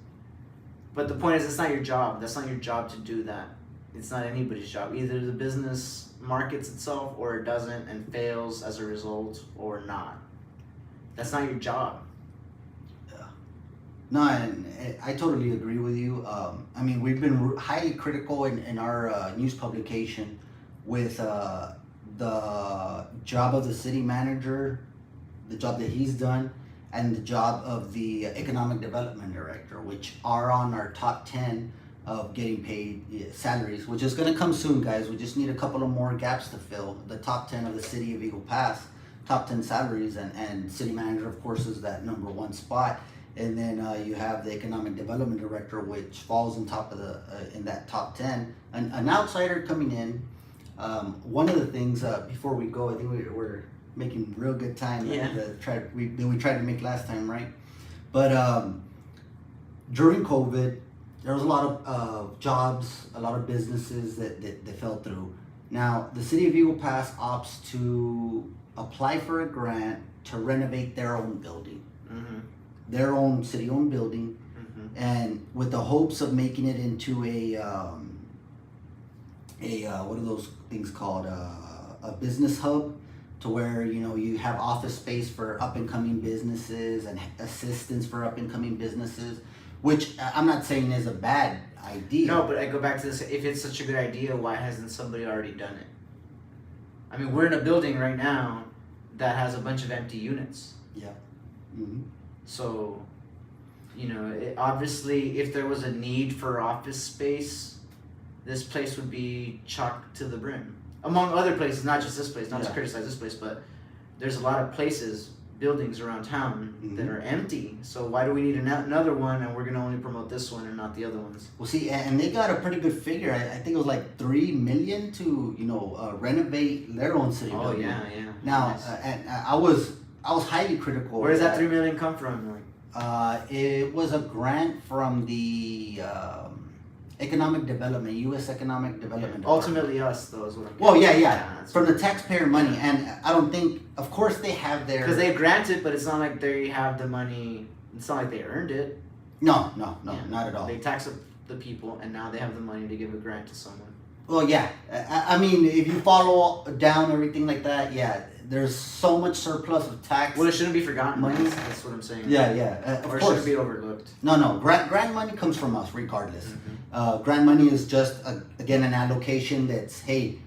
But the point is, it's not your job. That's not your job to do that. It's not anybody's job. Either the business markets itself or it doesn't and fails as a result or not. That's not your job. No, and I totally agree with you. I mean, we've been highly critical in our news publication with the job of the city manager, the job that he's done, and the job of the economic development director, which are on our top 10 of getting paid salaries, which is going to come soon, guys. We just need a couple of more gaps to fill. The top 10 of the city of Eagle Pass, top 10 salaries, and city manager, of course, is that number one spot. And then you have the economic development director, which falls on top of in that top 10. An outsider coming in. One of the things before we go, I think we're making real good time. Yeah. We tried to make last time, right? But during COVID, there was a lot of jobs, a lot of businesses that fell through. Now, the city of Eagle Pass opts to apply for a grant to renovate their own building. Mm-hmm. Their own city-owned building, and with the hopes of making it into a what are those things called, a business hub, to where you have office space for up and coming businesses and assistance for up and coming businesses, which I'm not saying is a bad idea. No, but I go back to this: if it's such a good idea, why hasn't somebody already done it? I mean, we're in a building right now that has a bunch of empty units. Yeah. Mm-hmm. So, obviously, if there was a need for office space, this place would be chocked to the brim. Among other places, not just this place, not to criticize this place, but there's a lot of places, buildings around town that are empty. So why do we need another one, and we're going to only promote this one and not the other ones? Well, see, and they got a pretty good figure. I think it was like $3 million to renovate their own city building. Yeah. Now, Nice. and I was highly critical. Where does that $3 million come from? It was a grant from the economic development, U.S. economic development. Ultimately, us though is what I'm. Well, yeah. From the taxpayer money, and I don't think, of course, they have their. Because they grant it, but it's not like they have the money. It's not like they earned it. No, not at all. They tax up the people, and now they have the money to give a grant to someone. Well, yeah. I mean, if you follow down everything like that, yeah, there's so much surplus of tax. Well, it shouldn't be forgotten. Money. That's what I'm saying. Yeah. Or it course. shouldn't be overlooked. No. Grant money comes from us, regardless. Grant money is just, again, an allocation that's, hey,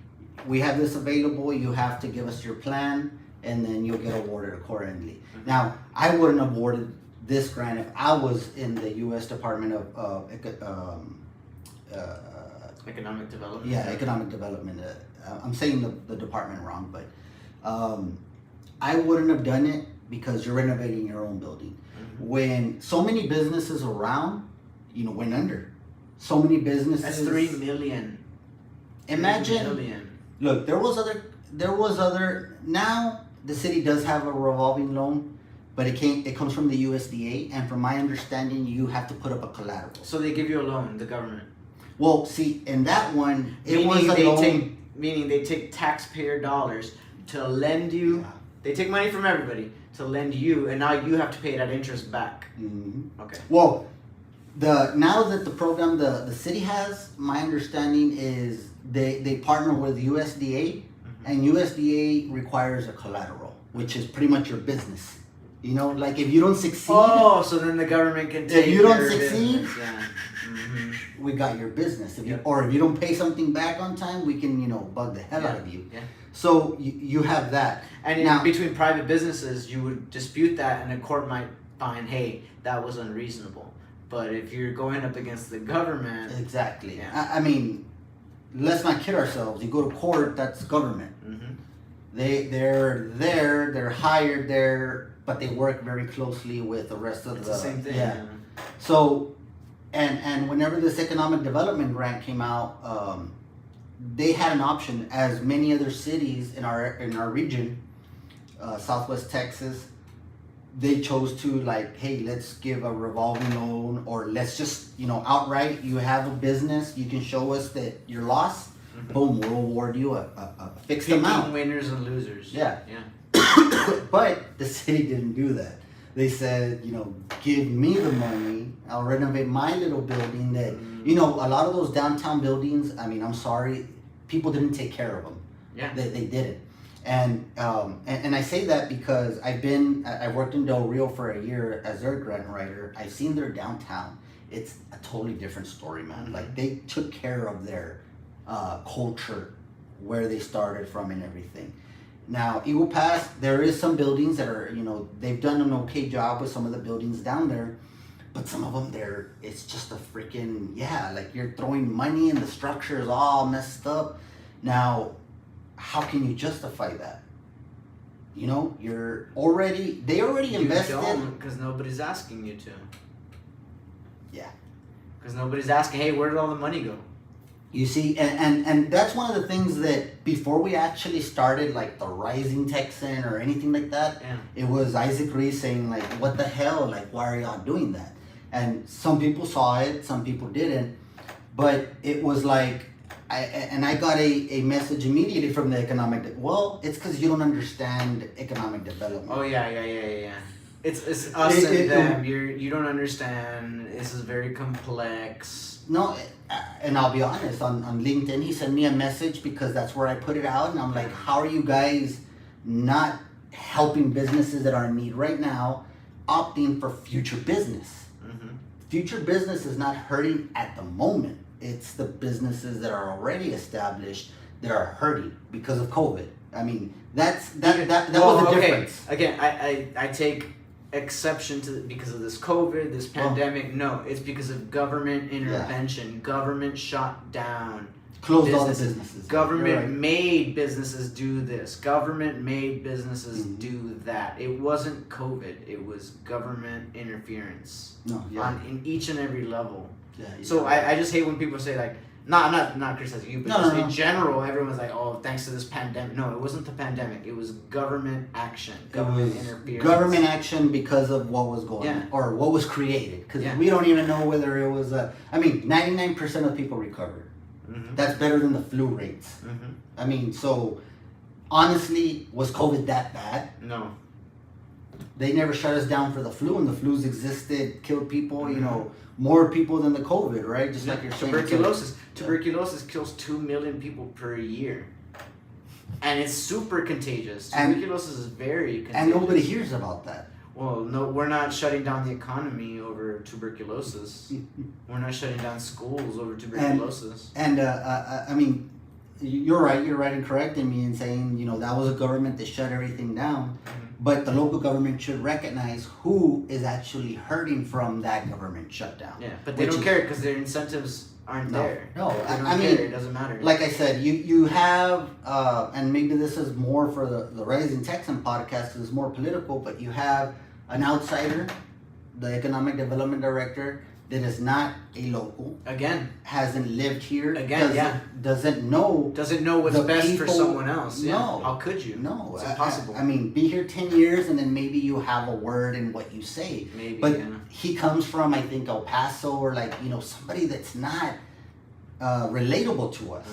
we have this available, you have to give us your plan, and then you'll get awarded accordingly. Now, I wouldn't have awarded this grant if I was in the U.S. Department of Economic development. Yeah, economic development. I'm saying the department wrong, but I wouldn't have done it because you're renovating your own building. When so many businesses around, went under. So many businesses. That's $3 million. Imagine. $3 million. Look, there was other. Now the city does have a revolving loan, but it comes from the USDA, and from my understanding, you have to put up a collateral. So they give you a loan, the government. Well, see, in that one, meaning they take taxpayer dollars to lend you. Yeah. They take money from everybody to lend you, and now you have to pay that interest back. Mm-hmm. Okay. Well, now that the program the city has, my understanding is they partner with USDA, and USDA requires a collateral, which is pretty much your business. Like if you don't succeed. Oh, so then the government can take. If you don't your succeed, business, yeah. we got your business. If you don't pay something back on time, we can bug the hell out of you. Yeah. So you have that. And now, between private businesses, you would dispute that, and a court might find, hey, that was unreasonable. But if you're going up against the government, exactly. Yeah. I mean, let's not kid ourselves. You go to court, that's government. They're there. They're hired there, but they work very closely with the rest of it's the same thing. Yeah. So, and whenever this economic development grant came out, they had an option, as many other cities in our region, Southwest Texas, they chose to like, hey, let's give a revolving loan, or let's just, outright, you have a business, you can show us that you're lost, boom, we'll award you a fixed amount. Winners and losers. Yeah. Yeah. But the city didn't do that. They said, give me the money, I'll renovate my little building that, a lot of those downtown buildings, I mean, I'm sorry, people didn't take care of them. Yeah. They didn't. And I say that because I worked in Del Rio for a year as their grant writer. I've seen their downtown. It's a totally different story, man. Like, they took care of their culture, where they started from and everything. Now, Eagle Pass, there is some buildings that are, they've done an okay job with some of the buildings down there, but some of them it's just a freaking, like you're throwing money and the structure is all messed up. Now, how can you justify that? They already invested. You don't, because nobody's asking you to. Yeah. Because nobody's asking, hey, where did all the money go? You see, and that's one of the things that before we actually started like the Rising Texan or anything like that, it was Isaac Reese saying like, what the hell? Like, why are y'all doing that? And some people saw it, some people didn't. But it was like, I got a message immediately from the it's because you don't understand economic development. Oh, yeah. It's us and them. You don't understand. This is very complex. No, and I'll be honest, on LinkedIn, he sent me a message because that's where I put it out. And I'm like, how are you guys not helping businesses that are in need right now, opting for future business? Future business is not hurting at the moment. It's the businesses that are already established that are hurting because of COVID. I mean, that was the difference. Again, I take exception to because of this COVID, this pandemic. No, it's because of government intervention. Government shut down. Closed all the businesses. Government made businesses do this. Government made businesses do that. It wasn't COVID. It was government interference. In each and every level. Yeah, so I just hate when people say like, I'm not criticizing you, but in general, everyone's like, oh, thanks to this pandemic. No, it wasn't the pandemic. It was government action, government interference. Government action because of what was going on, or what was created. Because we don't even know whether it was 99% of people recovered. That's better than the flu rates. I mean, so honestly, was COVID that bad? No. They never shut us down for the flu, and the flus existed, killed people, more people than the COVID, right? Just like you're saying. Tuberculosis kills 2 million people per year. And it's super contagious. Tuberculosis is very contagious. And nobody hears about that. Well, no, we're not shutting down the economy over tuberculosis. We're not shutting down schools over tuberculosis. And I mean, you're right in correcting me and saying, that was a government that shut everything down. But the local government should recognize who is actually hurting from that government shutdown. Yeah, but they don't care because their incentives aren't there. No, I mean, it doesn't matter. Like I said, you have, and maybe this is more for the Rising Texan podcast because it's more political, but you have an outsider, the economic development director, that is not a local. Again. Hasn't lived here. Again, Doesn't know what's best for someone else. No. Yeah. How could you? No. It's impossible. I mean, be here 10 years and then maybe you have a word in what you say. Maybe, but he comes from, I think, El Paso or somebody that's not relatable to us.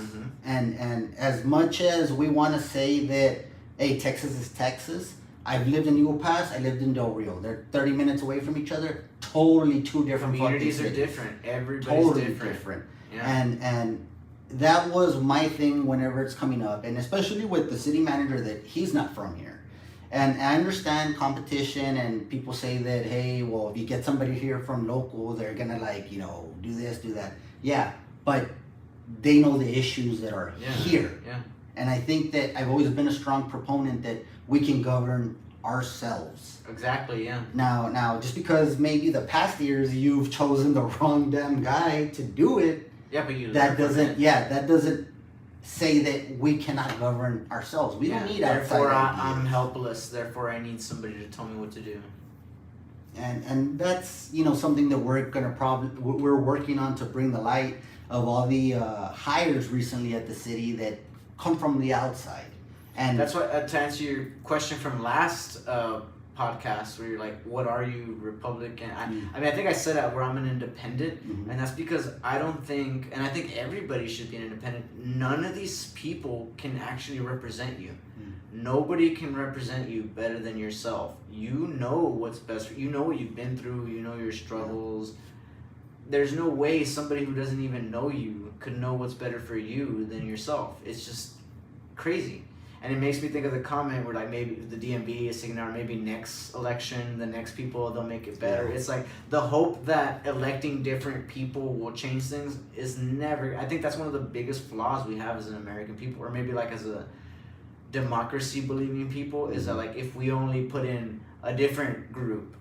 And as much as we want to say that, hey, Texas is Texas, I've lived in Eagle Pass, I lived in Del Rio. They're 30 minutes away from each other. Totally two different communities are different. Everybody's totally different. Yeah. And that was my thing whenever it's coming up, and especially with the city manager that he's not from here. And I understand competition, and people say that, hey, well, if you get somebody here from local, they're gonna do this, do that. Yeah, but they know the issues that are here. Yeah. And I think that I've always been a strong proponent that we can govern ourselves. Exactly, yeah. Now, just because maybe the past years you've chosen the wrong damn guy to do it, that doesn't say that we cannot govern ourselves. We don't need outside Therefore, ideas. I'm helpless. Therefore, I need somebody to tell me what to do. And that's something that we're working on to bring the light of all the hires recently at the city that come from the outside. And that's what to answer your question from last podcast where you're like, what are you, Republican? I mean, I think I said that where I'm an independent, and that's because I don't think, and I think everybody should be an independent. None of these people can actually represent you. Nobody can represent you better than yourself. You know what's best for you. You know what you've been through. You know your struggles. There's no way somebody who doesn't even know you could know what's better for you than yourself. It's just crazy. And it makes me think of the comment where like maybe the DMV is saying, or maybe next election, the next people, they'll make it better. It's like the hope that electing different people will change things is never, I think that's one of the biggest flaws we have as an American people, or maybe like as a democracy believing people, is that like if we only put in a different group,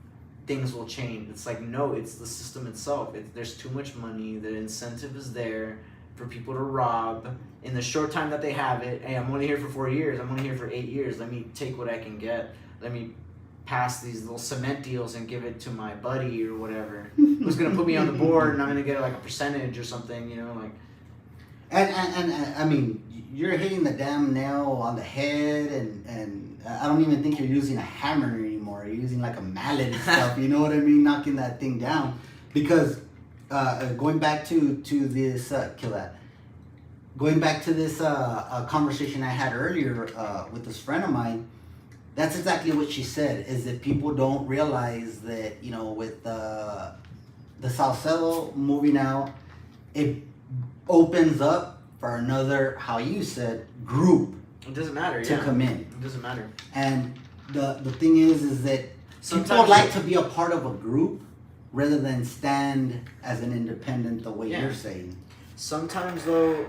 things will change. It's like, no, it's the system itself. There's too much money, the incentive is there for people to rob in the short time that they have it. Hey, I'm only here for 4 years. I'm only here for 8 years. Let me take what I can get. Let me pass these little cement deals and give it to my buddy or whatever who's gonna put me on the board, and I'm gonna get like a percentage or something, you know, like. And I mean, you're hitting the damn nail on the head, and I don't even think you're using a hammer anymore. You're using like a mallet and stuff. You know what I mean? Knocking that thing down, because going back to this kill that. Going back to this conversation I had earlier with this friend of mine, that's exactly what she said, is that people don't realize that, you know, with the Salcedo moving out, it opens up for another, how you said, group. It doesn't matter, to come in. It doesn't matter. And the thing is that people like to be a part of a group rather than stand as an independent the way you're saying. Sometimes though,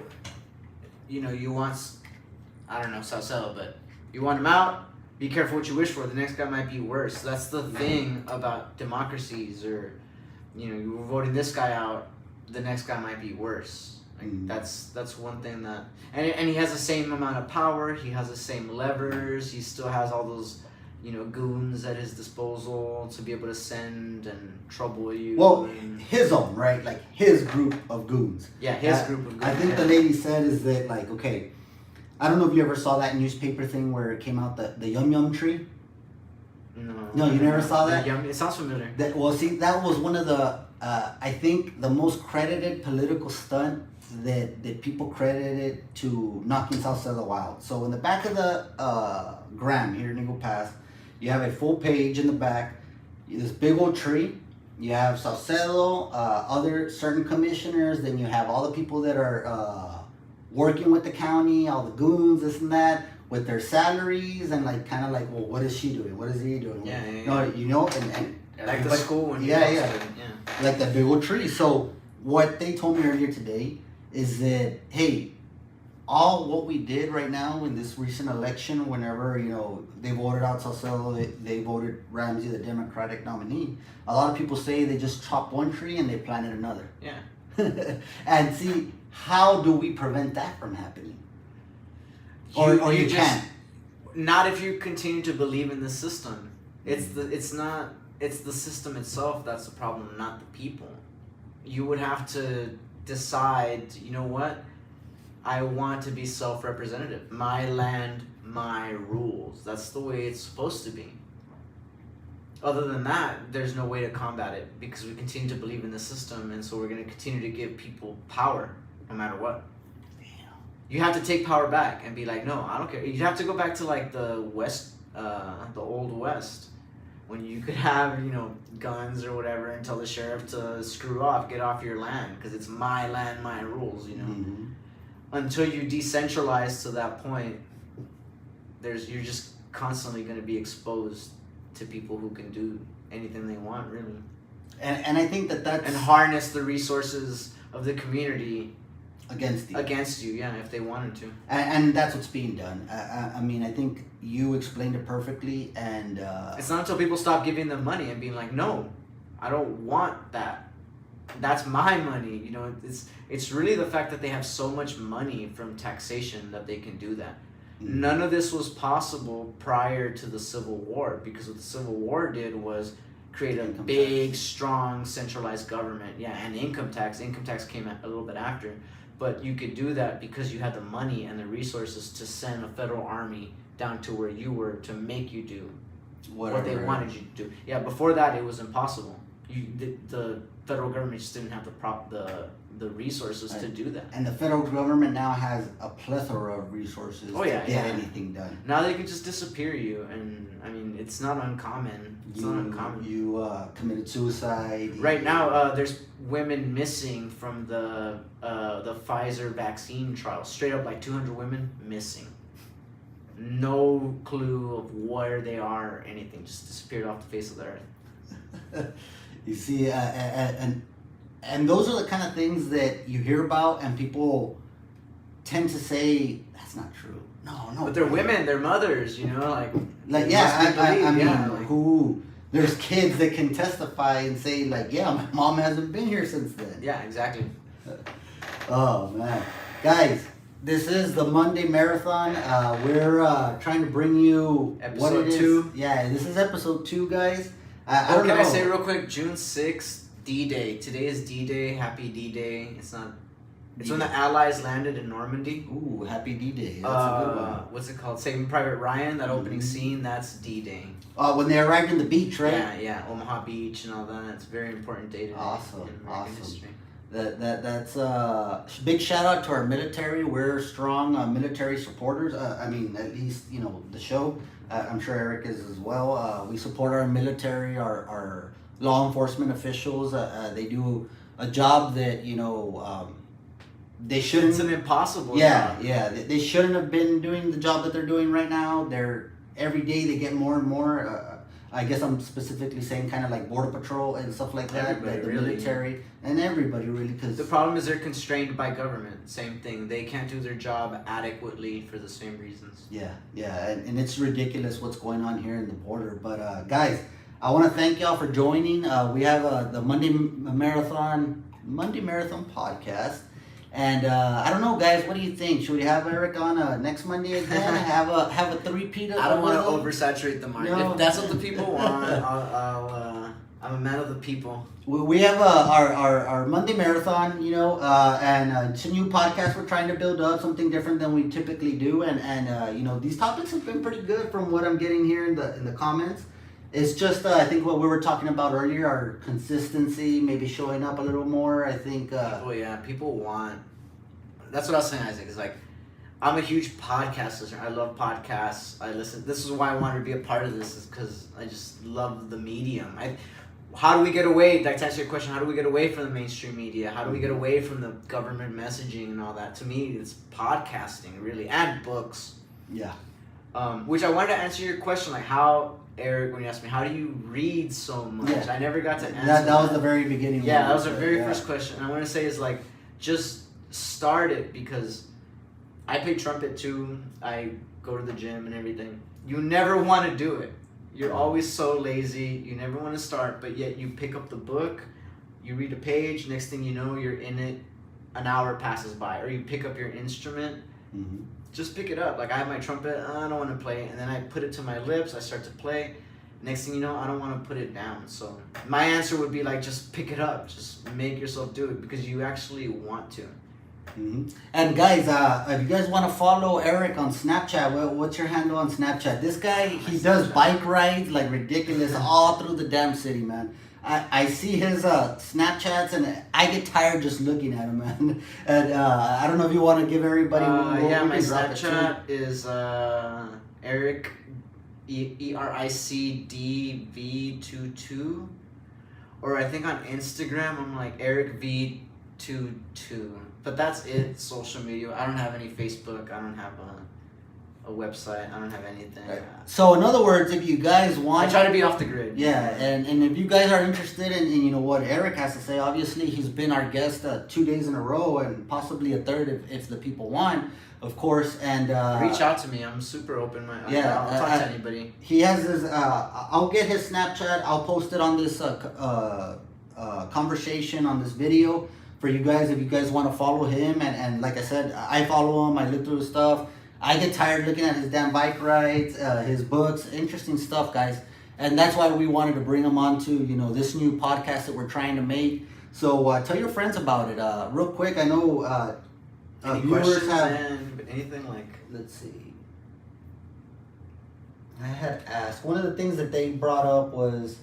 you know, you want, I don't know, Salcedo, but you want him out, be careful what you wish for. The next guy might be worse. That's the thing about democracies, or, you know, you were voting this guy out, the next guy might be worse. Like, that's one thing that, and he has the same amount of power, he has the same levers, he still has all those, you know, goons at his disposal to be able to send and trouble you. Well, his own, right? Like his group of goons. Yeah, his group of goons. I think the lady said is that, like, okay, I don't know if you ever saw that newspaper thing where it came out, the Yum Yum tree. No, you never saw that? It sounds familiar. Well, see, that was one of the, I think, the most credited political stunt that people credited to knocking Salcedo out. So in the back of the Gram here in Eagle Pass, you have a full page in the back, this big old tree. You have Salcedo, other certain commissioners, then you have all the people that are working with the county, all the goons, this and that, with their salaries, and like kind of like, well, what is she doing? What is he doing? Yeah. No, you know, and like the school when yeah, like that big old tree. So what they told me earlier today is that, hey, all what we did right now in this recent election, whenever, you know, they voted out Salcedo, they voted Ramsey, the Democratic nominee, a lot of people say they just chopped one tree and they planted another. Yeah. And see, how do we prevent that from happening? Or you can't. Not if you continue to believe in the system. It's the system itself that's the problem, not the people. You would have to decide, you know what? I want to be self-representative. My land, my rules. That's the way it's supposed to be. Other than that, there's no way to combat it, because we continue to believe in the system, and so we're going to continue to give people power no matter what. You have to take power back and be like, no, I don't care. You have to go back to like the West, the old West, when you could have, you know, guns or whatever, and tell the sheriff to screw off, get off your land, because it's my land, my rules, you know. Mm-hmm. Until you decentralize to that point, you're just constantly going to be exposed to people who can do anything they want, really. And I think that's... And harness the resources of the community against you, yeah, if they wanted to. And that's what's being done. I mean, I think you explained it perfectly, and it's not until people stop giving them money and being like, no, I don't want that. That's my money. You know, it's really the fact that they have so much money from taxation that they can do that. Mm-hmm. None of this was possible prior to the Civil War, because what the Civil War did was create a big, strong, centralized government. Yeah, and income tax. Income tax came a little bit after. But you could do that because you had the money and the resources to send a federal army down to where you were to make you do what they wanted you to do. Yeah, before that it was impossible. The federal government just didn't have the resources to do that. And the federal government now has a plethora of resources to get anything done. Now they could just disappear you, and I mean it's not uncommon. You committed suicide. Right now, there's women missing from the Pfizer vaccine trial. Straight up, like 200 women missing. No clue of where they are or anything. Just disappeared off the face of the earth. You see, and those are the kind of things that you hear about, and people tend to say that's not true. No. But they're women, they're mothers, you know, like yeah. I mean, who? There's kids that can testify and say like, yeah, my mom hasn't been here since then. Yeah, exactly. Oh man, guys, this is the Monday Marathon. We're trying to bring you episode 2. Yeah, this is episode 2, guys. Can I say real quick? June 6th, D-Day. Today is D-Day. Happy D-Day. It's when the Allies landed in Normandy. Ooh, happy D-Day. That's a good one. What's it called? Saving Private Ryan. That opening scene. That's D-Day. When they arrived in the beach, right? Yeah. Omaha Beach and all that. It's a very important day today in American history. That's big shout out to our military. We're strong military supporters. I mean, at least the show. I'm sure Eric is as well. We support our military, our law enforcement officials. They do a job that they shouldn't. It's an impossible job. Yeah. They shouldn't have been doing the job that they're doing right now. Every day they get more and more. I guess I'm specifically saying kind of like Border Patrol and stuff like that. The military and everybody really. Cause the problem is they're constrained by government. Same thing. They can't do their job adequately for the same reasons. Yeah. And it's ridiculous what's going on here in the border. But guys, I want to thank y'all for joining. We have the Monday Marathon podcast. And I don't know, guys. What do you think? Should we have Eric on next Monday again? have a three-peat? I don't want to oversaturate the market. No. If that's what the people want, I'm a man of the people. We have our Monday Marathon, and it's a new podcast we're trying to build up, something different than we typically do. And these topics have been pretty good from what I'm getting here in the comments. It's just, I think what we were talking about earlier, our consistency, maybe showing up a little more. I think. People want. That's what I was saying, Isaac. Is like, I'm a huge podcast listener. I love podcasts. I listen. This is why I wanted to be a part of this, is because I just love the medium. How do we get away? Like, to answer your question, how do we get away from the mainstream media? How do we get away from the government messaging and all that? To me, it's podcasting, really, and books. Yeah. Which I wanted to answer your question, like how. Eric, when you asked me, how do you read so much? Yeah. I never got to answer that. That was the very beginning. Yeah, that was the very first question. And I want to say is like, just start it, because I play trumpet too. I go to the gym and everything. You never want to do it. You're always so lazy. You never want to start, but yet you pick up the book, you read a page, next thing you know, you're in it, an hour passes by. Or you pick up your instrument. Mm-hmm. Just pick it up. Like, I have my trumpet, I don't want to play, and then I put it to my lips, I start to play. Next thing you know, I don't want to put it down. So my answer would be like, just pick it up. Just make yourself do it, because you actually want to. Mm-hmm. And guys, if you guys want to follow Eric on Snapchat, what's your handle on Snapchat? This guy, he does bike rides like ridiculous all through the damn city, man. I see his Snapchats and I get tired just looking at him, man. And I don't know if you want to give everybody. My Snapchat is Eric ERICDV22, or I think on Instagram I'm like Eric V22. But that's it. Social media. I don't have any Facebook. I don't have a website. I don't have anything. Right. So in other words, if you guys want, I try to be off the grid. Yeah, and if you guys are interested in what Eric has to say, obviously he's been our guest 2 days in a row, and possibly a third if the people want, of course. And reach out to me. I'm super open. I'll talk to anybody. He has his. I'll get his Snapchat. I'll post it on this conversation on this video for you guys if you guys want to follow him. And like I said, I follow him. I look through his stuff. I get tired looking at his damn bike rides, his books, interesting stuff, guys. And that's why we wanted to bring him on to, this new podcast that we're trying to make. So tell your friends about it. Real quick, I know any viewers have anything like. Let's see. I had asked. One of the things that they brought up was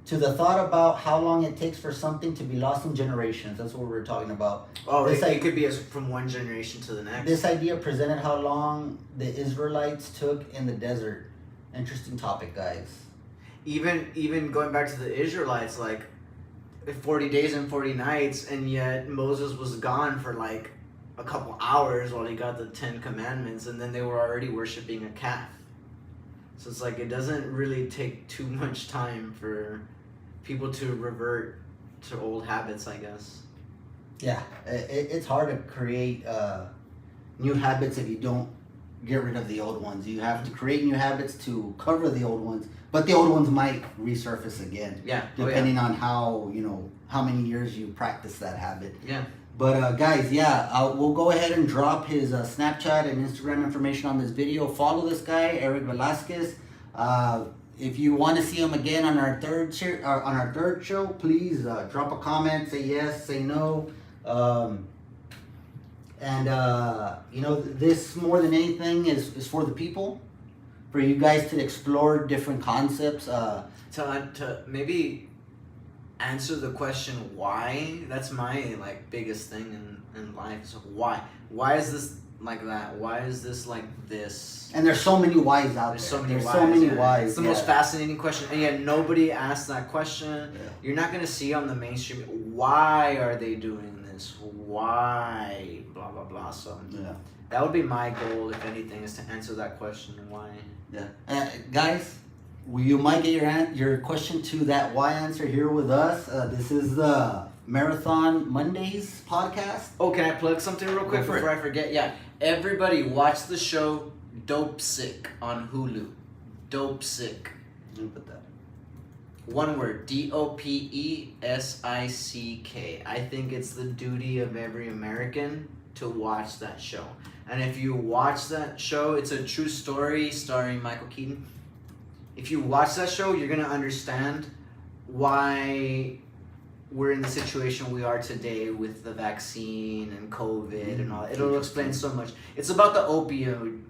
to the thought about how long it takes for something to be lost in generations. That's what we were talking about. Oh, This it could be from one generation to the next. This idea presented how long the Israelites took in the desert. Interesting topic, guys. Even going back to the Israelites, like 40 days and 40 nights, and yet Moses was gone for like a couple hours while he got the 10 commandments, and then they were already worshiping a calf. So it's like it doesn't really take too much time for people to revert to old habits, I guess. Yeah, it's hard to create new habits if you don't get rid of the old ones. You have to create new habits to cover the old ones, but the old ones might resurface again. Yeah. Depending on how, how many years you practice that habit. Yeah. But guys, we'll go ahead and drop his Snapchat and Instagram information on this video. Follow this guy, Eric Velasquez. If you want to see him again on our third show, please drop a comment, say yes, say no. This more than anything is for the people, for you guys to explore different concepts. To maybe answer the question why. That's my biggest thing in life. So why is this like that? Why is this like this? And there's so many whys out There's there. so many There's whys. It's the most fascinating question, and yet nobody asks that question. Yeah. You're not gonna see on the mainstream. Why are they doing this? Why? Blah blah blah. So Yeah. that would be my goal, if anything, is to answer that question. Why? Yeah. Guys, you might get your question to that why answer here with us. This is the Marathon Mondays podcast. Oh, can I plug something real quick Go for before I forget? Yeah. Everybody watch the show Dope Sick on Hulu. Dope Sick. Let me put that. One word, DOPESICK. I think it's the duty of every American to watch that show. And if you watch that show, it's a true story starring Michael Keaton. If you watch that show, you're going to understand why we're in the situation we are today with the vaccine and COVID and all. It'll explain so much. It's about the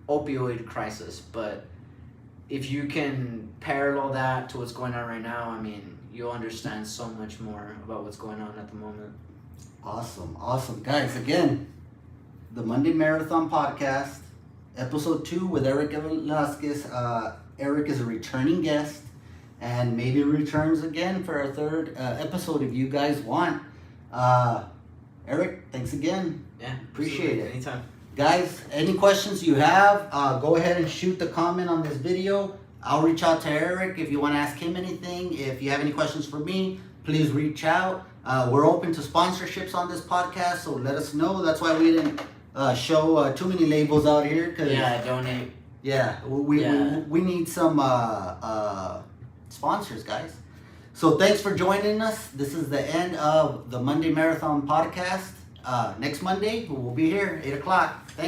opioid crisis, but if you can parallel that to what's going on right now, I mean, you'll understand so much more about what's going on at the moment. Awesome. Guys, again, the Monday Marathon Podcast, episode 2 with Eric Velasquez. Eric is a returning guest and maybe returns again for our third episode if you guys want. Eric, thanks again. Yeah, Appreciate it. Anytime. Guys, any questions you have, go ahead and shoot the comment on this video. I'll reach out to Eric if you want to ask him anything. If you have any questions for me, please reach out. We're open to sponsorships on this podcast, so let us know. That's why we didn't show too many labels out here. Donate. Yeah, we need some sponsors, guys. So thanks for joining us. This is the end of the Monday Marathon Podcast. Next Monday, we'll be here, 8 o'clock. Thanks.